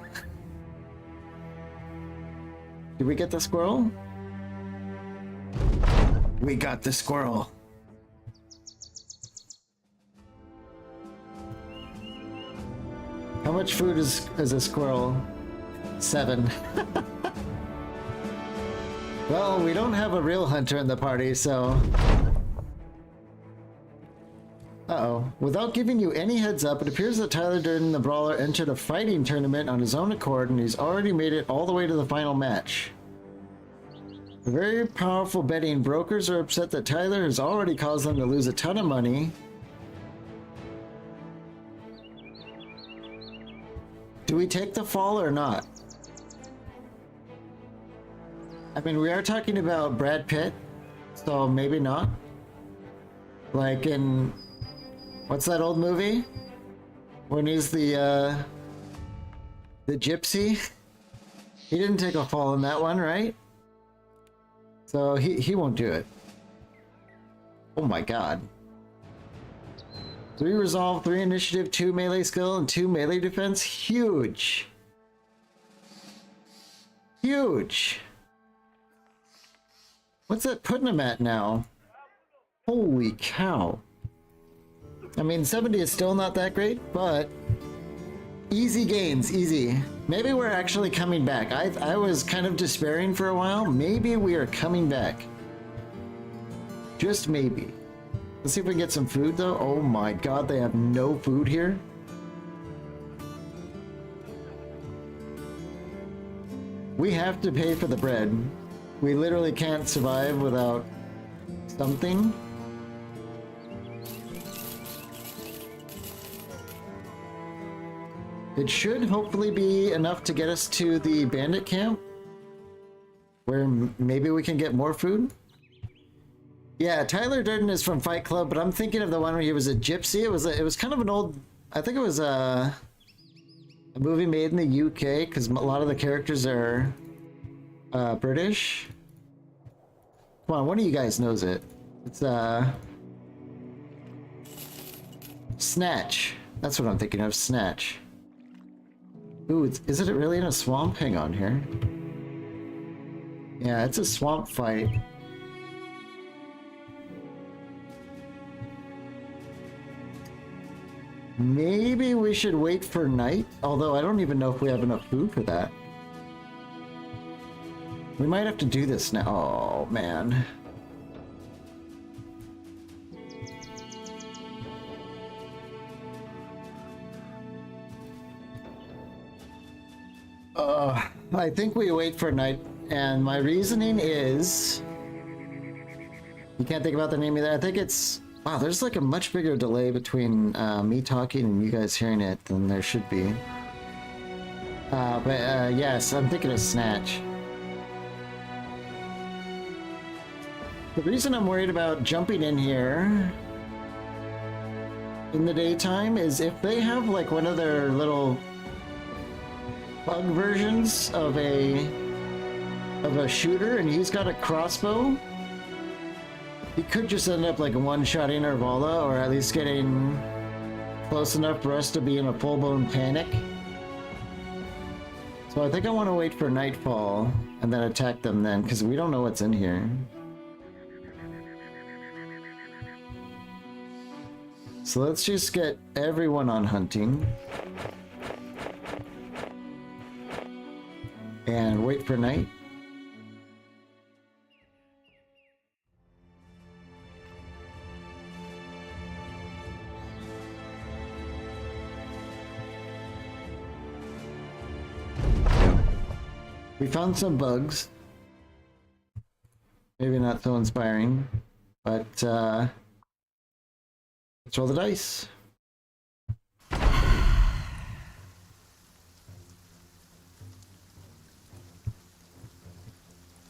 Did we get the squirrel? We got the squirrel. Come much food is a squirrel? 7. Well, we don't have a real hunter in the party, so... Uh-oh. Without giving you any heads up, it appears that Tyler Durden, the brawler, entered a fighting tournament on his own accord, and he's already made it all the way to the final match. The very powerful betting brokers are upset that Tyler has already caused them to lose a ton of money. Do we take the fall or not? I mean, we are talking about Brad Pitt, so maybe not. Like in... What's that old movie? When he's the gypsy? He didn't take a fall in that one, right? So he won't do it. Oh my god. 3 resolve, 3 initiative, 2 melee skill, and 2 melee defense. Huge. Huge. What's that putting him at now? Holy cow. I mean, 70 is still not that great, but easy gains, easy. Maybe we're actually coming back. I was kind of despairing for a while. Maybe we are coming back. Just maybe. Let's see if we can get some food, though. Oh my god, they have no food here. We have to pay for the bread. We literally can't survive without something. It should hopefully be enough to get us to the bandit camp, where maybe we can get more food. Yeah, Tyler Durden is from Fight Club, but I'm thinking of the one where he was a gypsy. It was kind of an old, I think it was a movie made in the UK, because a lot of the characters are British. Come on, one of you guys knows it. It's Snatch. That's what I'm thinking of, Snatch. Ooh, is it really in a swamp? Hang on here. Yeah, it's a swamp fight. Maybe we should wait for night, although I don't even know if we have enough food for that. We might have to do this now. Oh, man. I think we wait for night, and my reasoning is... You can't think about the name either. I think it's... Wow, there's like a much bigger delay between me talking and you guys hearing it than there should be. Yes, I'm thinking of Snatch. The reason I'm worried about jumping in here in the daytime is if they have like one of their little bug versions of a shooter and he's got a crossbow, he could just end up like one-shotting Arvala, or at least getting close enough for us to be in a full-blown panic. So I think I want to wait for nightfall and then attack them then, because we don't know what's in here. So let's just get everyone on hunting. And wait for night. We found some bugs. Maybe not so inspiring, but let's roll the dice.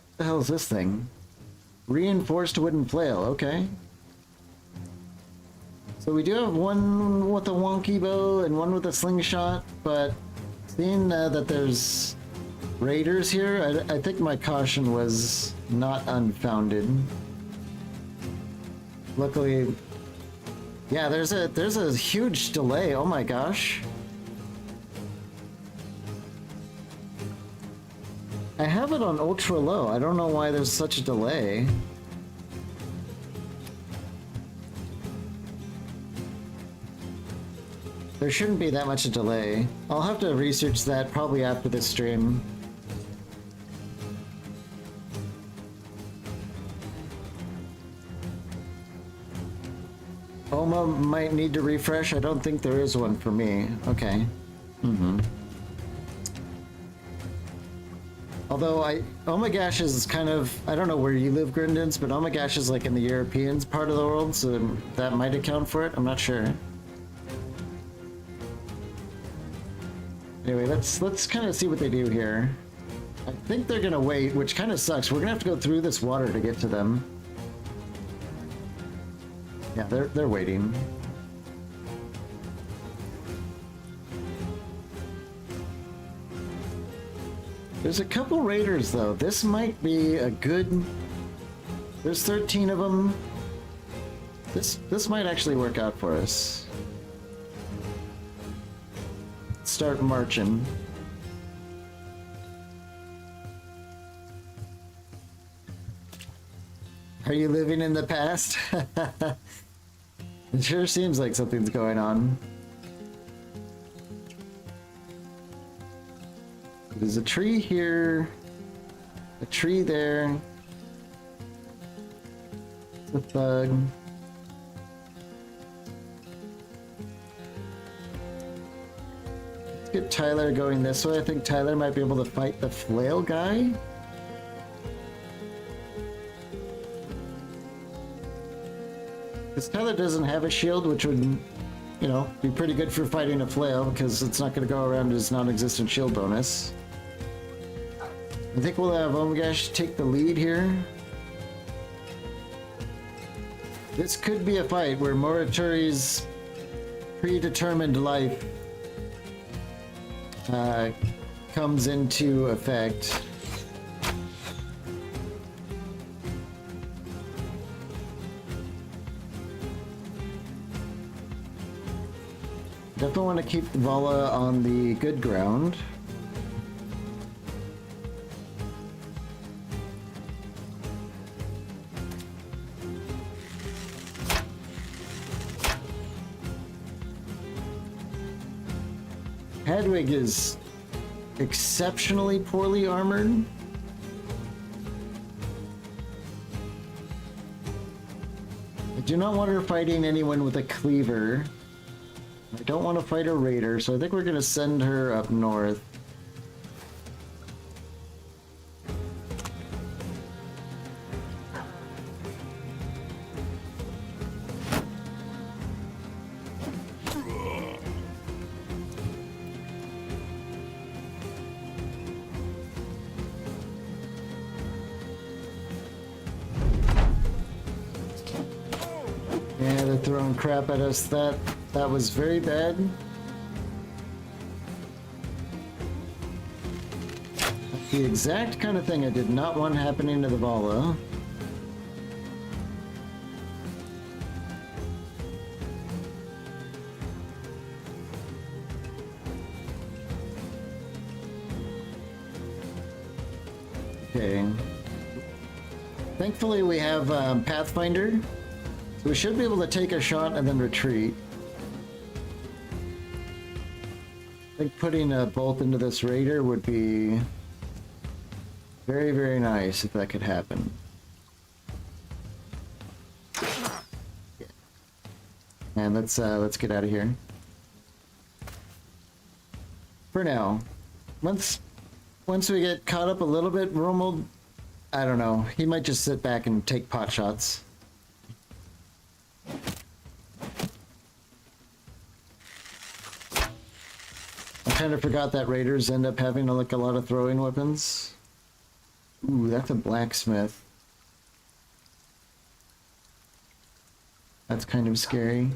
What the hell is this thing? Reinforced wooden flail, okay. So we do have one with a wonky bow and one with a slingshot, but seeing that there's raiders here, I think my caution was not unfounded. Luckily, yeah, there's a huge delay. Oh my gosh. I have it on ultra low. I don't know why there's such a delay. There shouldn't be that much a delay. I'll have to research that probably after this stream. Oma might need to refresh. I don't think there is one for me. Okay. Although Omagash is kind of, I don't know where you live, Grindins, but Omagash is like in the European part of the world, so that might account for it. I'm not sure. Anyway, let's kind of see what they do here. I think they're gonna wait, which kind of sucks. We're gonna have to go through this water to get to them. Yeah, they're waiting. There's a couple raiders though. This might be a good. There's 13 of them. This might actually work out for us. Start marching. Are you living in the past? It sure seems like something's going on. There's a tree here, a tree there. It's a bug. Let's get Tyler going this way. I think Tyler might be able to fight the flail guy. Because Tyler doesn't have a shield, which would, you know, be pretty good for fighting a flail, because it's not going to go around his non-existent shield bonus. I think we'll have Omagash take the lead here. This could be a fight where Morituri's predetermined life comes into effect. Definitely want to keep Vala on the good ground. Hedwig is exceptionally poorly armored. I do not want her fighting anyone with a cleaver. I don't want to fight a raider, so I think we're going to send her up north. Yeah, they're throwing crap at us. That was very bad. That's the exact kind of thing I did not want happening to the Vala. Okay. Thankfully we have Pathfinder, so we should be able to take a shot and then retreat. I think putting a bolt into this raider would be very, very nice if that could happen. And let's get out of here. For now. Once we get caught up a little bit, Romuald, I don't know, he might just sit back and take pot shots. I kind of forgot that raiders end up having like a lot of throwing weapons. Ooh, that's a blacksmith. That's kind of scary.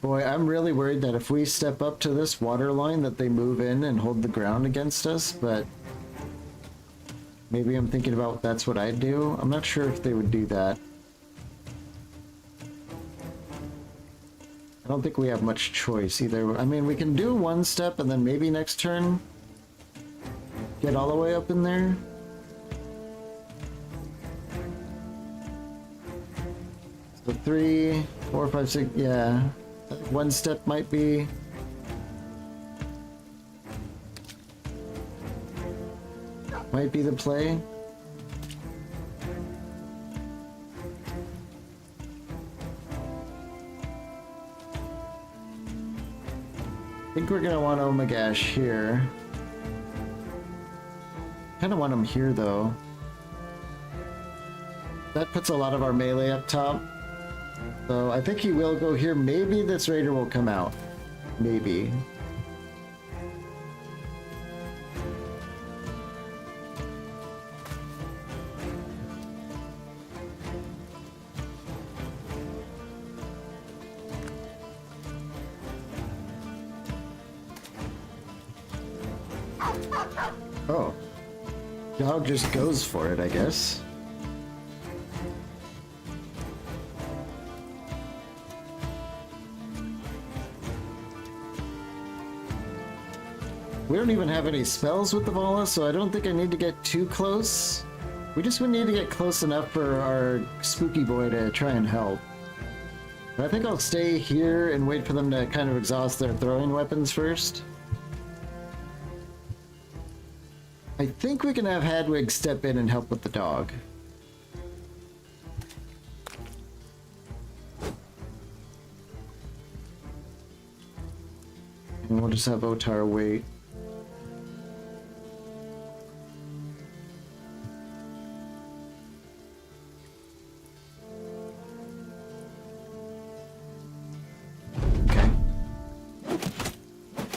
Boy, I'm really worried that if we step up to this water line that they move in and hold the ground against us, but maybe I'm thinking about that's what I'd do. I'm not sure if they would do that. I don't think we have much choice either. I mean, we can do one step and then maybe next turn get all the way up in there. So 3, 4, 5, 6, yeah. I think one step might be... might be the play. I think we're gonna want Omagash here. Kinda want him here though. That puts a lot of our melee up top. So I think he will go here. Maybe this raider will come out. Maybe. Oh. Dog just goes for it, I guess. We don't even have any spells with the Vala, so I don't think I need to get too close. We just would need to get close enough for our spooky boy to try and help. But I think I'll stay here and wait for them to kind of exhaust their throwing weapons first. I think we can have Hadwig step in and help with the dog. And we'll just have Otar wait.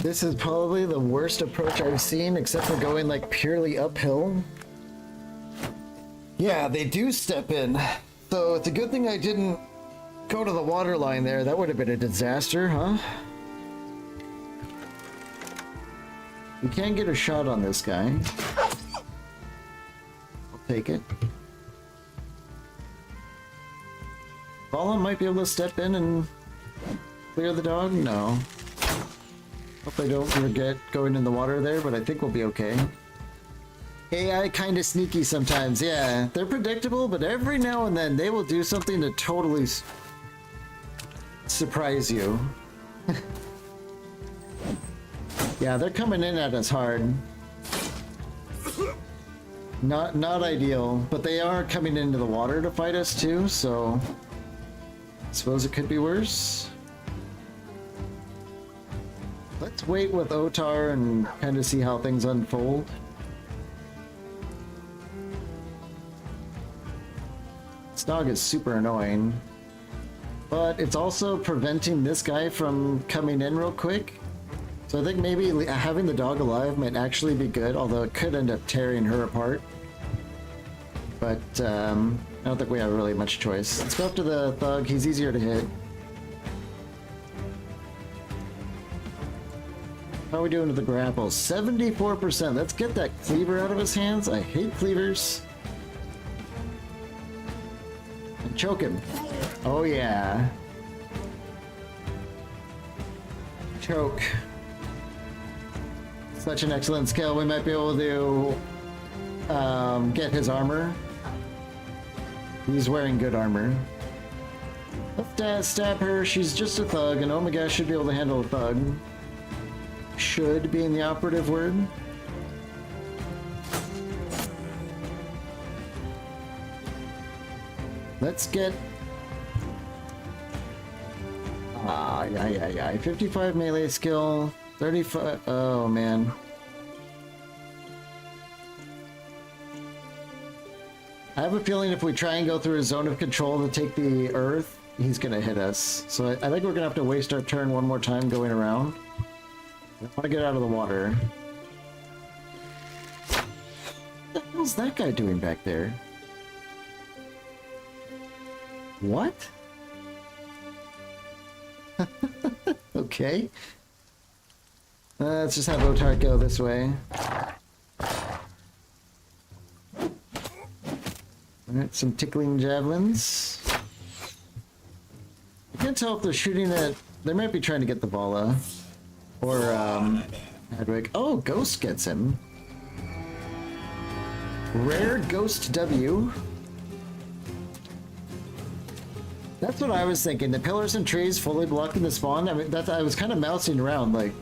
This is probably the worst approach I've seen, except for going like purely uphill. Yeah, they do step in. So it's a good thing I didn't go to the water line there. That would have been a disaster, huh? We can get a shot on this guy. I'll take it. Vala might be able to step in and clear the dog? No. Hope I don't forget going in the water there, but I think we'll be okay. AI kind of sneaky sometimes, yeah. They're predictable, but every now and then they will do something to totally surprise you. Yeah, they're coming in at us hard. Not ideal, but they are coming into the water to fight us too, so I suppose it could be worse. Let's wait with Otar and kind of see how things unfold. This dog is super annoying, but it's also preventing this guy from coming in real quick. So I think maybe having the dog alive might actually be good, although it could end up tearing her apart. But I don't think we have really much choice. Let's go after the thug. He's easier to hit. How are we doing with the grapple? 74%. Let's get that cleaver out of his hands. I hate cleavers. And choke him. Oh yeah. Choke. Such an excellent skill. We might be able to get his armor. He's wearing good armor. Let's stab her. She's just a thug, and Omega should be able to handle a thug. Should being the operative word. Let's get... yeah. 55 melee skill, 35... Oh, man. I have a feeling if we try and go through a zone of control to take the earth, he's gonna hit us. So I think we're gonna have to waste our turn one more time going around. I want to get out of the water. What the hell's that guy doing back there? What? Okay. Let's just have Otar go this way. Alright, some tickling javelins. I can't tell if they're shooting at... They might be trying to get the Vala. Or, Hadwig. Oh, Ghost gets him. Rare Ghost W. That's what I was thinking. The pillars and trees fully blocking the spawn. I mean, that's I was kind of mousing around like,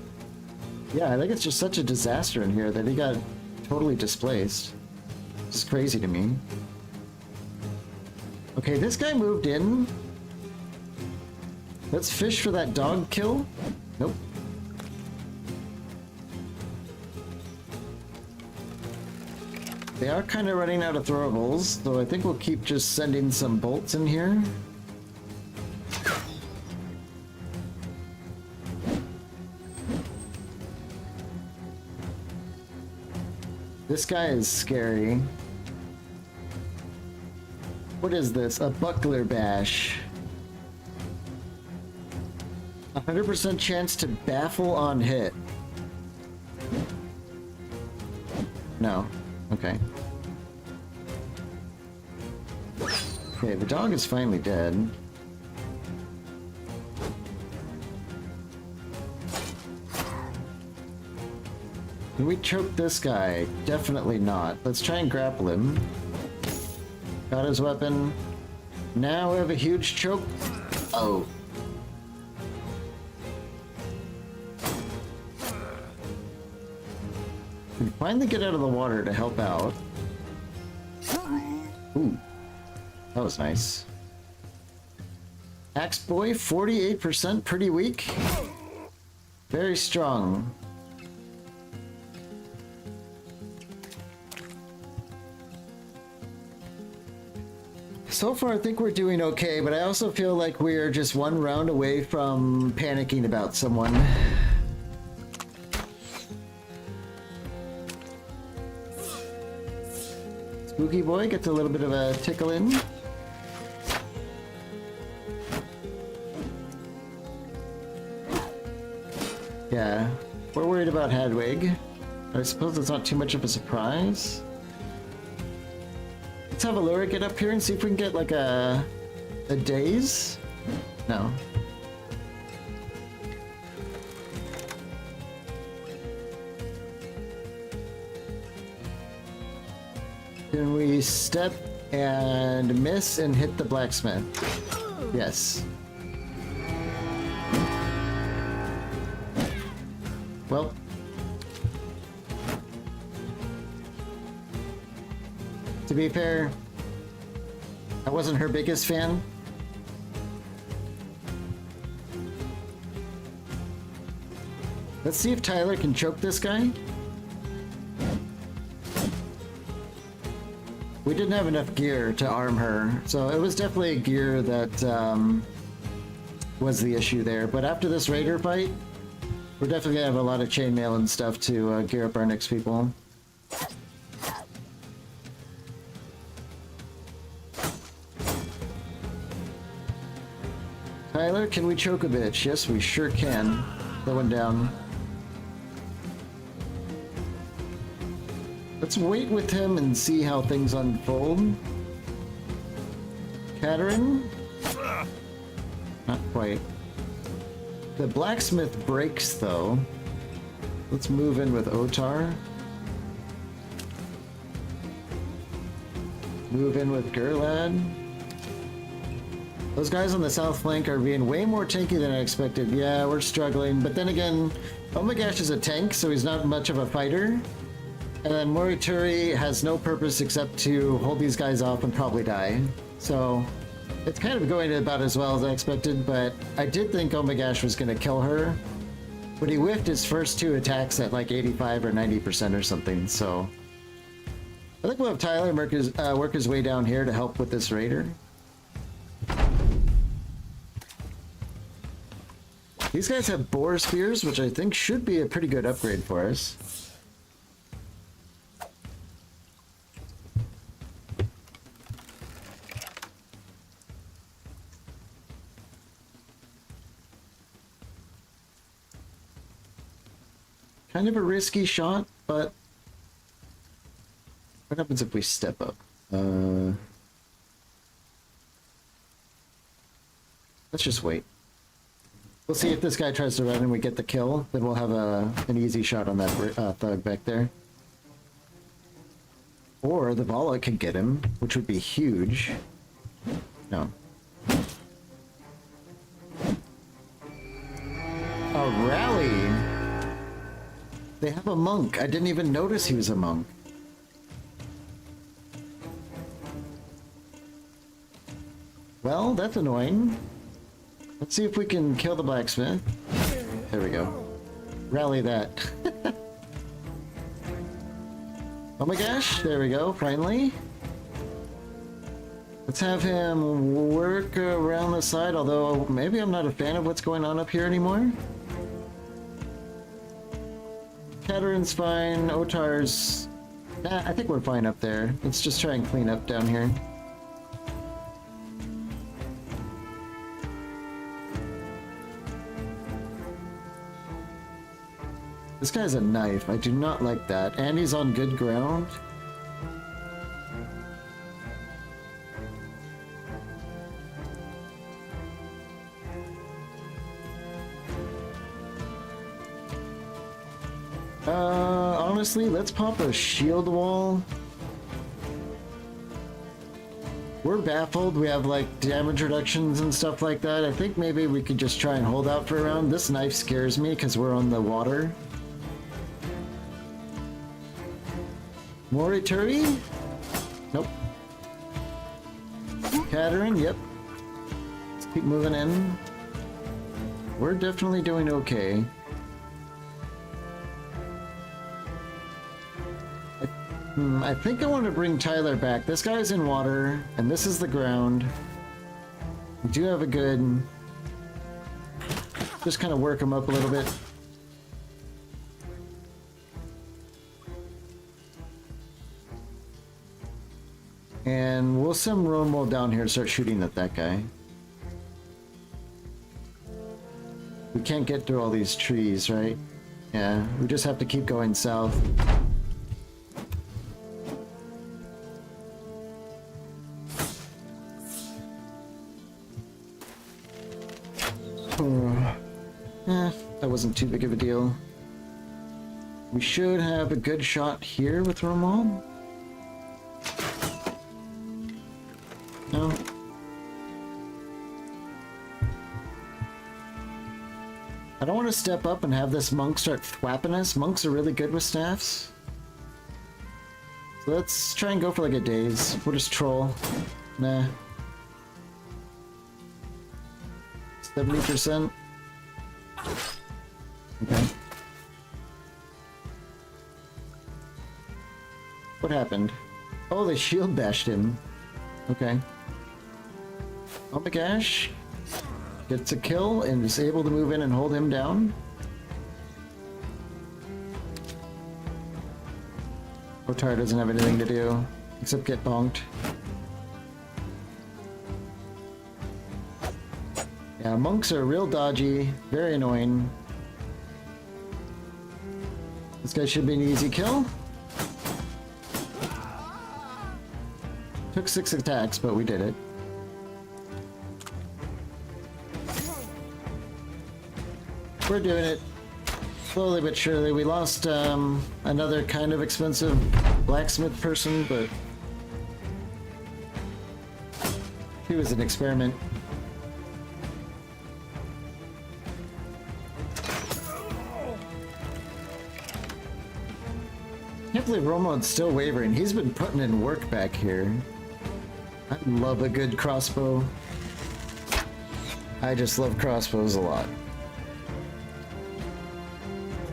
yeah, I think it's just such a disaster in here that he got totally displaced. It's crazy to me. Okay, this guy moved in. Let's fish for that dog kill. Nope. They are kind of running out of throwables, so I think we'll keep just sending some bolts in here. This guy is scary. What is this? A buckler bash. 100% chance to baffle on hit. No. Okay. Okay, the dog is finally dead. Can we choke this guy? Definitely not. Let's try and grapple him. Got his weapon. Now we have a huge choke. Oh. We finally get out of the water to help out. Ooh. That was nice. Axe Boy, 48%, pretty weak. Very strong. So far, I think we're doing okay, but I also feel like we're just one round away from panicking about someone. Spooky Boy gets a little bit of a tickle in. Yeah, we're worried about Hadwig. I suppose it's not too much of a surprise. Let's have Allura get up here and see if we can get like a daze. No. Can we step and miss and hit the blacksmith? Yes. Well. To be fair, I wasn't her biggest fan. Let's see if Tyler can choke this guy. We didn't have enough gear to arm her, so it was definitely a gear that was the issue there. But after this raider fight, we're definitely gonna have a lot of chainmail and stuff to gear up our next people. Tyler, can we choke a bitch? Yes, we sure can. That went down. Let's wait with him and see how things unfold. Katerin? Not quite. The blacksmith breaks, though. Let's move in with Otar. Move in with Gurlad. Those guys on the south flank are being way more tanky than I expected. Yeah, we're struggling. But then again, Omagash is a tank, so he's not much of a fighter. And then Morituri has no purpose except to hold these guys off and probably die. So it's kind of going about as well as I expected, but I did think Omagash was going to kill her. But he whiffed his first two attacks at like 85 or 90% or something, so... I think we'll have Tyler work his way down here to help with this raider. These guys have boar spears, which I think should be a pretty good upgrade for us. Kind of a risky shot, but what happens if we step up? Let's just wait. We'll see if this guy tries to run and we get the kill, then we'll have an easy shot on that thug back there. Or the Vala could get him, which would be huge. No. rally. They have a monk. I didn't even notice he was a monk. Well, that's annoying. Let's see if we can kill the blacksmith. There we go. Rally that. Oh my gosh, there we go, finally. Let's have him work around the side, although maybe I'm not a fan of what's going on up here anymore. Katarin's fine, Otar's... Nah, I think we're fine up there. Let's just try and clean up down here. This guy's a knife. I do not like that. And he's on good ground. Honestly, let's pop a shield wall. We're baffled. We have like damage reductions and stuff like that. I think maybe we could just try and hold out for a round. This knife scares me because we're on the water. Morituri? Nope. Katarin? Yep. Let's keep moving in. We're definitely doing okay. I think I want to bring Tyler back. This guy's in water, and this is the ground. We do have a good... Just kind of work him up a little bit. And we'll send Romo down here to start shooting at that guy. We can't get through all these trees, right? Yeah, we just have to keep going south. That wasn't too big of a deal. We should have a good shot here with Romo. No. I don't want to step up and have this monk start thwapping us. Monks are really good with staffs. So let's try and go for like a daze. We'll just troll. Nah. 70%. Okay. What happened? Oh, they shield bashed him. Okay. Oh my gosh. Gets a kill and is able to move in and hold him down. Otar doesn't have anything to do except get bonked. Yeah, monks are real dodgy, very annoying. This guy should be an easy kill. Took 6 attacks, but we did it. We're doing it. Slowly but surely. We lost another kind of expensive blacksmith person, but he was an experiment. I can't believe Romo's still wavering. He's been putting in work back here. I love a good crossbow. I just love crossbows a lot.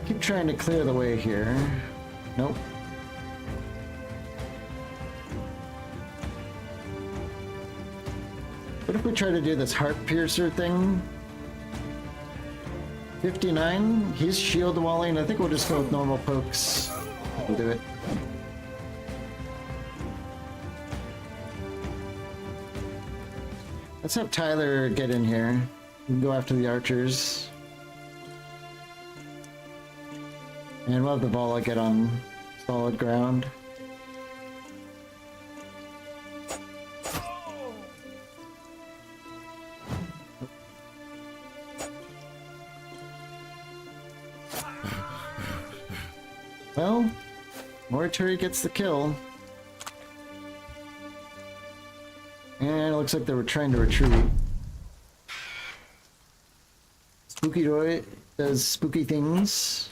Keep trying to clear the way here. Nope. What if we try to do this heart piercer thing? 59? He's shield walling. I think we'll just go with normal pokes. We'll do it. Let's have Tyler get in here. We can go after the archers. And we'll have the Vala get on solid ground. Well, Morituri gets the kill. And it looks like they were trying to retreat. Let's Spooky Roy does spooky things.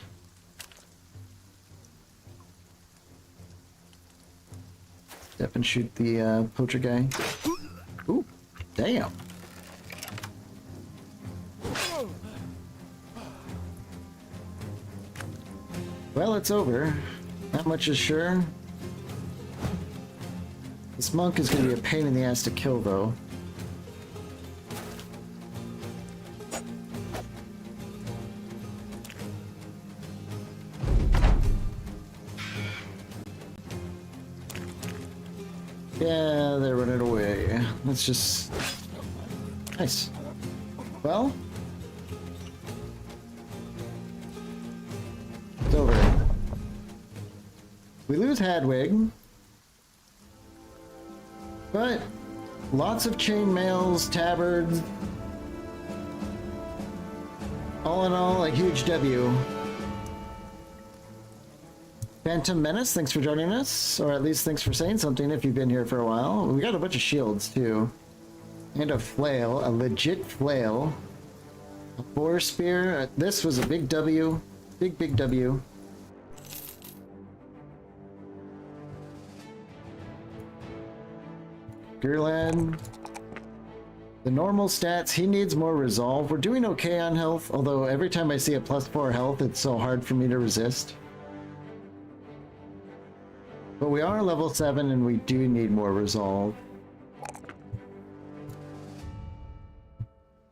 Step and shoot the poacher guy. Ooh, damn. Well, it's over. Not much is sure. This monk is going to be a pain in the ass to kill, though. Yeah, they're running away. Let's just... Nice. Well... It's over. We lose Hadwig. But... Lots of chainmails, tabards... All in all, a huge W. Phantom Menace, thanks for joining us, or at least thanks for saying something if you've been here for a while. We got a bunch of shields too, and a flail, a legit flail, a boar spear. This was a big W, big W. Gurlad, the normal stats. He needs more resolve. We're doing okay on health, although every time I see a +4 health, it's so hard for me to resist. But we are level 7 and we do need more resolve.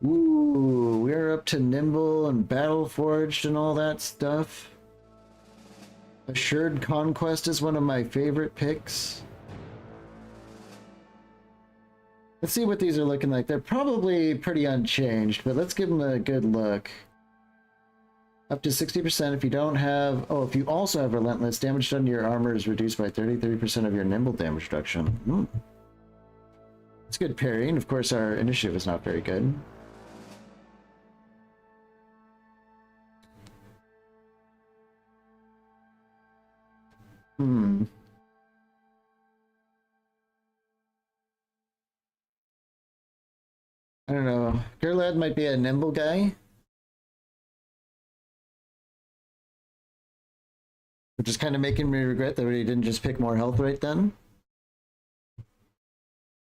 Ooh, we're up to Nimble and Battle Forged and all that stuff. Assured Conquest is one of my favorite picks. Let's see what these are looking like. They're probably pretty unchanged, but let's give them a good look. Up to 60% if you don't have... Oh, if you also have Relentless, damage done to your armor is reduced by 33% of your Nimble damage reduction. It's good parrying. Of course, our initiative is not very good. I don't know. Gurlad might be a Nimble guy. Which is kind of making me regret that he didn't just pick more health right then.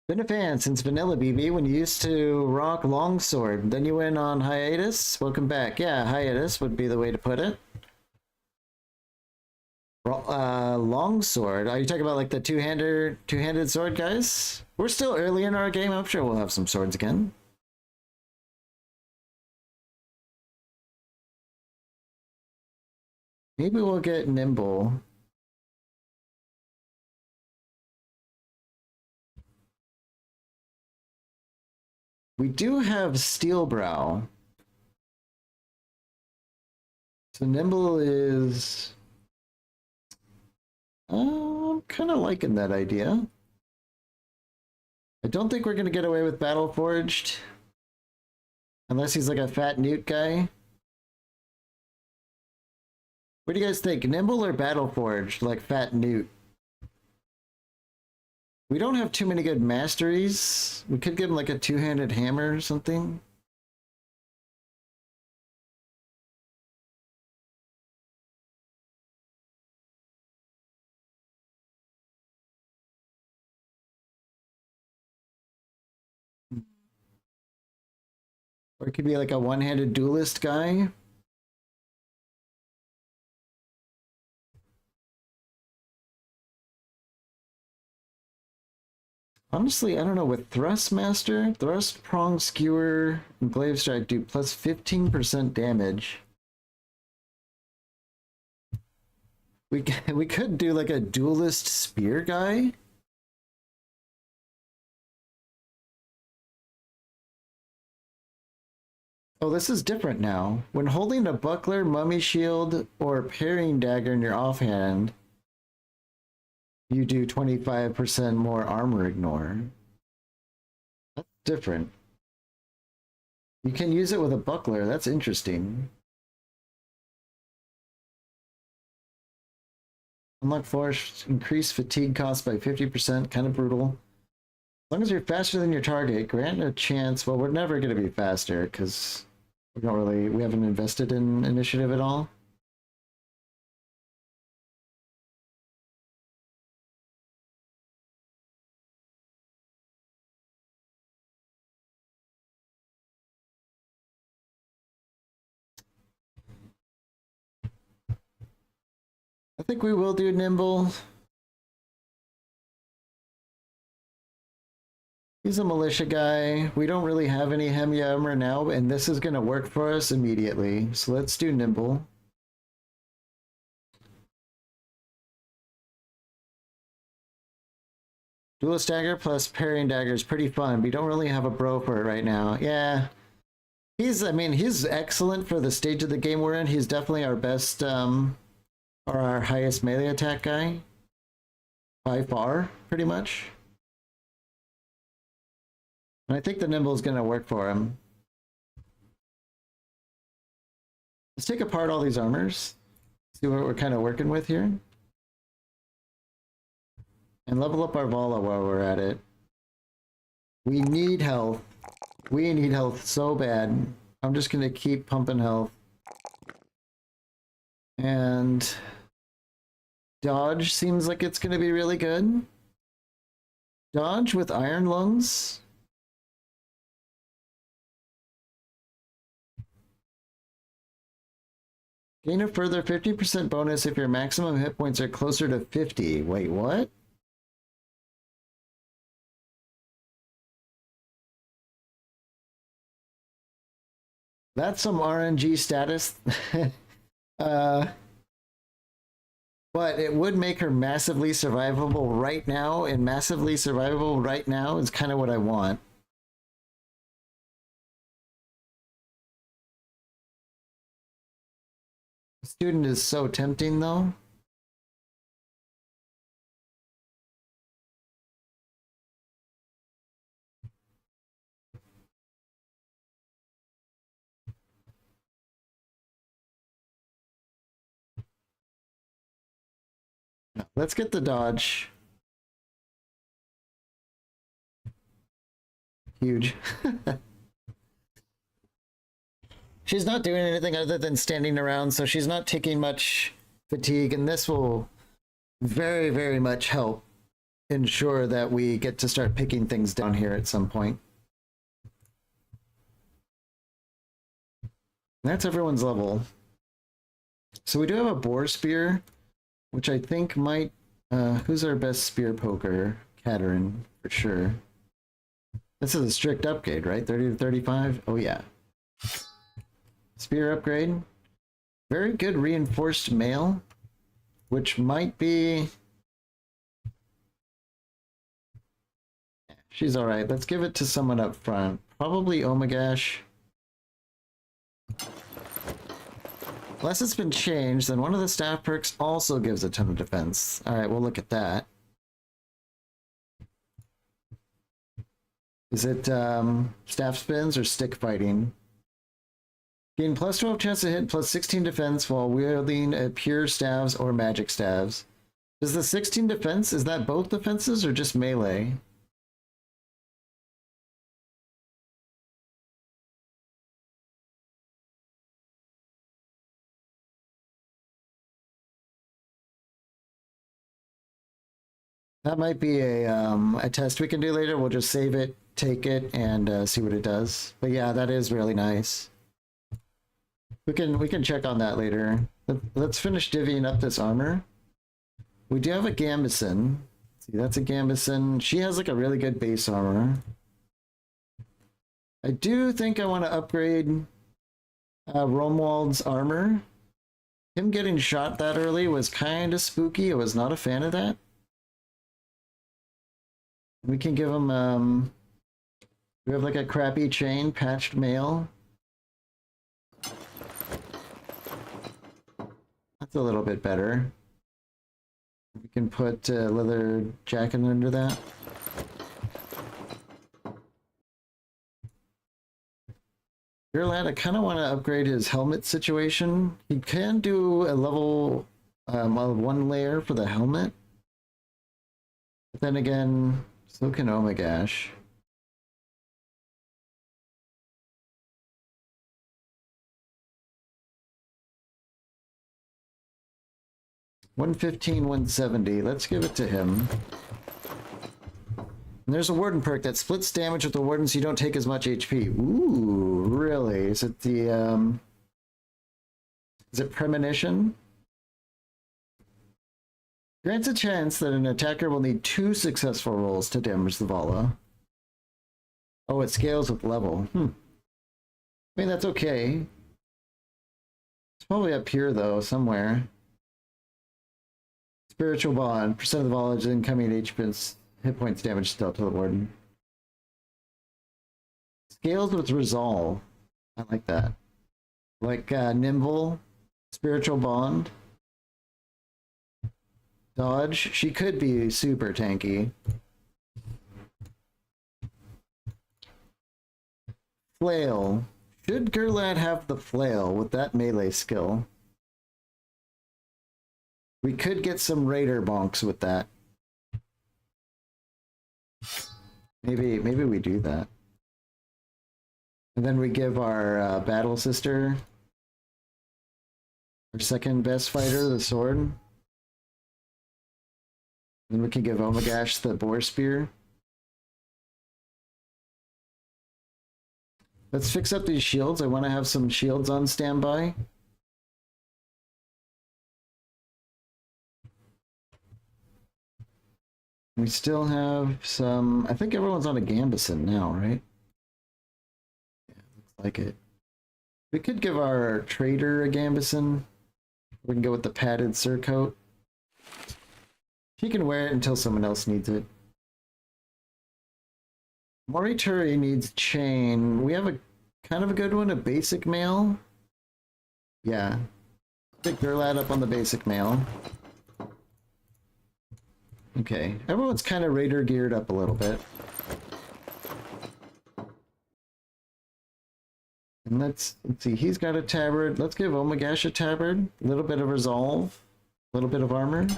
Been a fan since Vanilla BB when you used to rock Longsword. Then you went on hiatus. Welcome back. Yeah, hiatus would be the way to put it. Longsword. Are you talking about like the two-handed sword guys? We're still early in our game. I'm sure we'll have some swords again. Maybe we'll get Nimble. We do have Steelbrow. So Nimble is... I'm kind of liking that idea. I don't think we're going to get away with Battle Forged. Unless he's like a fat newt guy. What do you guys think? Nimble or Battle Forged, like Fat Newt? We don't have too many good masteries. We could give him like a two-handed hammer or something. Or it could be like a one-handed duelist guy. Honestly, I don't know. With Thrustmaster, Thrust, Prong, Skewer, and Glaive Strike do plus 15% damage. We could do like a duelist spear guy. Oh, this is different now. When holding a buckler, mummy shield, or parrying dagger in your offhand, you do 25% more armor ignore. That's different. You can use it with a buckler. That's interesting. Unlock force, increase fatigue cost by 50%. Kind of brutal. As long as you're faster than your target, grant a chance. Well, we're never going to be faster because we haven't invested in initiative at all. I think we will do nimble. He's a militia guy. We don't really have any Hemya armor now, and this is going to work for us immediately. So let's do nimble. Duelist dagger plus parrying dagger is pretty fun. We don't really have a bro for it right now. Yeah. I mean, he's excellent for the stage of the game we're in. He's definitely our best, or our highest melee attack guy. By far, pretty much. And I think the nimble is going to work for him. Let's take apart all these armors. See what we're kind of working with here. And level up our Vala while we're at it. We need health. We need health so bad. I'm just going to keep pumping health. And dodge seems like it's going to be really good. Dodge with iron lungs. Gain a further 50% bonus if your maximum hit points are closer to 50. Wait, what? That's some RNG status. But it would make her massively survivable right now, and massively survivable right now is kind of what I want. Student is so tempting, though. Let's get the dodge. Huge. She's not doing anything other than standing around, so she's not taking much fatigue, and this will very, very much help ensure that we get to start picking things down here at some point. That's everyone's level. So we do have a boar spear, which I think might... who's our best spear poker? Katerin, for sure. This is a strict upgrade, right? 30 to 35? Oh, yeah. Spear upgrade. Very good reinforced mail, which might be... She's alright. Let's give it to someone up front. Probably Omagash. Unless it's been changed, then one of the staff perks also gives a ton of defense. Alright, we'll look at that. Is it staff spins or stick fighting? Gain plus 12 chance to hit, plus 16 defense while wielding a pure staves or magic staves. Is the 16 defense, is that both defenses or just melee? That might be a test we can do later. We'll just save it, take it, and see what it does. But yeah, that is really nice. We can check on that later. Let's finish divvying up this armor. We do have a Gambison. See, that's a Gambison. She has like a really good base armor. I do think I want to upgrade Romwald's armor. Him getting shot that early was kind of spooky. I was not a fan of that. We can give him, we have like a crappy chain, patched mail. That's a little bit better. We can put leather jacket under that. Lad, I kind of want to upgrade his helmet situation. He can do a level 1 layer for the helmet. But then again, so can Omagash. 115, 170. Let's give it to him. And there's a Warden perk that splits damage with the Warden so you don't take as much HP. Ooh, really? Is it the, is it Premonition? Grants a chance that an attacker will need 2 successful rolls to damage the Vala. Oh, it scales with level. I mean, that's okay. It's probably up here, though, somewhere. Spiritual Bond. Percent of the Vala incoming hit points damage dealt to the Warden. Scales with Resolve. I like that. Like Nimble. Spiritual Bond. Dodge. She could be super tanky. Flail. Should Gurlad have the flail with that melee skill? We could get some Raider bonks with that. Maybe we do that. And then we give our battle sister, our second best fighter, the sword. Then we can give Omagash the boar spear. Let's fix up these shields. I want to have some shields on standby. We still have some... I think everyone's on a Gambeson now, right? Yeah, looks like it. We could give our trader a Gambeson. We can go with the padded surcoat. He can wear it until someone else needs it. Morituri needs chain. We have a kind of a good one, a basic mail. Yeah. Pick Gurlad up on the basic mail. Okay, everyone's kind of Raider geared up a little bit. And let's see, he's got a tabard. Let's give Omagash a tabard. A little bit of resolve, a little bit of armor.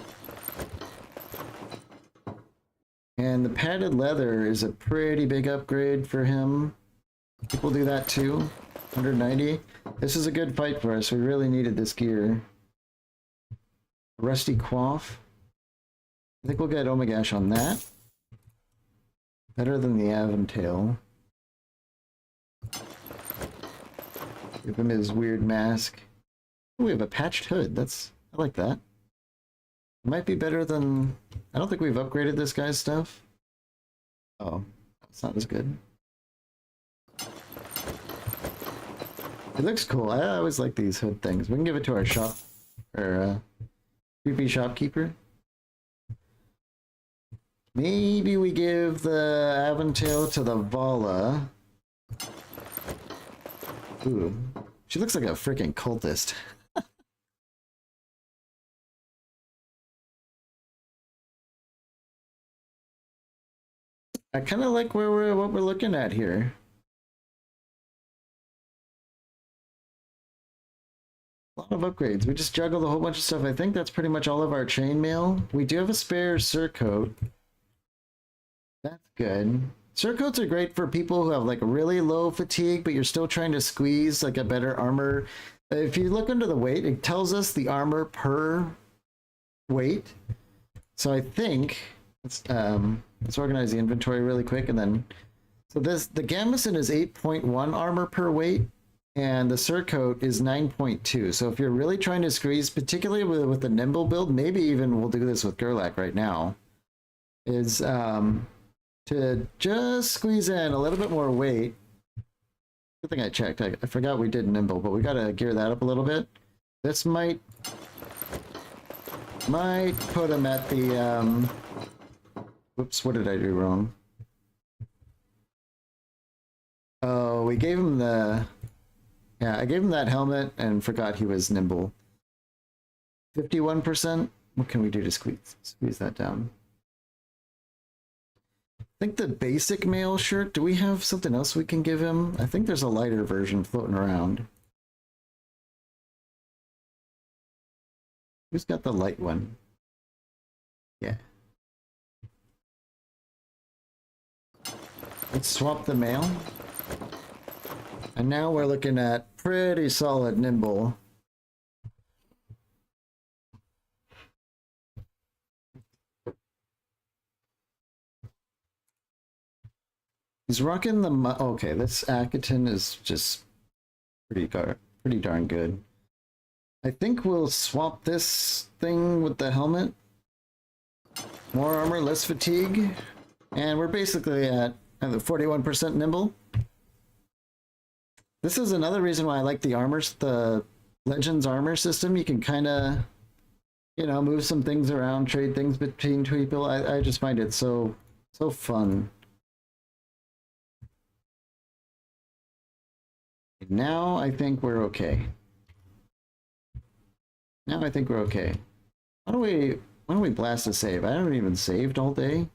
And the padded leather is a pretty big upgrade for him. We'll do that too. 190. This is a good fight for us. We really needed this gear. Rusty Quaff. I think we'll get Omagash on that. Better than the Aventail. Give him his weird mask. Oh, we have a patched hood. I like that. Might be better than... I don't think we've upgraded this guy's stuff. Oh, it's not as good. It looks cool. I always like these hood things. We can give it to our shop, or creepy shopkeeper. Maybe we give the Aventail to the Vala. Ooh, she looks like a freaking cultist. I kind of like what we're looking at here. A lot of upgrades. We just juggled a whole bunch of stuff. I think that's pretty much all of our chainmail. We do have a spare surcoat. That's good. Surcoats are great for people who have like really low fatigue, but you're still trying to squeeze like a better armor. If you look under the weight, it tells us the armor per weight. So I think let's organize the inventory really quick, and then the Gambeson is 8.1 armor per weight, and the surcoat is 9.2. So if you're really trying to squeeze, particularly with the nimble build, maybe even we'll do this with Gurlak right now, is to just squeeze in a little bit more weight. Good thing I checked. I forgot we did nimble, but we gotta gear that up a little bit. This might put him at the whoops, what did I do wrong? Oh, we gave him the... Yeah, I gave him that helmet and forgot he was nimble. 51%? What can we do to squeeze that down? I think the basic mail shirt, do we have something else we can give him? I think there's a lighter version floating around. Who's got the light one? Yeah. Let's swap the mail. And now we're looking at pretty solid nimble. He's rocking the okay, this Akaton is just pretty darn good. I think we'll swap this thing with the helmet. More armor, less fatigue. And we're basically at 41% nimble. This is another reason why I like the Legends armor system. You can kind of, you know, move some things around, trade things between people. I just find it so fun. Now I think we're okay. Now I think we're okay. Why don't we blast a save? I haven't even saved all day. In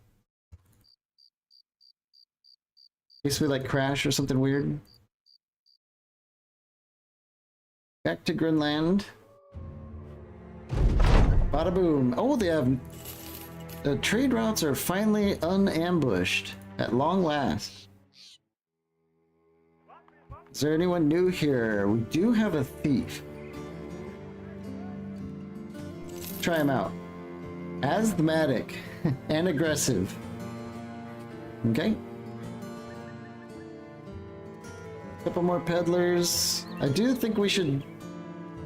case we like crash or something weird. Back to Greenland. Bada boom. Oh, they have... The trade routes are finally unambushed at long last. Is there anyone new here? We do have a thief. Try him out. Asthmatic and aggressive. Okay. Couple more peddlers. I do think we should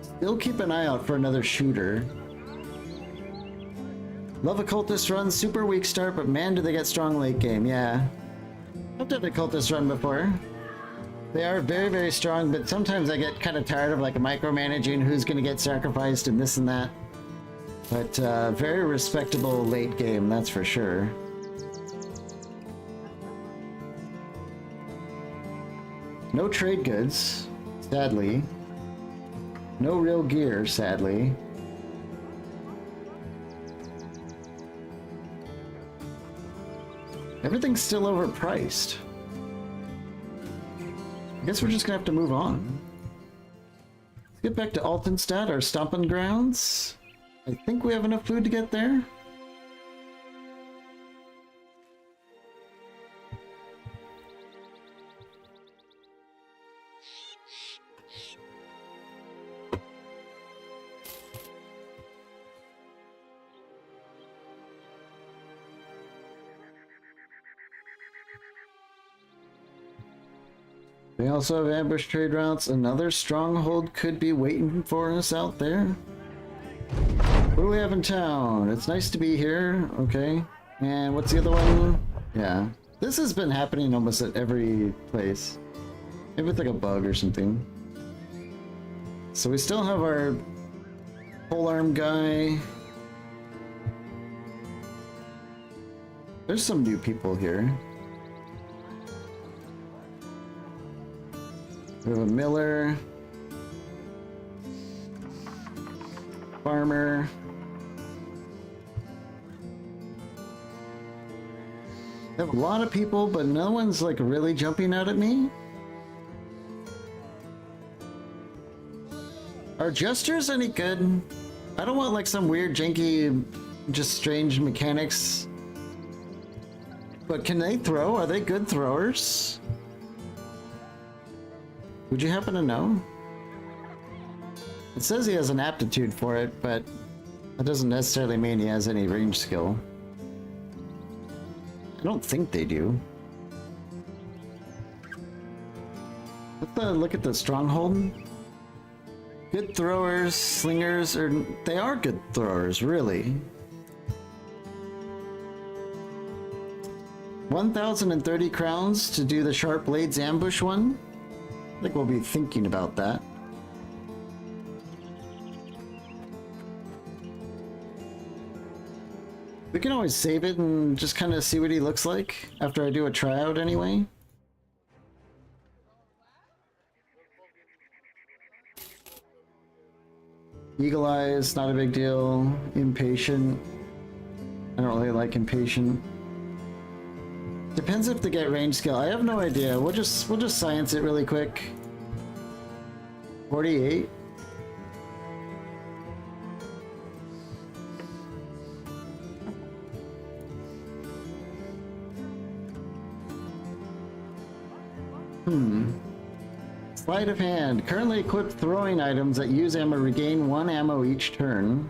still keep an eye out for another shooter. Love occultist run, super weak start, but man do they get strong late game. Yeah. I've done a cultist run before. They are very strong, but sometimes I get kind of tired of like micromanaging who's going to get sacrificed and this and that. But very respectable late game, that's for sure. No trade goods, sadly. No real gear, sadly. Everything's still overpriced. I guess we're just gonna have to move on. Let's get back to Altenstadt, our stomping grounds. I think we have enough food to get there. We also have ambush trade routes. Another stronghold could be waiting for us out there. What do we have in town? It's nice to be here. Okay. And what's the other one? Yeah. This has been happening almost at every place. Maybe it's like a bug or something. So we still have our polearm guy. There's some new people here. We have a miller, farmer, we have a lot of people, but no one's like really jumping out at me. Are jesters any good? I don't want like some weird janky, just strange mechanics. But can they throw? Are they good throwers? Would you happen to know? It says he has an aptitude for it, but that doesn't necessarily mean he has any range skill. I don't think they do. Let's look at the stronghold. Good throwers, slingers, or they are good throwers, really. 1,030 crowns to do the Sharp Blades ambush one. I think we'll be thinking about that. We can always save it and just kind of see what he looks like after I do a tryout anyway. Eagle Eyes, not a big deal. Impatient. I don't really like impatient. Depends if they get range skill. I have no idea. We'll just science it really quick. 48. Sleight of hand. Currently equipped throwing items that use ammo regain 1 ammo each turn.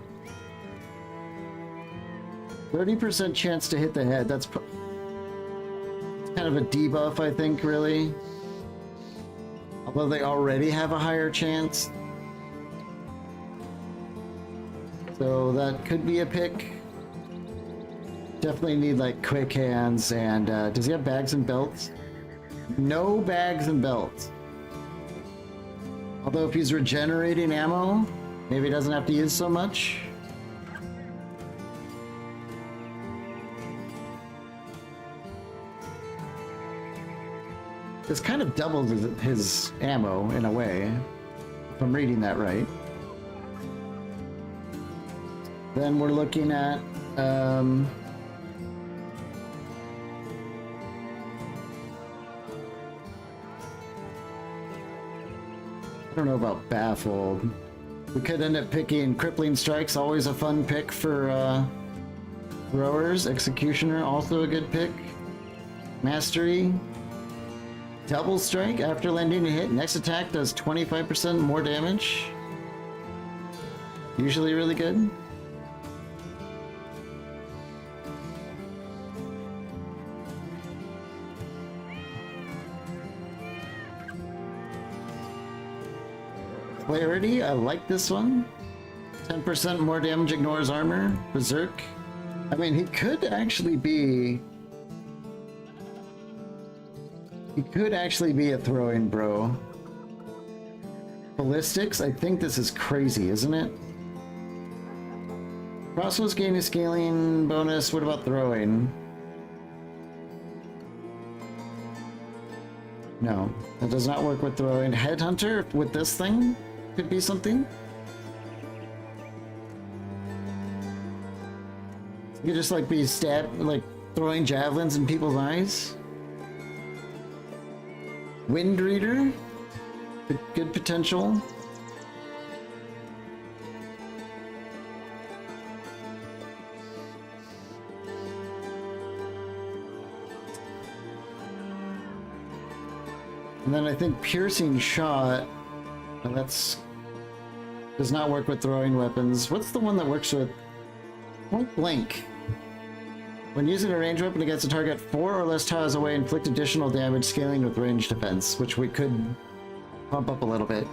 30% chance to hit the head. That's kind kind of a debuff, I think, really. Although they already have a higher chance. So that could be a pick. Definitely need like quick hands, and does he have bags and belts? No bags and belts. Although if he's regenerating ammo, maybe he doesn't have to use so much. This kind of doubles his ammo in a way, if I'm reading that right. Then we're looking at I don't know about Baffled. We could end up picking Crippling Strike's always a fun pick for throwers. Executioner, also a good pick. Mastery. Double Strike after landing a hit. Next attack does 25% more damage. Usually really good. Clarity, I like this one. 10% more damage, ignores armor. Berserk. I mean, he could actually be... He could actually be a throwing bro. Ballistics, I think this is crazy, isn't it? Crossbows gain a scaling bonus. What about throwing? No, that does not work with throwing. Headhunter with this thing could be something. You could just like be like throwing javelins in people's eyes. Wind Reader, good potential. And then I think Piercing Shot, and that's does not work with throwing weapons. What's the one that works with Point Blank? When using a ranged weapon against a target 4 or less tiles away, inflict additional damage, scaling with ranged defense, which we could pump up a little bit.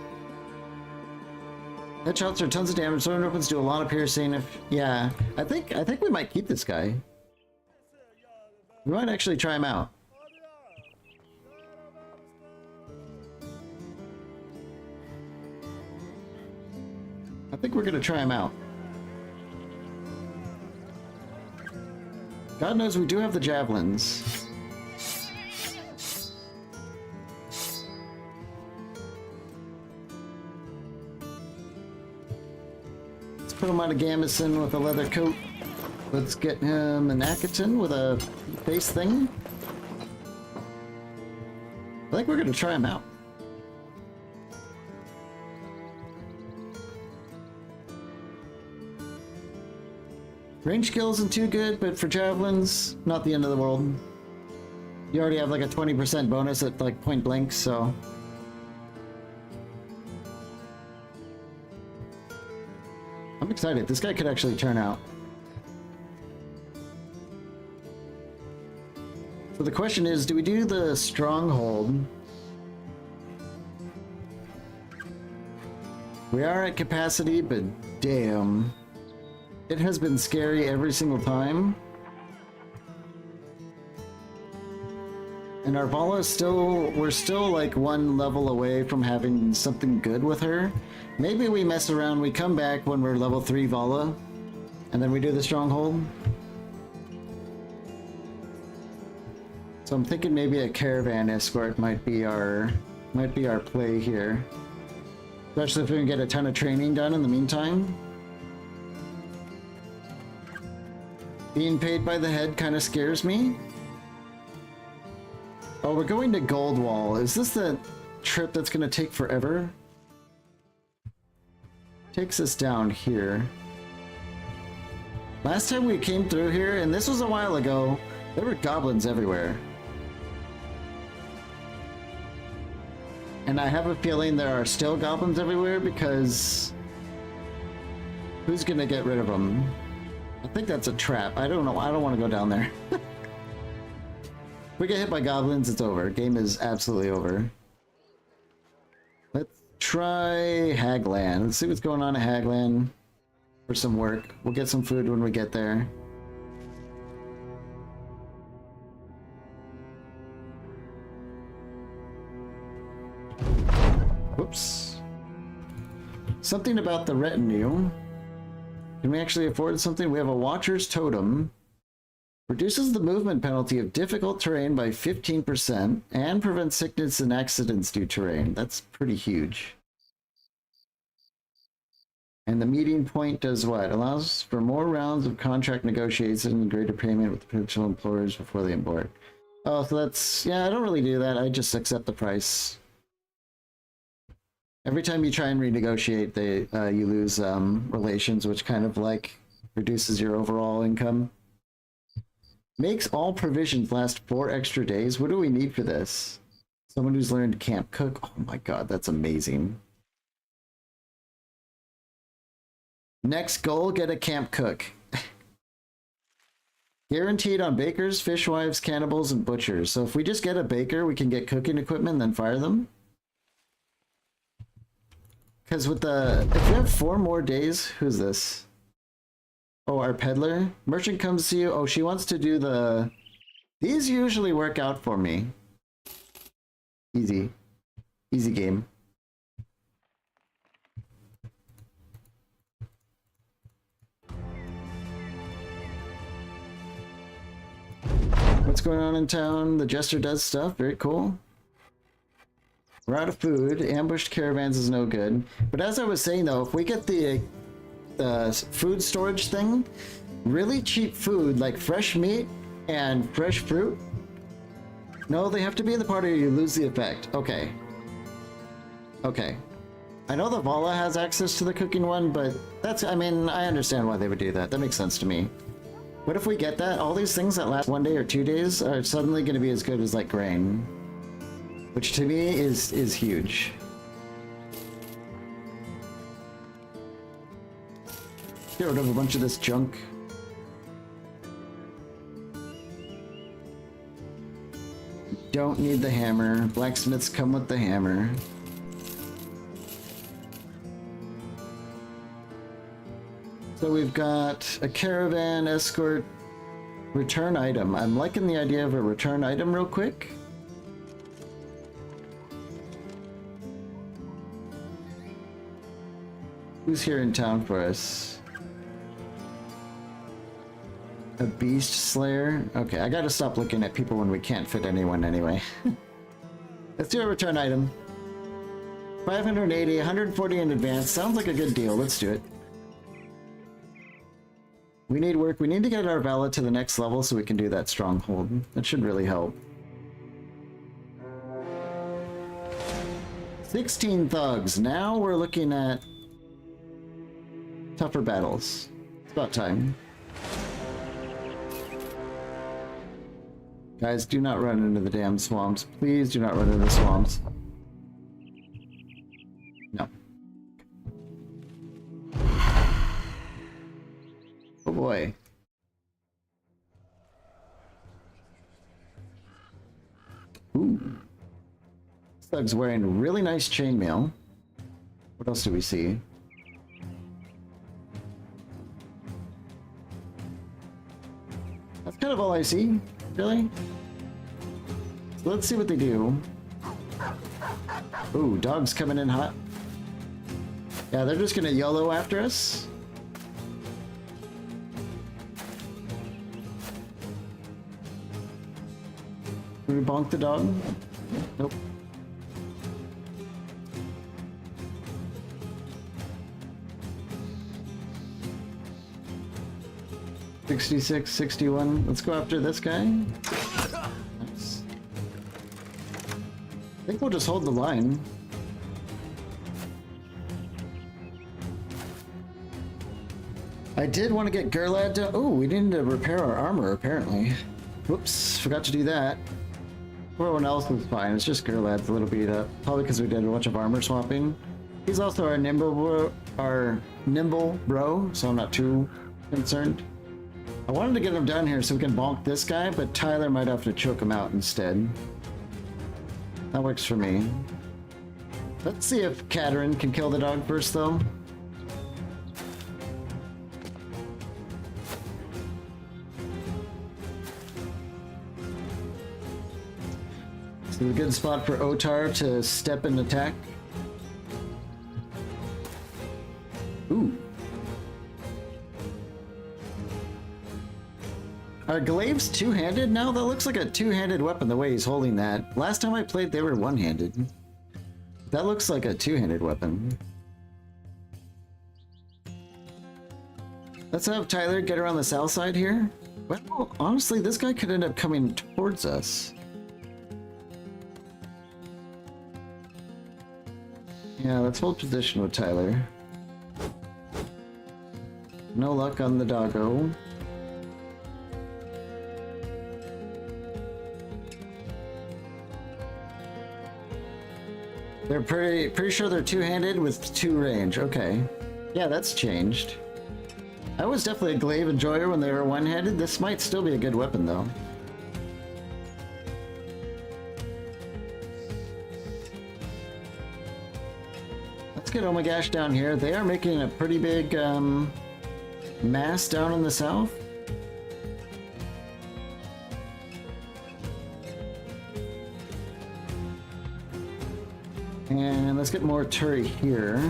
Headshots are tons of damage. Throwing weapons do a lot of piercing. Yeah, I think we might keep this guy. We might actually try him out. I think we're gonna try him out. God knows we do have the javelins. Let's put him on a Gamison with a leather coat. Let's get him an Akaton with a face thing. I think we're gonna try him out. Range skill isn't too good, but for javelins, not the end of the world. You already have like a 20% bonus at like point blank, so... I'm excited. This guy could actually turn out. So the question is, do we do the Stronghold? We are at capacity, but damn. It has been scary every single time. And Arvala is still, we're still like one level away from having something good with her. Maybe we mess around, we come back when we're level 3 Vala, and then we do the Stronghold. So I'm thinking maybe a Caravan Escort might be our play here. Especially if we can get a ton of training done in the meantime. Being paid by the head kind of scares me. Oh, we're going to Goldwall. Is this the trip that's going to take forever? Takes us down here. Last time we came through here, and this was a while ago, there were goblins everywhere. And I have a feeling there are still goblins everywhere because... who's going to get rid of them? I think that's a trap. I don't know. I don't want to go down there. If we get hit by goblins, it's over. Game is absolutely over. Let's try Hagland. Let's see what's going on at Hagland for some work. We'll get some food when we get there. Whoops. Something about the retinue. Can we actually afford something? We have a Watcher's Totem. Reduces the movement penalty of difficult terrain by 15% and prevents sickness and accidents due terrain. That's pretty huge. And the meeting point does what? Allows for more rounds of contract negotiations and greater payment with potential employers before they embark. Oh, so that's... yeah, I don't really do that. I just accept the price. Every time you try and renegotiate, you lose relations, which kind of like reduces your overall income. Makes all provisions last 4 extra days. What do we need for this? Someone who's learned camp cook. Oh my god, that's amazing. Next goal, get a camp cook. Guaranteed on bakers, fishwives, cannibals, and butchers. So if we just get a baker, we can get cooking equipment and then fire them. Because with the... if we have 4 more days... who's this? Oh, our peddler? Merchant comes to you. Oh, she wants to do the... these usually work out for me. Easy. Easy game. What's going on in town? The Jester does stuff. Very cool. We're out of food. Ambushed caravans is no good. But as I was saying though, if we get the food storage thing, really cheap food like fresh meat and fresh fruit. No, they have to be in the party or you lose the effect. Okay. Okay. I know the Vala has access to the cooking one, but that's, I mean, I understand why they would do that. That makes sense to me. What if we get that? All these things that last 1 day or 2 days are suddenly going to be as good as like grain. Which to me is huge. Get rid of a bunch of this junk. Don't need the hammer. Blacksmiths come with the hammer. So we've got a caravan escort return item. I'm liking the idea of a return item real quick. Who's here in town for us? A beast slayer? Okay, I gotta stop looking at people when we can't fit anyone anyway. Let's do a return item. 580, 140 in advance. Sounds like a good deal. Let's do it. We need work. We need to get our Vala to the next level so we can do that stronghold. That should really help. 16 thugs. Now we're looking at tougher battles. It's about time. Guys, do not run into the damn swamps. Please do not run into the swamps. No. Oh boy. Ooh. This thug's wearing really nice chainmail. What else do we see? That's kind of all I see, really. So let's see what they do. Ooh, dogs coming in hot. Yeah, they're just gonna YOLO after us. Can we bonk the dog? Nope. $66, $61. Let's go after this guy. Nice. I think we'll just hold the line. I did want to get Gerlad to... oh, we need to repair our armor, apparently. Whoops, forgot to do that. Everyone else is fine, it's just Gerlad's a little beat up. Probably because we did a bunch of armor swapping. He's also our nimble bro, so I'm not too concerned. I wanted to get him down here so we can bonk this guy, but Tyler might have to choke him out instead. That works for me. Let's see if Katerin can kill the dog first, though. This is a good spot for Otar to step and attack. Ooh. Are glaives two-handed now? That looks like a two-handed weapon the way he's holding that. Last time I played, they were one-handed. That looks like a two-handed weapon. Let's have Tyler get around the south side here. Well, honestly, this guy could end up coming towards us. Yeah, let's hold position with Tyler. No luck on the doggo. They're pretty sure they're two-handed with two range. Okay. Yeah, that's changed. I was definitely a glaive enjoyer when they were one-handed. This might still be a good weapon, though. Let's get Omagash down here. They are making a pretty big mass down in the south. And let's get more Turi here.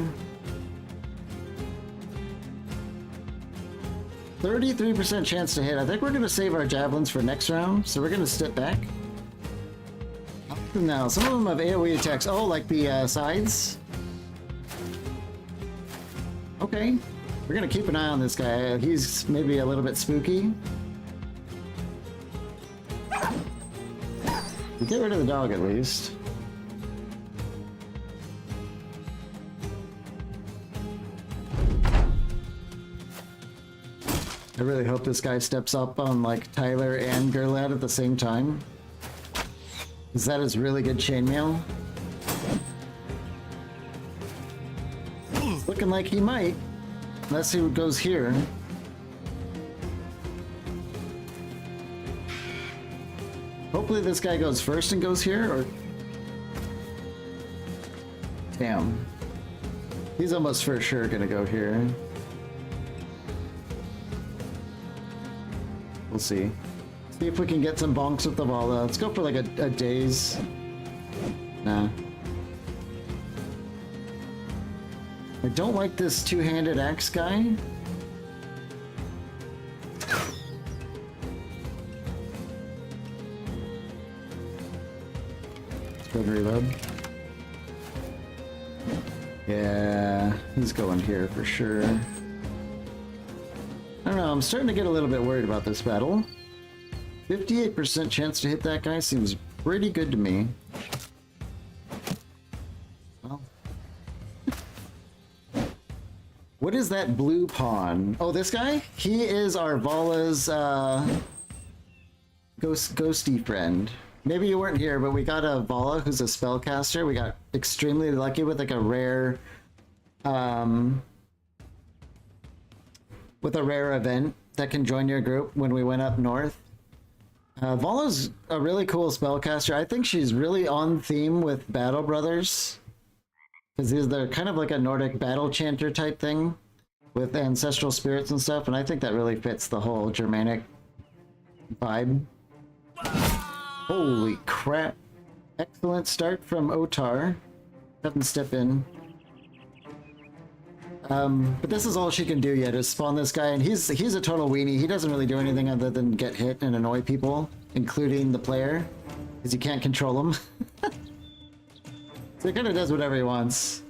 33% chance to hit. I think we're going to save our javelins for next round, so we're going to step back. Now, some of them have AoE attacks. Oh, like the sides? Okay. We're going to keep an eye on this guy. He's maybe a little bit spooky. We get rid of the dog at least. I really hope this guy steps up on like Tyler and Gerlad at the same time. Because that is really good chainmail. Looking like he might. Let's see what goes here. Hopefully this guy goes first and goes here, or... Damn. He's almost for sure gonna go here. We'll see. See if we can get some bonks with the Vala. Let's go for like a daze. Nah. I don't like this two-handed axe guy. Let's go and reload. Yeah, he's going here for sure. I don't know, I'm starting to get a little bit worried about this battle. 58% chance to hit that guy seems pretty good to me. Well. What is that blue pawn? Oh, this guy? He is our Vala's ghosty friend. Maybe you weren't here, but we got a Vala who's a spellcaster. We got extremely lucky with like a rare event that can join your group when we went up north. Vala's a really cool spellcaster. I think she's really on theme with Battle Brothers. Because they're kind of like a Nordic battle chanter type thing with ancestral spirits and stuff, and I think that really fits the whole Germanic vibe. Holy crap. Excellent start from Otar. Have him step in. But this is all she can do yet, is spawn this guy, and he's a total weenie. He doesn't really do anything other than get hit and annoy people, including the player, because you can't control him. So he kind of does whatever he wants.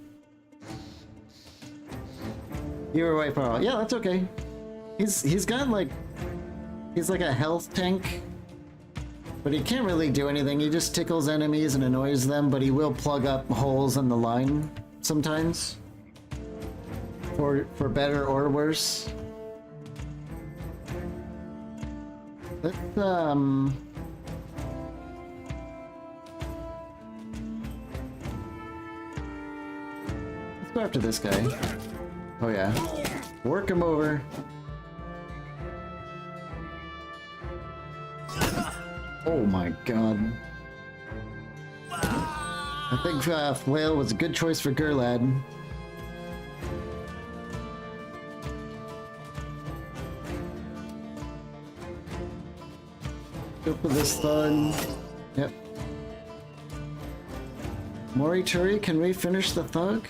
You were way far off. Yeah, that's okay. He's got like... He's like a health tank. But he can't really do anything. He just tickles enemies and annoys them, but he will plug up holes in the line sometimes. For better or worse. Let's Let's go after this guy. Oh yeah. Work him over. Oh my god. I think Flail was a good choice for Gurlad. Go for this thug. Yep. Morituri, can we finish the thug?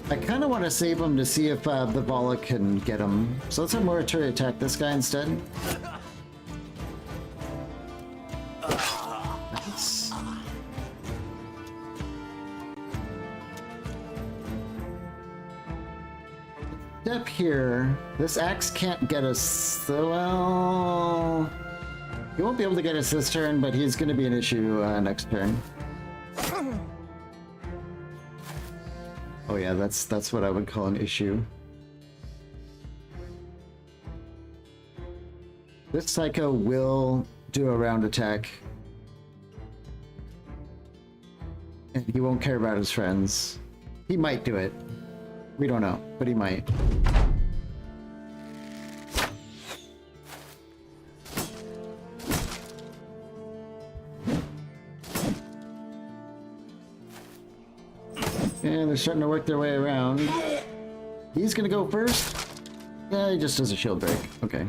I kind of want to save him to see if the Vala can get him. So let's have Morituri attack this guy instead. Nice. Step here. This axe can't get us, so well... He won't be able to get us this turn, but he's going to be an issue next turn. Oh yeah, that's what I would call an issue. This Psycho will do a round attack. And he won't care about his friends. He might do it. We don't know, but he might. And they're starting to work their way around. He's gonna go first. Yeah, he just does a shield break. Okay.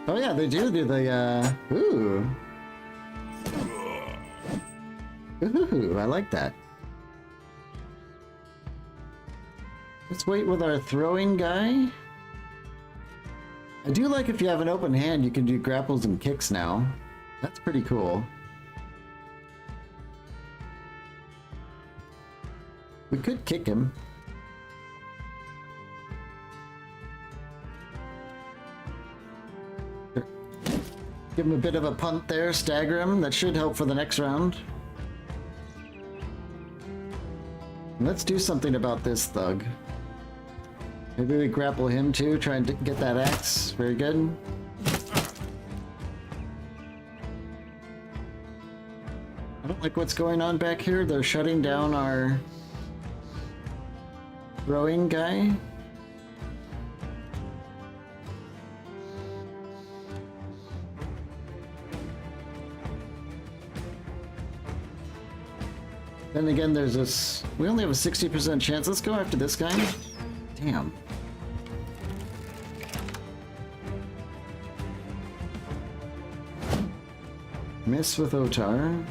Oh yeah, they do the, ooh. Ooh, I like that. Let's wait with our throwing guy. I do like if you have an open hand, you can do grapples and kicks now. That's pretty cool. We could kick him. Give him a bit of a punt there, stagger him. That should help for the next round. Let's do something about this thug. Maybe we grapple him too, try and get that axe. Very good. I don't like what's going on back here. They're shutting down our throwing guy. Then again, there's this... We only have a 60% chance. Let's go after this guy. Damn. Miss with Otar.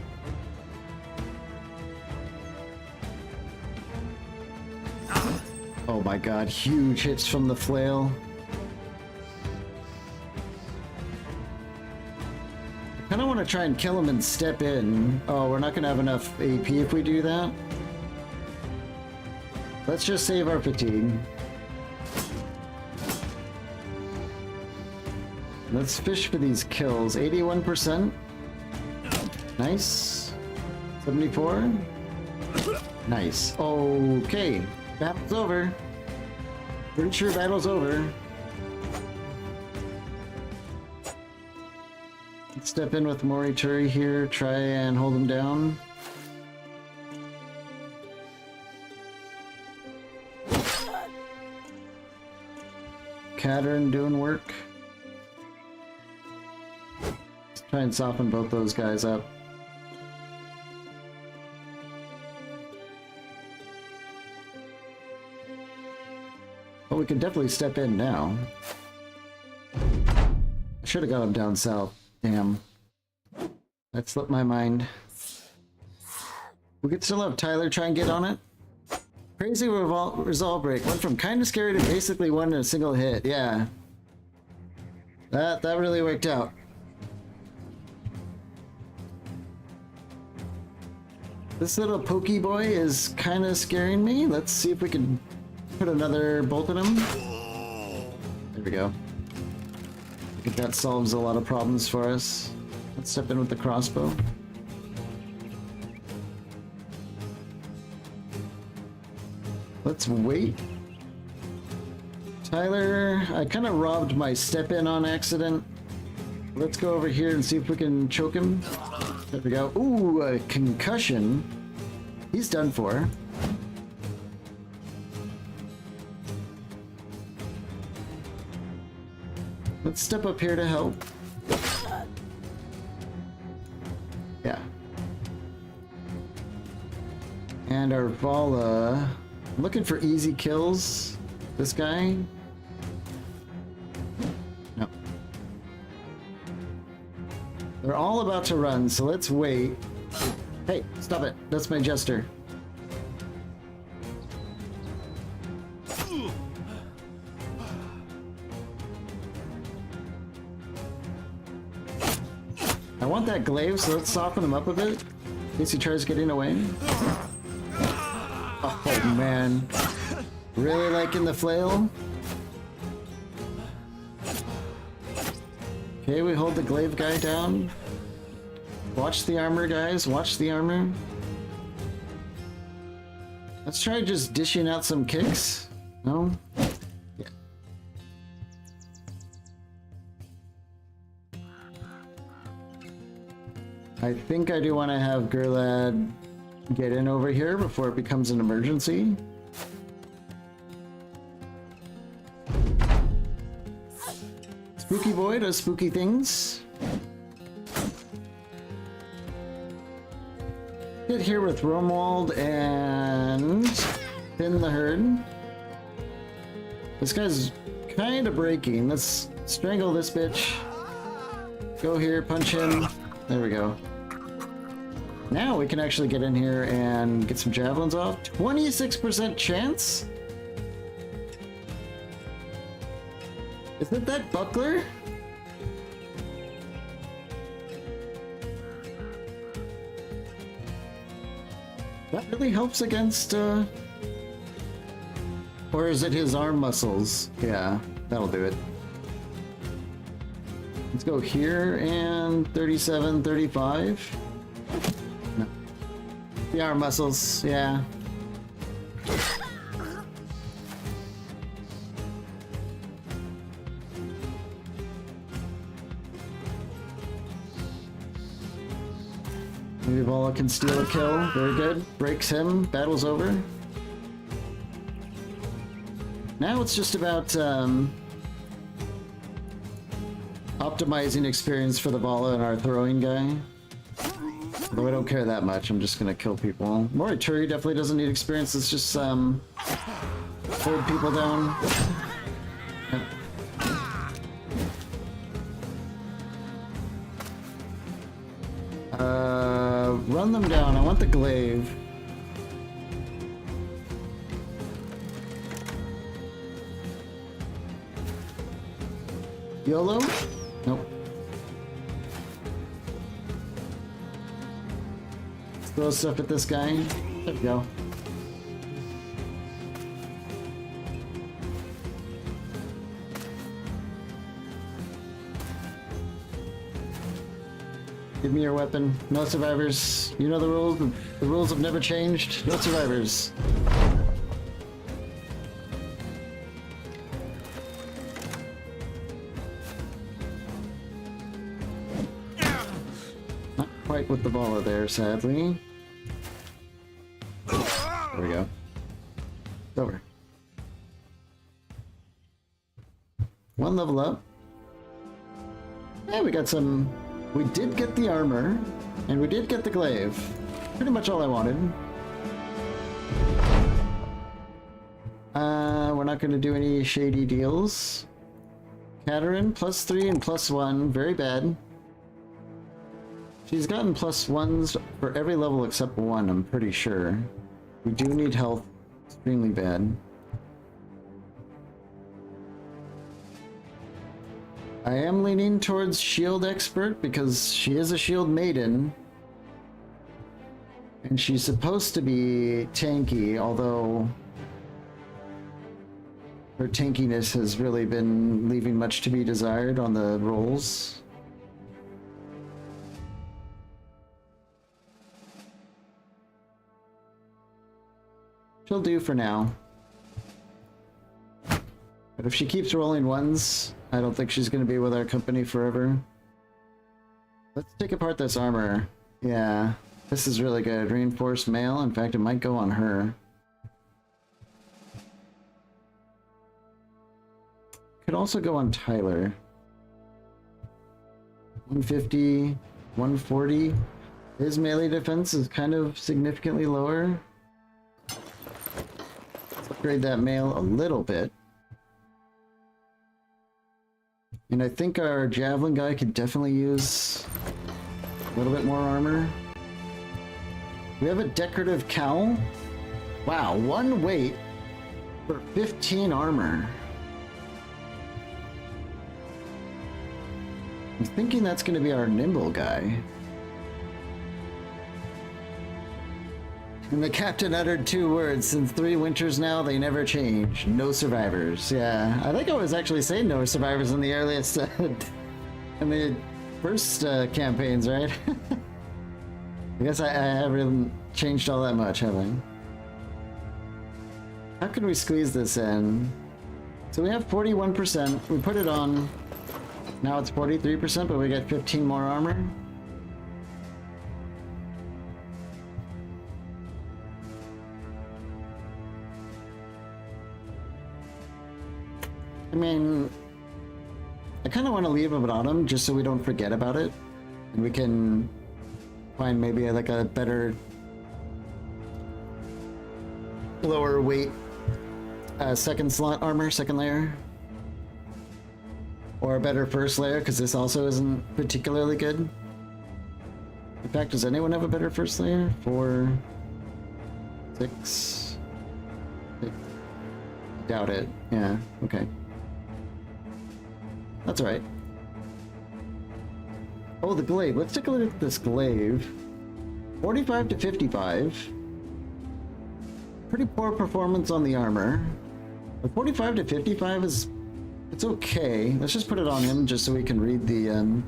Oh my god, huge hits from the flail. I kinda wanna try and kill him and step in. Oh, we're not gonna have enough AP if we do that. Let's just save our fatigue. Let's fish for these kills. 81%. Nice. 74. Nice. Okay. Battle's over. Pretty sure battle's over. Let's step in with Morituri here. Try and hold him down. Cattern doing work. Let's try and soften both those guys up. Well, we can definitely step in now. I should have got him down south. Damn. That slipped my mind. We could still have Tyler try and get on it. Crazy resolve break. Went from kind of scary to basically one in a single hit. Yeah. That really worked out. This little pokey boy is kind of scaring me. Let's see if we can put another bolt in him. There we go. I think that solves a lot of problems for us. Let's step in with the crossbow. Let's wait. Tyler, I kind of robbed my step in on accident. Let's go over here and see if we can choke him. There we go. Ooh, a concussion. He's done for. let's step up here to help. Yeah. And our Vala, looking for easy kills. This guy? No. They're all about to run, so let's wait. Hey, stop it. That's my jester. I want that glaive, so let's soften him up a bit. In case he tries getting away. Oh man. Really liking the flail? Okay, we hold the glaive guy down. Watch the armor, guys. Watch the armor. Let's try just dishing out some kicks. No? Yeah. I think I do want to have Gurlad get in over here before it becomes an emergency. Spooky boy does spooky things. Get here with Romuald and thin the herd. This guy's kind of breaking. Let's strangle this bitch. Go here, punch him. There we go. Now we can actually get in here and get some javelins off. 26% chance? Is it that buckler? That really helps against, or is it his arm muscles? Yeah, that'll do it. Let's go here and 37, 35. No. The arm muscles, yeah. Maybe Vala can steal a kill. Very good. Breaks him. Battle's over. Now it's just about optimizing experience for the Vala and our throwing guy. Though I don't care that much. I'm just gonna kill people. Morituri definitely doesn't need experience. It's just hold people down. Yep. Run them down. I want the glaive. YOLO? Nope. Let's throw stuff at this guy. There we go. Give me your weapon. No survivors. You know the rules. The rules have never changed. No survivors. Not quite with the Vala there, sadly. There we go. It's over. One level up. Yeah, we got some... We did get the armor, and we did get the glaive. Pretty much all I wanted. We're not going to do any shady deals. Katerin, +3 and +1. Very bad. She's gotten +1s for every level except 1, I'm pretty sure. We do need health. Extremely bad. I am leaning towards shield expert because she is a shield maiden. And she's supposed to be tanky, although her tankiness has really been leaving much to be desired on the rolls. She'll do for now. But if she keeps rolling ones, I don't think she's going to be with our company forever. Let's take apart this armor. Yeah, this is really good. Reinforced mail. In fact, it might go on her. Could also go on Tyler. 150, 140. His melee defense is kind of significantly lower. Let's upgrade that mail a little bit. And I think our javelin guy could definitely use a little bit more armor. We have a decorative cowl. Wow, 1 weight for 15 armor. I'm thinking that's going to be our nimble guy. And the captain uttered 2 words. Since 3 winters now, they never change. No survivors. Yeah, I think I was actually saying no survivors in the earliest, in the first campaigns, right? I guess I haven't changed all that much, have I? How can we squeeze this in? So we have 41%. We put it on. Now it's 43%, but we get 15 more armor. I mean, I kind of want to leave it on him just so we don't forget about it. And we can find maybe like a better lower weight second slot armor, second layer. Or a better first layer, because this also isn't particularly good. In fact, does anyone have a better first layer? 4, 6, 6. Doubt it. Yeah, okay. That's alright. Oh, the glaive. Let's take a look at this glaive. 45 to 55. Pretty poor performance on the armor. But 45 to 55 is... it's okay. Let's just put it on him just so we can read the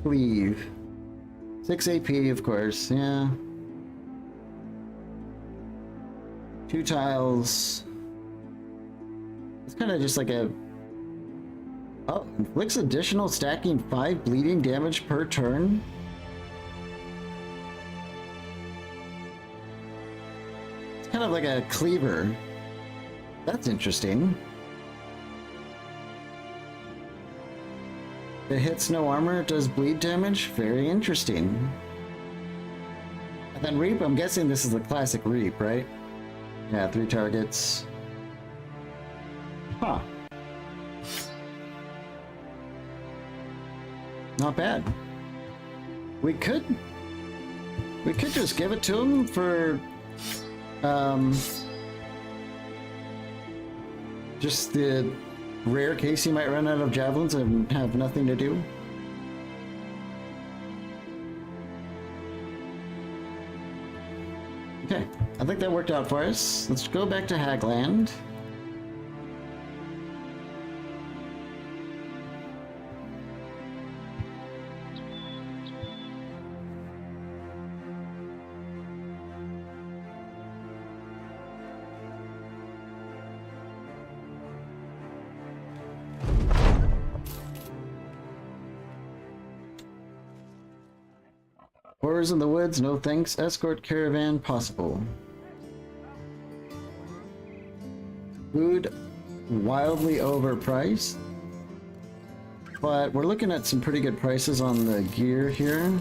cleave. 6 AP, of course. Yeah. 2 tiles. It's kind of just like a... oh, inflicts additional stacking 5 bleeding damage per turn. It's kind of like a cleaver. That's interesting. It hits no armor, it does bleed damage. Very interesting. And then Reap, I'm guessing this is the classic Reap, right? Yeah, 3 targets. Huh. Not bad. We could just give it to him for just the rare case he might run out of javelins and have nothing to do. Okay, I think that worked out for us. Let's go back to Hagland. Horrors in the woods, no thanks. Escort caravan possible. Food wildly overpriced. But we're looking at some pretty good prices on the gear here.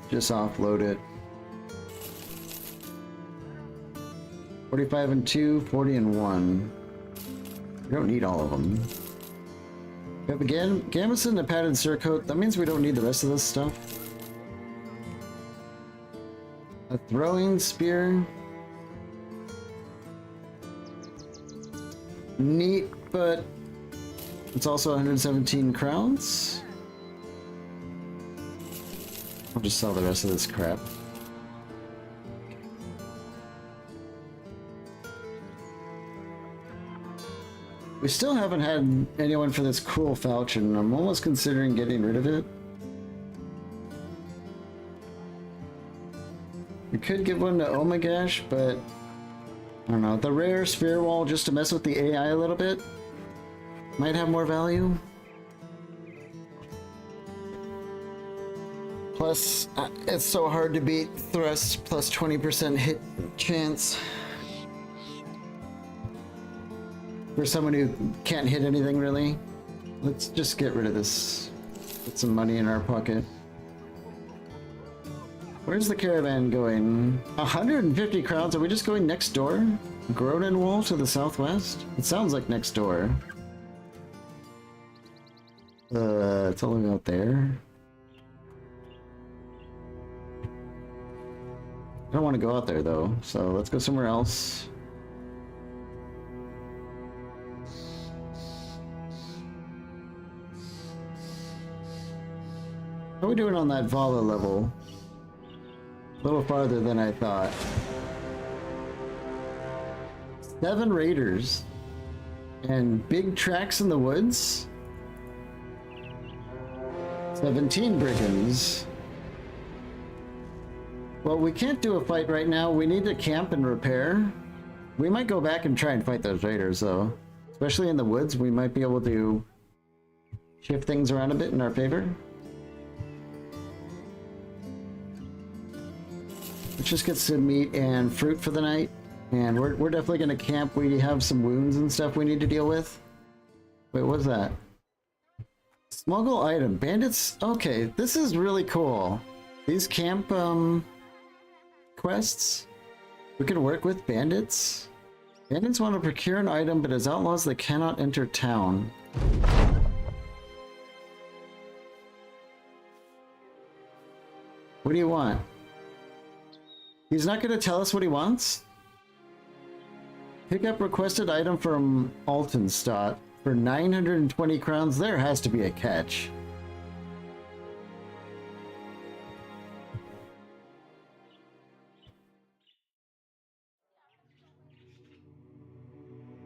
Just offload it. 45 and 2, 40 and 1. We don't need all of them. We have a gambeson and a padded surcoat. That means we don't need the rest of this stuff. A throwing spear. Neat, but it's also 117 crowns. I'll just sell the rest of this crap. We still haven't had anyone for this cool falchion. I'm almost considering getting rid of it. We could give one to Omagash, but I don't know. The rare sphere wall just to mess with the AI a little bit might have more value. Plus, it's so hard to beat thrust plus 20% hit chance. For someone who can't hit anything, really. Let's just get rid of this. Put some money in our pocket. Where's the caravan going? 150 crowns? Are we just going next door? Groninwool to the southwest? It sounds like next door. It's all the way out there. I don't want to go out there though, so let's go somewhere else. How are we doing on that Vala level? A little farther than I thought. 7 raiders. And big tracks in the woods. 17 brigands. Well, we can't do a fight right now. We need to camp and repair. We might go back and try and fight those raiders, though. Especially in the woods, we might be able to shift things around a bit in our favor. Let's just get some meat and fruit for the night. And we're definitely going to camp. We have some wounds and stuff we need to deal with. Wait, what's that? Smuggle item. Bandits? Okay, this is really cool. These camp, quests. We can work with bandits. Bandits want to procure an item, but as outlaws they cannot enter town. What do you want? He's not going to tell us what he wants? Pick up requested item from Altenstadt for 920 crowns. There has to be a catch.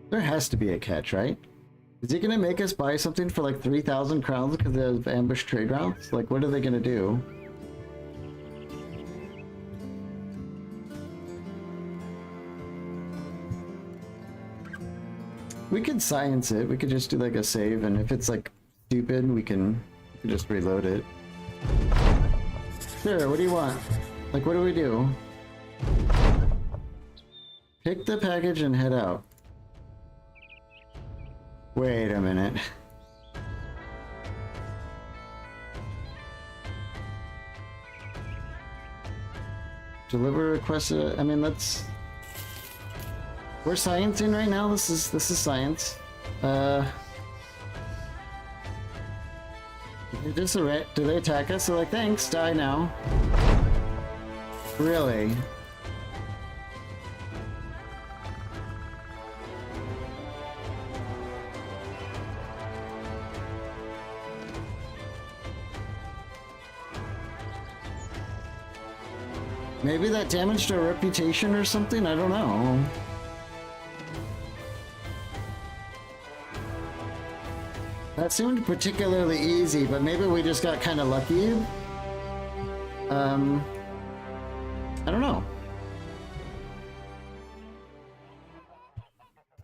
There has to be a catch, right? Is he gonna make us buy something for like 3,000 crowns because of ambush trade routes? Like, what are they gonna do? We could science it. We could just do like a save, and if it's like stupid, we can just reload it. Sure, what do you want? Like, what do we do? Pick the package and head out. Wait a minute. Deliver requested. I mean, let's. We're sciencing right now. This is science. Do they attack us? They're like, thanks, die now. Really? Maybe that damaged our reputation or something? I don't know. That seemed particularly easy, but maybe we just got kind of lucky. I don't know.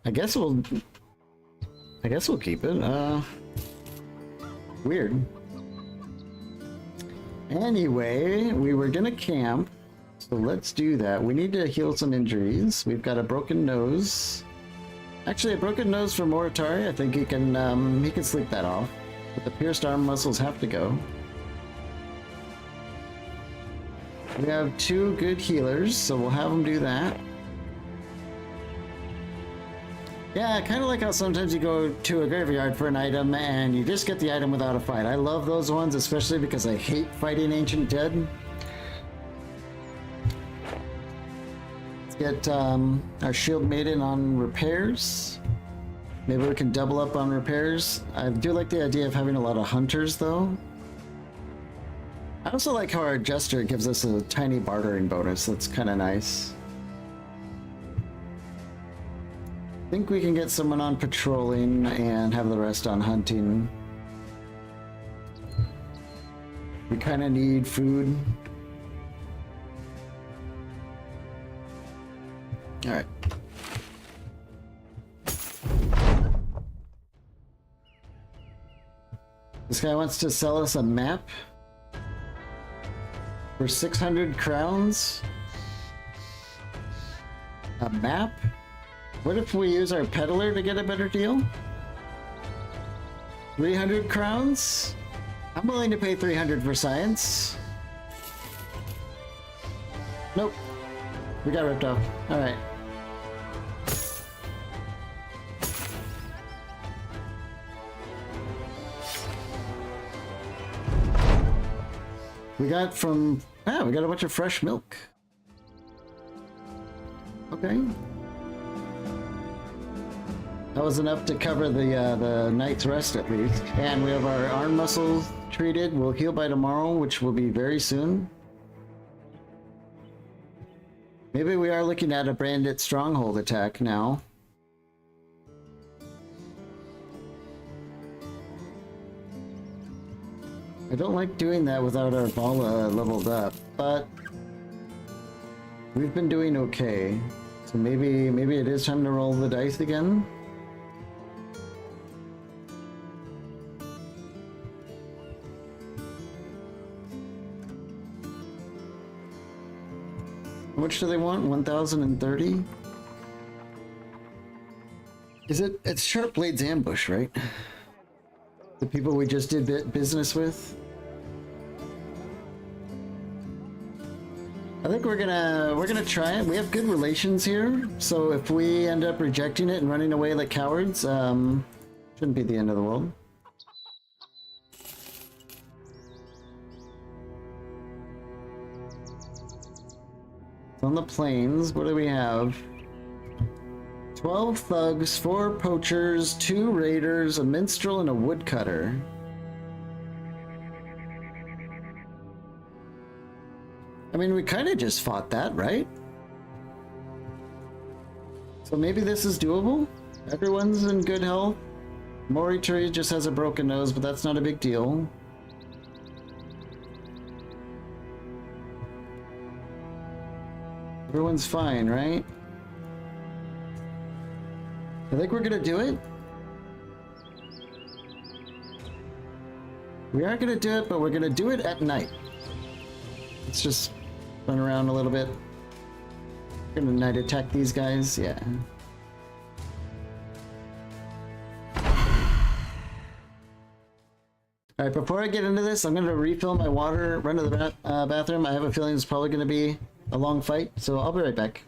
I guess we'll keep it. Weird. Anyway, we were gonna camp, so let's do that. We need to heal some injuries. We've got a broken nose. Actually, a broken nose for Moritari. I think he can sleep that off. But the pierced arm muscles have to go. We have 2 good healers, so we'll have them do that. Yeah, kind of like how sometimes you go to a graveyard for an item and you just get the item without a fight. I love those ones, especially because I hate fighting Ancient Dead. Let's get our Shield Maiden on repairs. Maybe we can double up on repairs. I do like the idea of having a lot of hunters, though. I also like how our Jester gives us a tiny bartering bonus. That's kind of nice. I think we can get someone on patrolling and have the rest on hunting. We kind of need food. All right. This guy wants to sell us a map for 600 crowns. A map? What if we use our peddler to get a better deal? 300 crowns? I'm willing to pay 300 for science. Nope. We got ripped off. Alright. We got from... Ah, we got a bunch of fresh milk. Okay. That was enough to cover the night's rest at least. And we have our arm muscles treated. We'll heal by tomorrow, which will be very soon. Maybe we are looking at a Bandit Stronghold attack now. I don't like doing that without our Bala leveled up, but we've been doing okay. So maybe it is time to roll the dice again. How much do they want? 1,030? Is it? It's Sharpblade's ambush, right? The people we just did business with? I think we're gonna try it. We have good relations here, so if we end up rejecting it and running away like cowards, shouldn't be the end of the world. On the plains, what do we have? 12 thugs, 4 poachers, 2 raiders, a minstrel, and a woodcutter. I mean, we kind of just fought that, right? So maybe this is doable? Everyone's in good health. Moritree just has a broken nose, but that's not a big deal. Everyone's fine, right? I think we're gonna do it. We are gonna do it, but we're gonna do it at night. Let's just run around a little bit. We're gonna night attack these guys, yeah. Alright, before I get into this, I'm gonna refill my water, run to the bathroom. I have a feeling it's probably gonna be a long fight, so I'll be right back.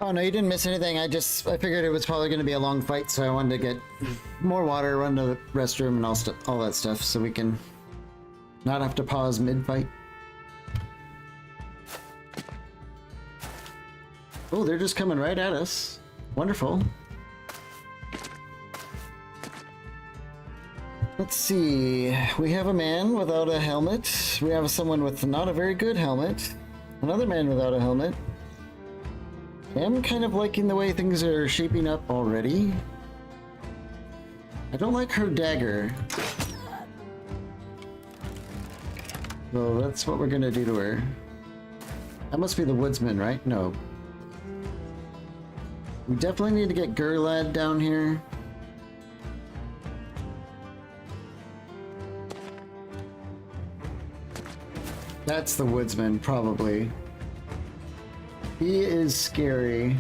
Oh no, you didn't miss anything. I figured it was probably going to be a long fight, so I wanted to get more water, run to the restroom, and all that stuff, so we can not have to pause mid-fight. Oh, they're just coming right at us. Wonderful. Let's see. We have a man without a helmet. We have someone with not a very good helmet. Another man without a helmet. I am kind of liking the way things are shaping up already. I don't like her dagger. So that's what we're gonna do to her. That must be the woodsman, right? No. We definitely need to get Gurlad down here. That's the woodsman, probably. He is scary.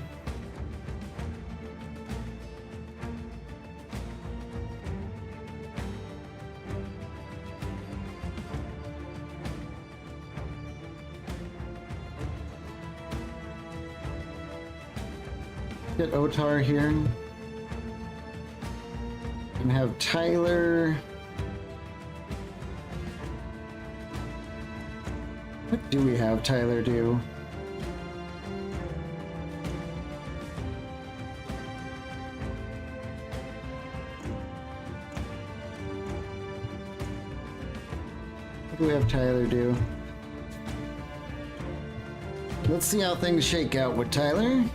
Get Otar here. And have Tyler. What do we have Tyler do? What do we have Tyler do? Let's see how things shake out with Tyler.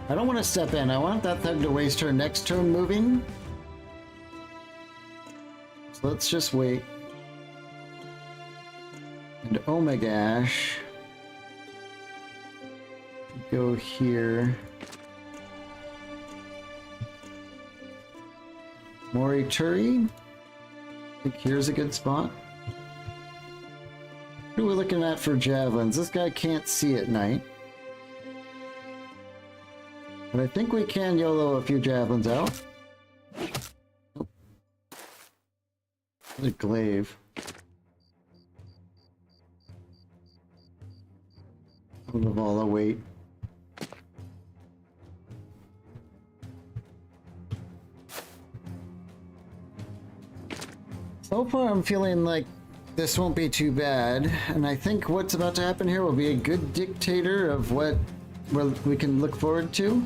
I don't want to step in. I want that thug to waste her next turn moving. So let's just wait. And Omagash. Go here. Morituri. I think here's a good spot. What are we looking at for javelins? This guy can't see at night. But I think we can YOLO a few javelins out. Nope. The glaive. Lavala, wait. So far I'm feeling like this won't be too bad, and I think what's about to happen here will be a good dictator of what we can look forward to.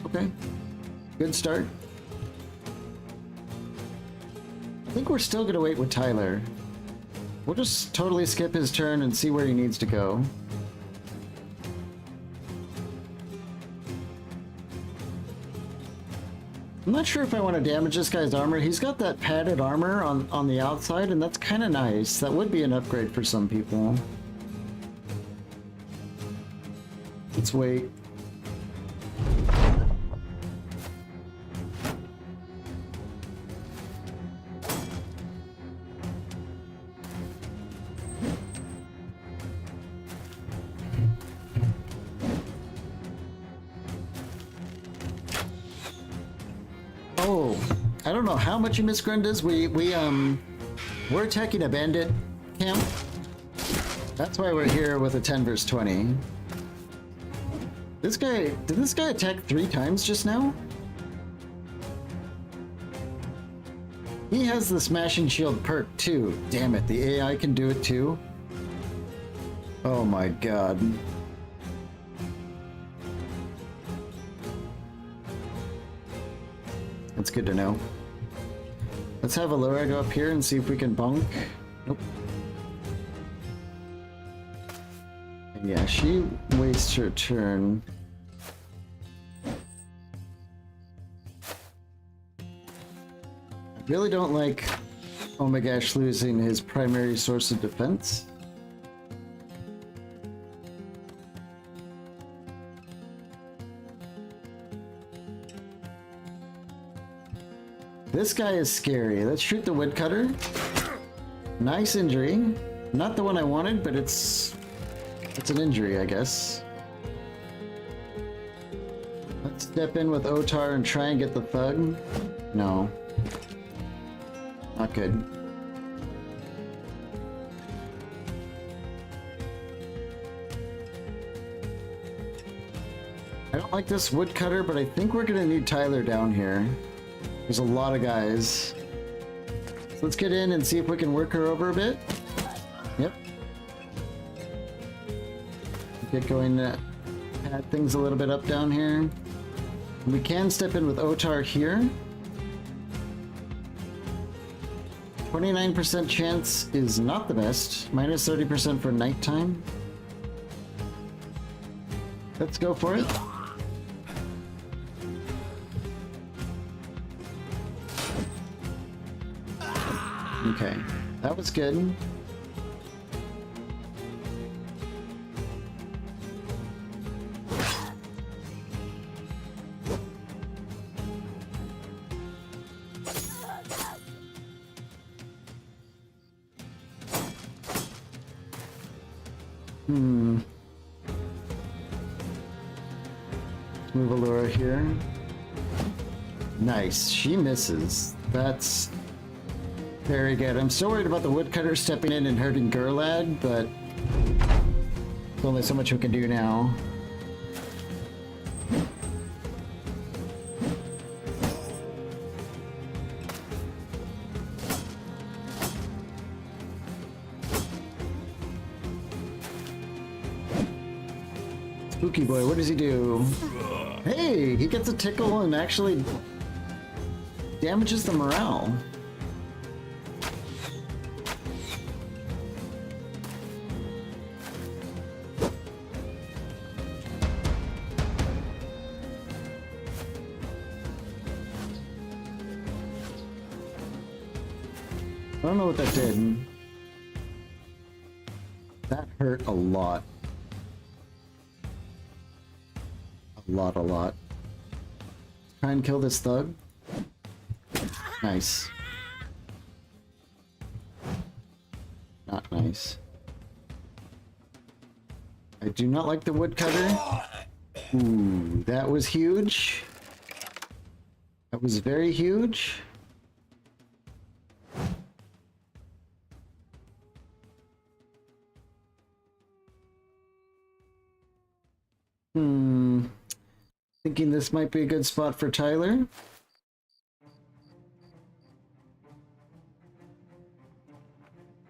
Okay, good start. I think we're still gonna wait with Tyler. We'll just totally skip his turn and see where he needs to go. I'm not sure if I want to damage this guy's armor. He's got that padded armor on the outside, and that's kind of nice. That would be an upgrade for some people. Let's wait. Oh, I don't know how much you miss Grundas. We're attacking a bandit camp. That's why we're here with a 10 versus 20. Did this guy attack 3 times just now? He has the Smashing Shield perk too. Damn it, the AI can do it too. Oh my god. That's good to know. Let's have Allura go up here and see if we can bonk. Nope. And yeah, she wastes her turn. I really don't like Omagash losing his primary source of defense. This guy is scary. Let's shoot the woodcutter. Nice injury. Not the one I wanted, but it's an injury, I guess. Let's step in with Otar and try and get the thug. No. Not good. I don't like this woodcutter, but I think we're gonna need Tyler down here. There's a lot of guys. So let's get in and see if we can work her over a bit. Yep. Get going to add things a little bit up down here. We can step in with Otar here. 29% chance is not the best. Minus 30% for nighttime. Let's go for it. Okay, that was good. Move Allura here. Nice, she misses. That's very good. I'm still worried about the woodcutter stepping in and hurting Gurlad, but there's only so much we can do now. Spooky boy, what does he do? Hey, he gets a tickle and actually damages the morale. I don't know what that did. That hurt a lot. A lot. Try and kill this thug. Nice. Not nice. I do not like the woodcutter. Ooh, that was huge. That was very huge. Thinking this might be a good spot for Tyler.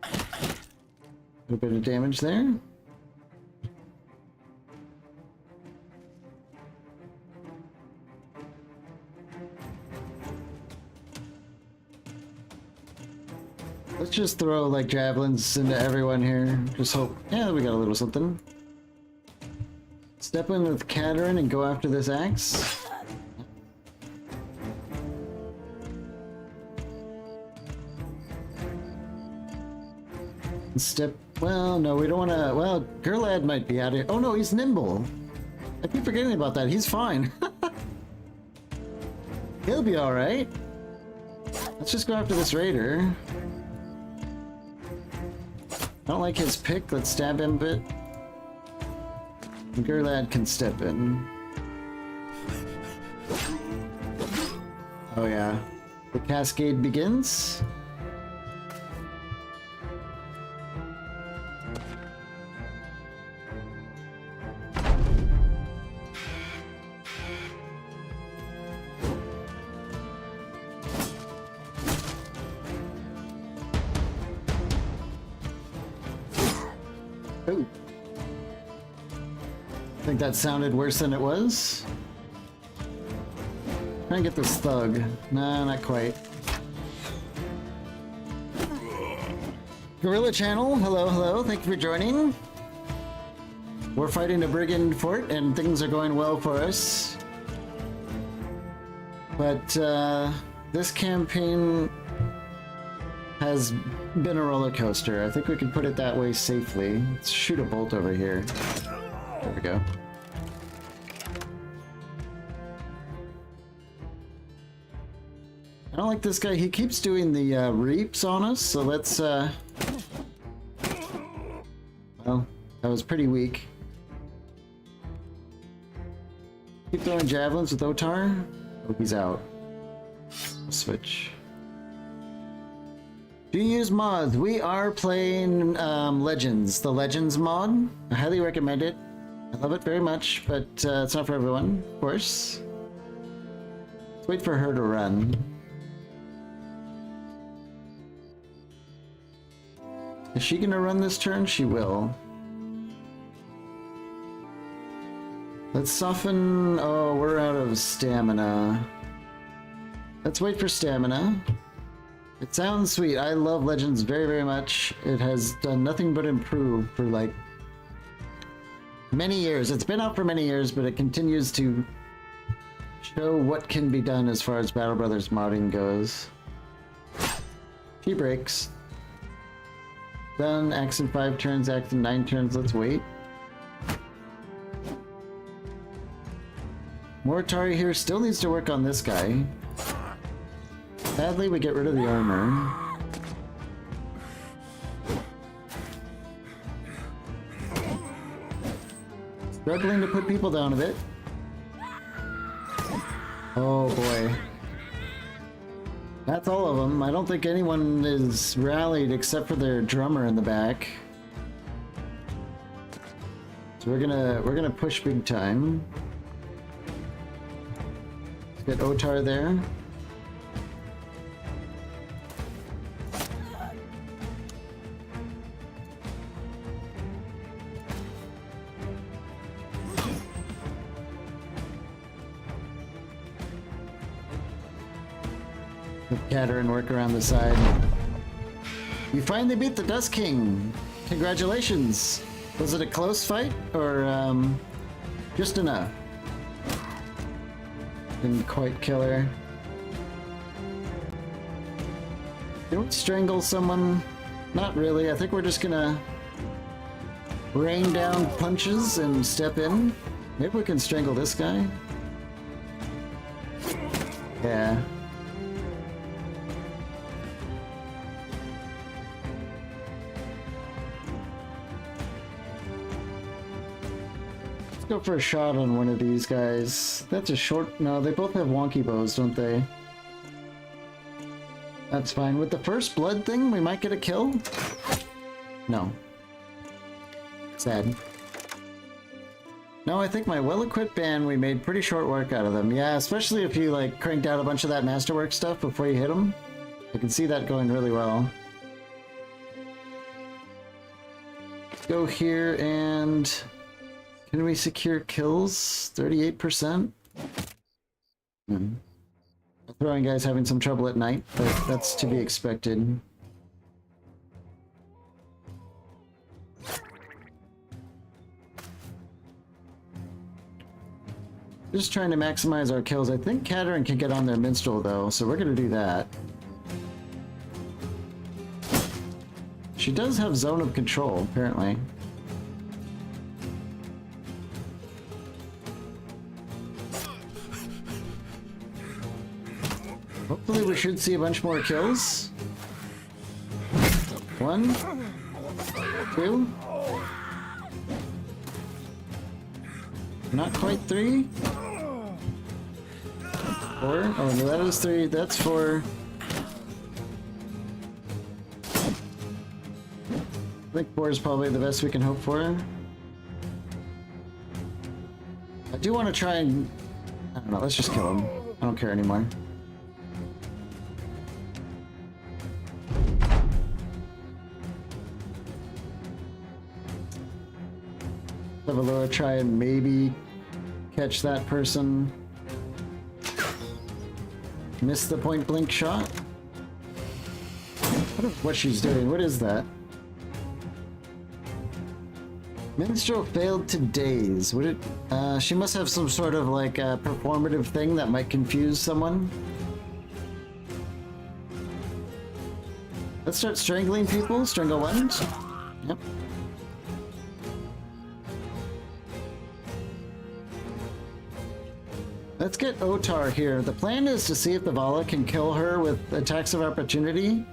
A bit of damage there. Let's just throw like javelins into everyone here. Just hope. Yeah, we got a little something. Step in with Katerin and go after this axe. Step. Well, no, we don't want to. Well, Gurlad might be out here. Oh no, he's nimble. I keep forgetting about that. He's fine. He'll be all right. Let's just go after this raider. I don't like his pick. Let's stab him a bit. Gurlad can step in. Oh yeah. The cascade begins. Ooh. I think that sounded worse than it was. Try and get this thug. Nah, not quite. Gorilla Channel, hello. Thank you for joining. We're fighting a brigand fort and things are going well for us. But this campaign has been a roller coaster. I think we can put it that way safely. Let's shoot a bolt over here. There we go. I don't like this guy. He keeps doing the reaps on us, so let's well, that was pretty weak. Keep throwing javelins with Otar. Oh, he's out. Switch. Do you use mods? We are playing Legends, the Legends mod. I highly recommend it. I love it very much, but it's not for everyone, of course. Let's wait for her to run. Is she gonna run this turn? She will. Let's soften... Oh, we're out of stamina. Let's wait for stamina. It sounds sweet. I love Legends very, very much. It has done nothing but improve for, like, many years. It's been out for many years, but it continues to show what can be done as far as Battle Brothers modding goes. She breaks. Done. Axe in 5 turns, axe in 9 turns. Let's wait. Moritari here still needs to work on this guy. Sadly, we get rid of the armor. Struggling to put people down a bit. Oh boy. That's all of them. I don't think anyone is rallied except for their drummer in the back. So we're gonna push big time. Get Otar there. Katerin work around the side. You finally beat the Dust King. Congratulations. Was it a close fight or just enough? Didn't quite kill her. Can we strangle someone? Not really. I think we're just gonna rain down punches and step in. Maybe we can strangle this guy. Yeah. Go for a shot on one of these guys. That's a short... No, they both have wonky bows, don't they? That's fine. With the first blood thing, we might get a kill? No. Sad. No, I think my well-equipped band, we made pretty short work out of them. Yeah, especially if you, like, cranked out a bunch of that masterwork stuff before you hit them. I can see that going really well. Go here and... Can we secure kills? 38%? Throwing guys having some trouble at night, but that's to be expected. Just trying to maximize our kills. I think Katerin can get on their minstrel though, so we're gonna do that. She does have zone of control, apparently. Hopefully we should see a bunch more kills. 1, 2. Not quite 3. 4. Oh no, that is 3. That's 4. I think 4 is probably the best we can hope for. I do want to try and... I don't know, let's just kill him. I don't care anymore. Have a lower try and maybe catch that person. Miss the point blank shot. What she's doing? What is that? Minstrel failed to daze. Would it? She must have some sort of like performative thing that might confuse someone. Let's start strangling people. Strangle ones. Yep. Let's get Otar here. The plan is to see if the Vala can kill her with attacks of opportunity,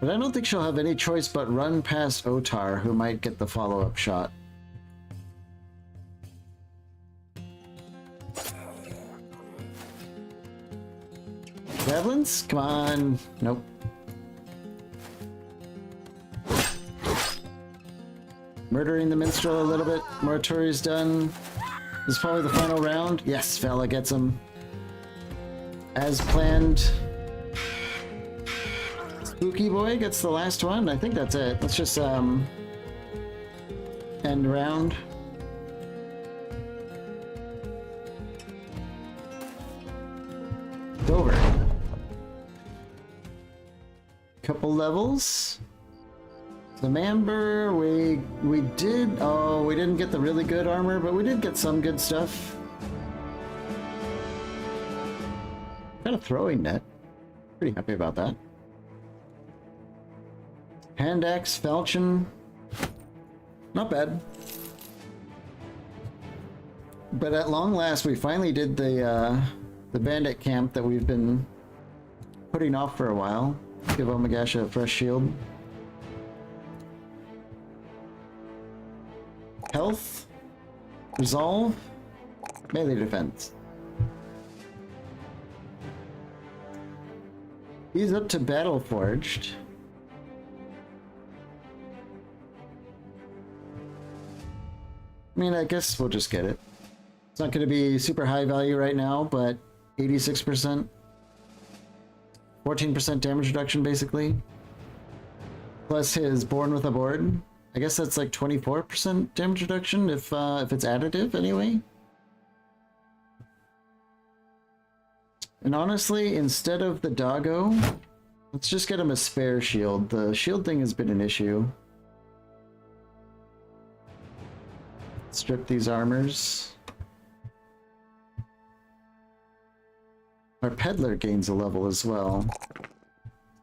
but I don't think she'll have any choice but run past Otar, who might get the follow-up shot. Javelins? Come on. Nope. Murdering the Minstrel a little bit. Moratori's done. This is probably the final round. Yes, Vala gets him. As planned. Spooky Boy gets the last one. I think that's it. Let's just end round. It's over. Couple levels. Some amber, we did, oh, we didn't get the really good armor, but we did get some good stuff. Got a throwing net. Pretty happy about that. Hand axe, falchion. Not bad. But at long last, we finally did the bandit camp that we've been putting off for a while. Give Omagash a fresh shield. Health, resolve, melee defense. He's up to Battle Forged. I mean, I guess we'll just get it. It's not going to be super high value right now, but 86%. 14% damage reduction, basically. Plus his Born with a Board. I guess that's like 24% damage reduction if it's additive anyway. And honestly, instead of the doggo, let's just get him a spare shield. The shield thing has been an issue. Strip these armors. Our peddler gains a level as well.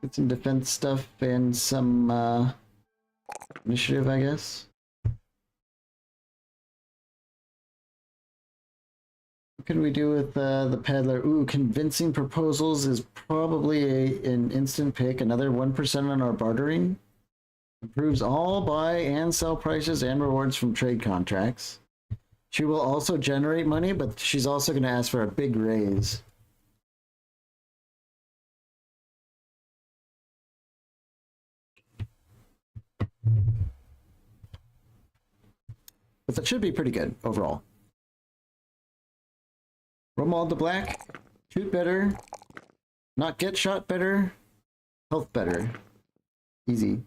Get some defense stuff and some initiative, I guess. What can we do with the peddler? Ooh, convincing proposals is probably an instant pick. Another 1% on our bartering. Improves all buy and sell prices and rewards from trade contracts. She will also generate money, but she's also going to ask for a big raise. But that should be pretty good overall. Romuald the Black, shoot better, not get shot better, health better. Easy.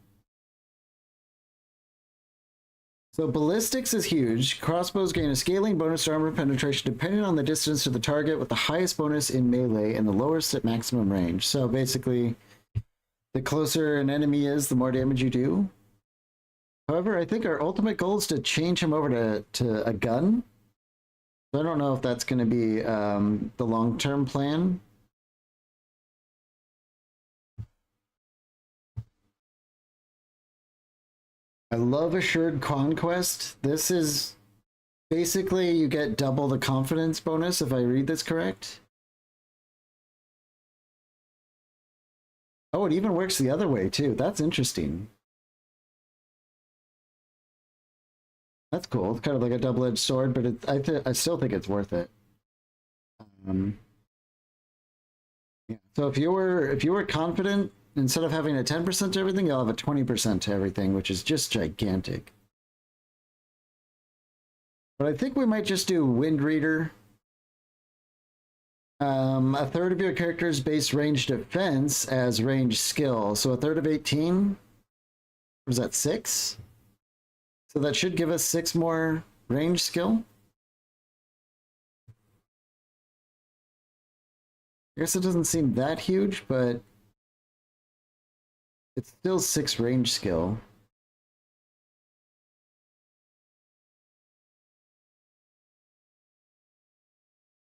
So ballistics is huge. Crossbows gain a scaling bonus to armor penetration depending on the distance to the target, with the highest bonus in melee and the lowest at maximum range. So basically, the closer an enemy is, the more damage you do. However, I think our ultimate goal is to change him over to a gun. So I don't know if that's going to be the long-term plan. I love Assured Conquest. This is basically you get double the confidence bonus if I read this correct. Oh, it even works the other way too. That's interesting. That's cool. It's kind of like a double-edged sword, but I still think it's worth it. Yeah. So if you were confident, instead of having a 10% to everything, you'll have a 20% to everything, which is just gigantic. But I think we might just do Wind Reader. A third of your character's base range defense as range skill. So a third of 18. Was that 6? So that should give us 6 more range skill. I guess it doesn't seem that huge, but it's still 6 range skill.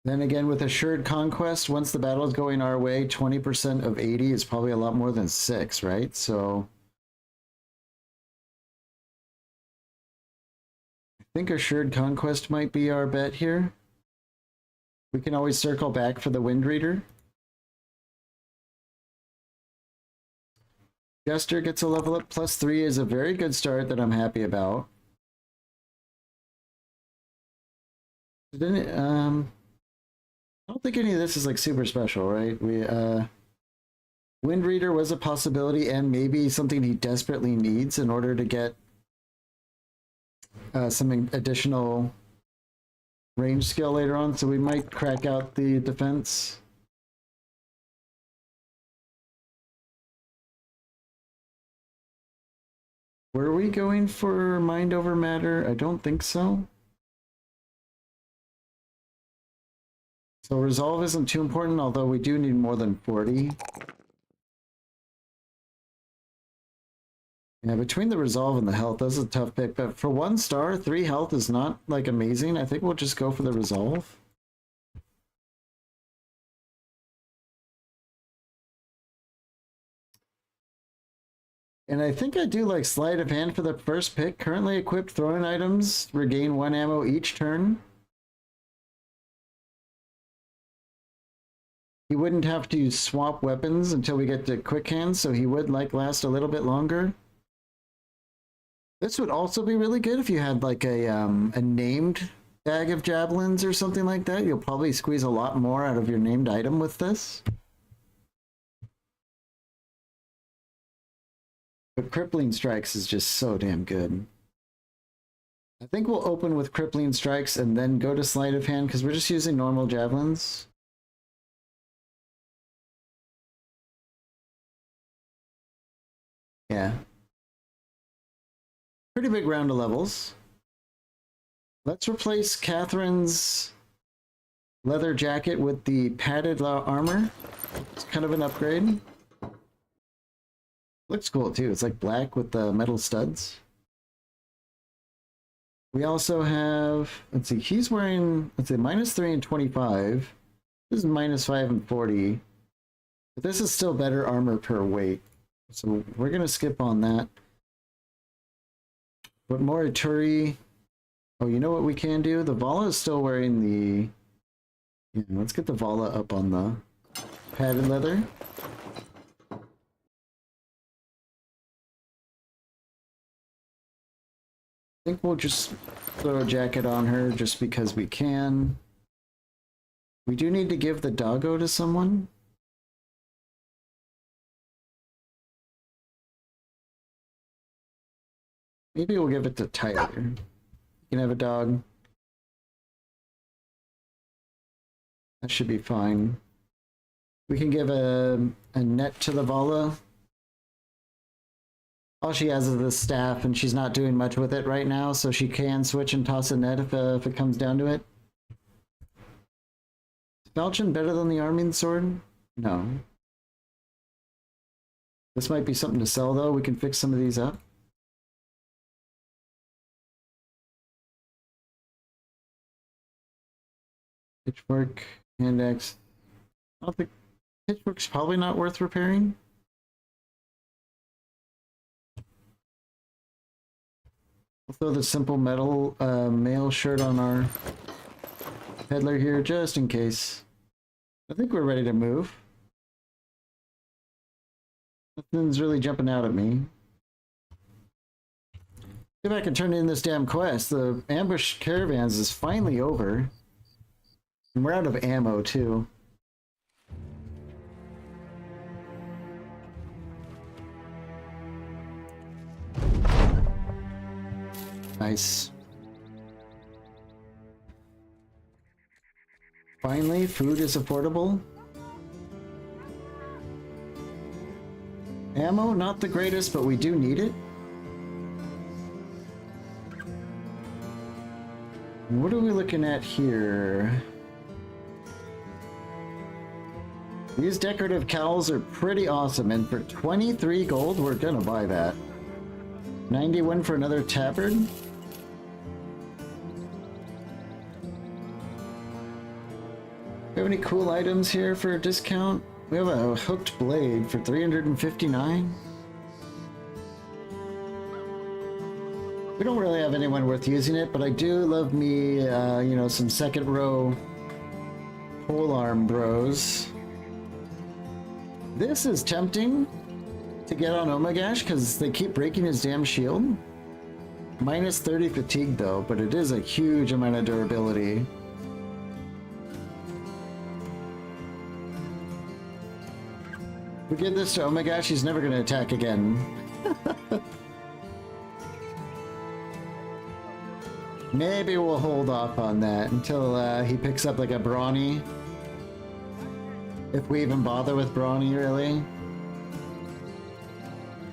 Then again, with Assured Conquest, once the battle is going our way, 20% of 80 is probably a lot more than 6, right? So I think Assured Conquest might be our bet here. We can always circle back for the Wind Reader. Jester gets a level up. +3 is a very good start that I'm happy about. I don't think any of this is like super special, right? Wind Reader was a possibility and maybe something he desperately needs in order to get some additional range skill later on, so we might crack out the defense. Were we going for mind over matter? I don't think so. So resolve isn't too important, although we do need more than 40. Yeah, between the resolve and the health, that's a tough pick, but for 1 star, 3 health is not like amazing. I think we'll just go for the resolve. And I think I do like sleight of hand for the first pick. Currently equipped throwing items regain 1 ammo each turn. He wouldn't have to swap weapons until we get to quick hands, so he would like last a little bit longer. This would also be really good if you had like a named bag of javelins or something like that. You'll probably squeeze a lot more out of your named item with this. But crippling strikes is just so damn good. I think we'll open with crippling strikes and then go to sleight of hand because we're just using normal javelins. Yeah. Pretty big round of levels. Let's replace Catherine's leather jacket with the padded armor. It's kind of an upgrade. Looks cool too. It's like black with the metal studs. We also have, let's see, he's wearing, let's see, -3 and 25. This is -5 and 40. But this is still better armor per weight. So we're going to skip on that. But Morituri, oh, you know what we can do? The Vala is still wearing the, yeah, let's get the Vala up on the padded leather. I think we'll just throw a jacket on her just because we can. We do need to give the doggo to someone. Maybe we'll give it to Tyler. You can have a dog. That should be fine. We can give a net to the Vala. All she has is the staff, and she's not doing much with it right now, so she can switch and toss a net if it comes down to it. Is Falchion better than the Arming Sword? No. This might be something to sell, though. We can fix some of these up. Pitchfork, hand axe. I don't think pitchfork's probably not worth repairing. We'll throw the simple metal mail shirt on our peddler here just in case. I think we're ready to move. Nothing's really jumping out at me. If I can turn in this damn quest, the ambush caravans is finally over. And we're out of ammo too. Nice. Finally, food is affordable. Ammo, not the greatest, but we do need it. What are we looking at here? These decorative cowls are pretty awesome, and for 23 gold, we're gonna buy that. 91 for another tabard. We have any cool items here for a discount? We have a hooked blade for 359. We don't really have anyone worth using it, but I do love me, you know, some second row polearm bros. This is tempting to get on Omagash because they keep breaking his damn shield. -30 fatigue though, but it is a huge amount of durability. If we give this to Omagash, he's never going to attack again. Maybe we'll hold off on that until he picks up like a brawny. If we even bother with brawny, really.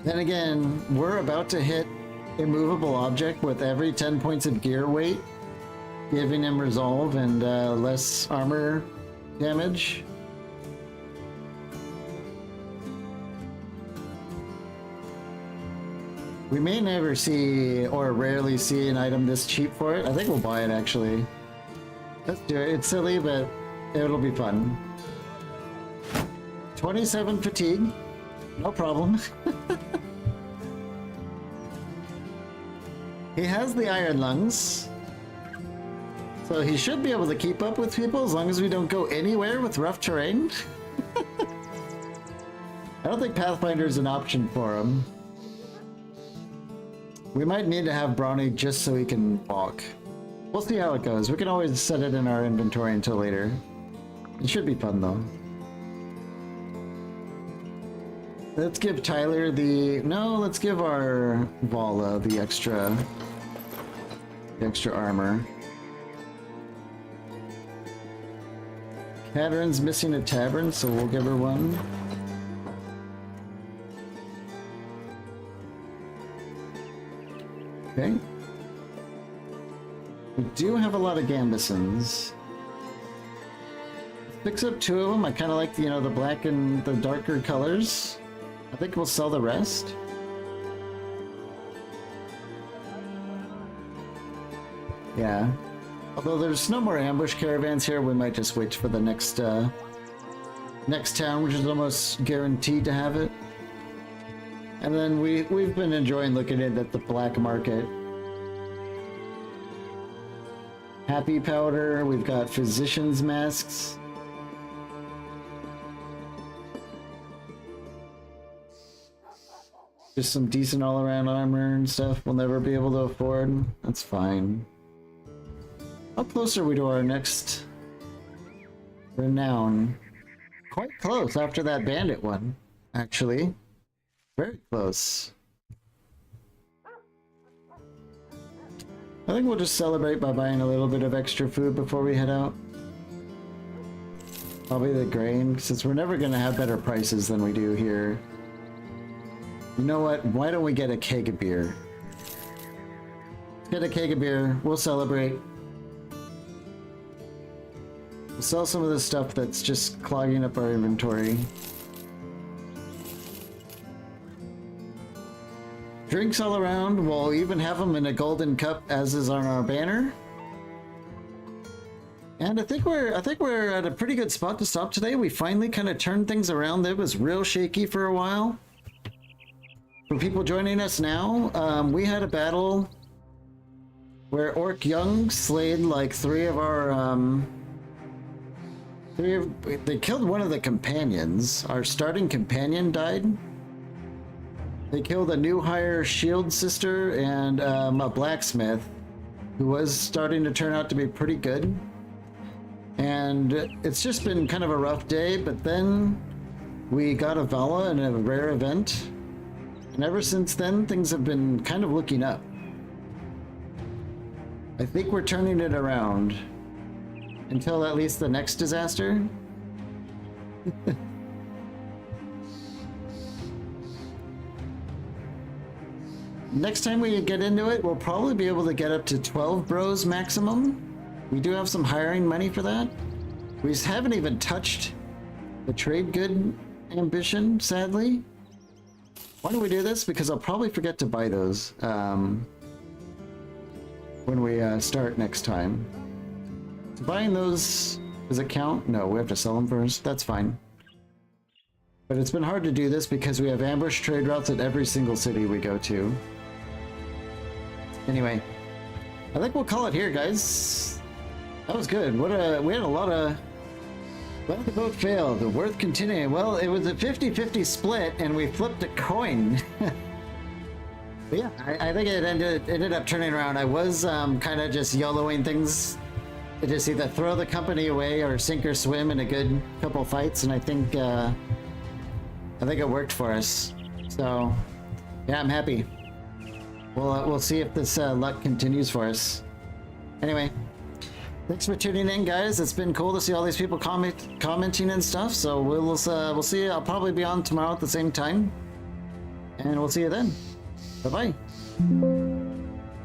Then again, we're about to hit immovable object with every 10 points of gear weight, giving him resolve and less armor damage. We may never see or rarely see an item this cheap for it. I think we'll buy it actually. Let's do it. It's silly, but it'll be fun. 27 fatigue. No problem. He has the iron lungs. So he should be able to keep up with people as long as we don't go anywhere with rough terrain. I don't think Pathfinder is an option for him. We might need to have Brawny just so he can walk. We'll see how it goes. We can always set it in our inventory until later. It should be fun though. Let's give Tyler the... No, let's give our Vala the extra armor. Katerin's missing a tavern, so we'll give her one. Okay. We do have a lot of Gambesons. Picks up 2 of them. I kind of like, you know, the black and the darker colors. I think we'll sell the rest. Yeah. Although there's no more ambush caravans here, we might just wait for the next next town, which is almost guaranteed to have it. And then we've been enjoying looking at the black market. Happy powder, we've got physician's masks. Just some decent all-around armor and stuff we'll never be able to afford. That's fine. How close are we to our next renown? Quite close after that bandit one, actually. Very close. I think we'll just celebrate by buying a little bit of extra food before we head out. Probably the grain, since we're never going to have better prices than we do here. You know what? Why don't we get a keg of beer? Let's get a keg of beer. We'll celebrate. We'll sell some of the stuff that's just clogging up our inventory. Drinks all around. We'll even have them in a golden cup, as is on our banner. And I think we're at a pretty good spot to stop today. We finally kind of turned things around. It was real shaky for a while. For people joining us now, we had a battle where Orc Young slayed like 3 of our they killed one of the companions. Our starting companion died. They killed a new hire shield sister and a blacksmith who was starting to turn out to be pretty good. And it's just been kind of a rough day, but then we got a Vala in a rare event. And ever since then, things have been kind of looking up. I think we're turning it around. Until at least the next disaster. Next time we get into it, we'll probably be able to get up to 12 bros maximum. We do have some hiring money for that. We just haven't even touched the trade good ambition, sadly. Why don't we do this? Because I'll probably forget to buy those when we start next time. So buying those, does it count? No, we have to sell them first. That's fine. But it's been hard to do this because we have ambush trade routes at every single city we go to. Anyway, I think we'll call it here, guys. That was good. We had a lot of... Well, the vote failed. Worth continuing. Well, it was a 50-50 split, and we flipped a coin. But yeah, I think it ended up turning around. I was kind of just YOLOing things to just either throw the company away or sink or swim in a good couple fights, and I think it worked for us. So yeah, I'm happy. We'll see if this luck continues for us. Anyway, thanks for tuning in, guys. It's been cool to see all these people commenting and stuff. So we'll see you. I'll probably be on tomorrow at the same time, and we'll see you then. Bye bye.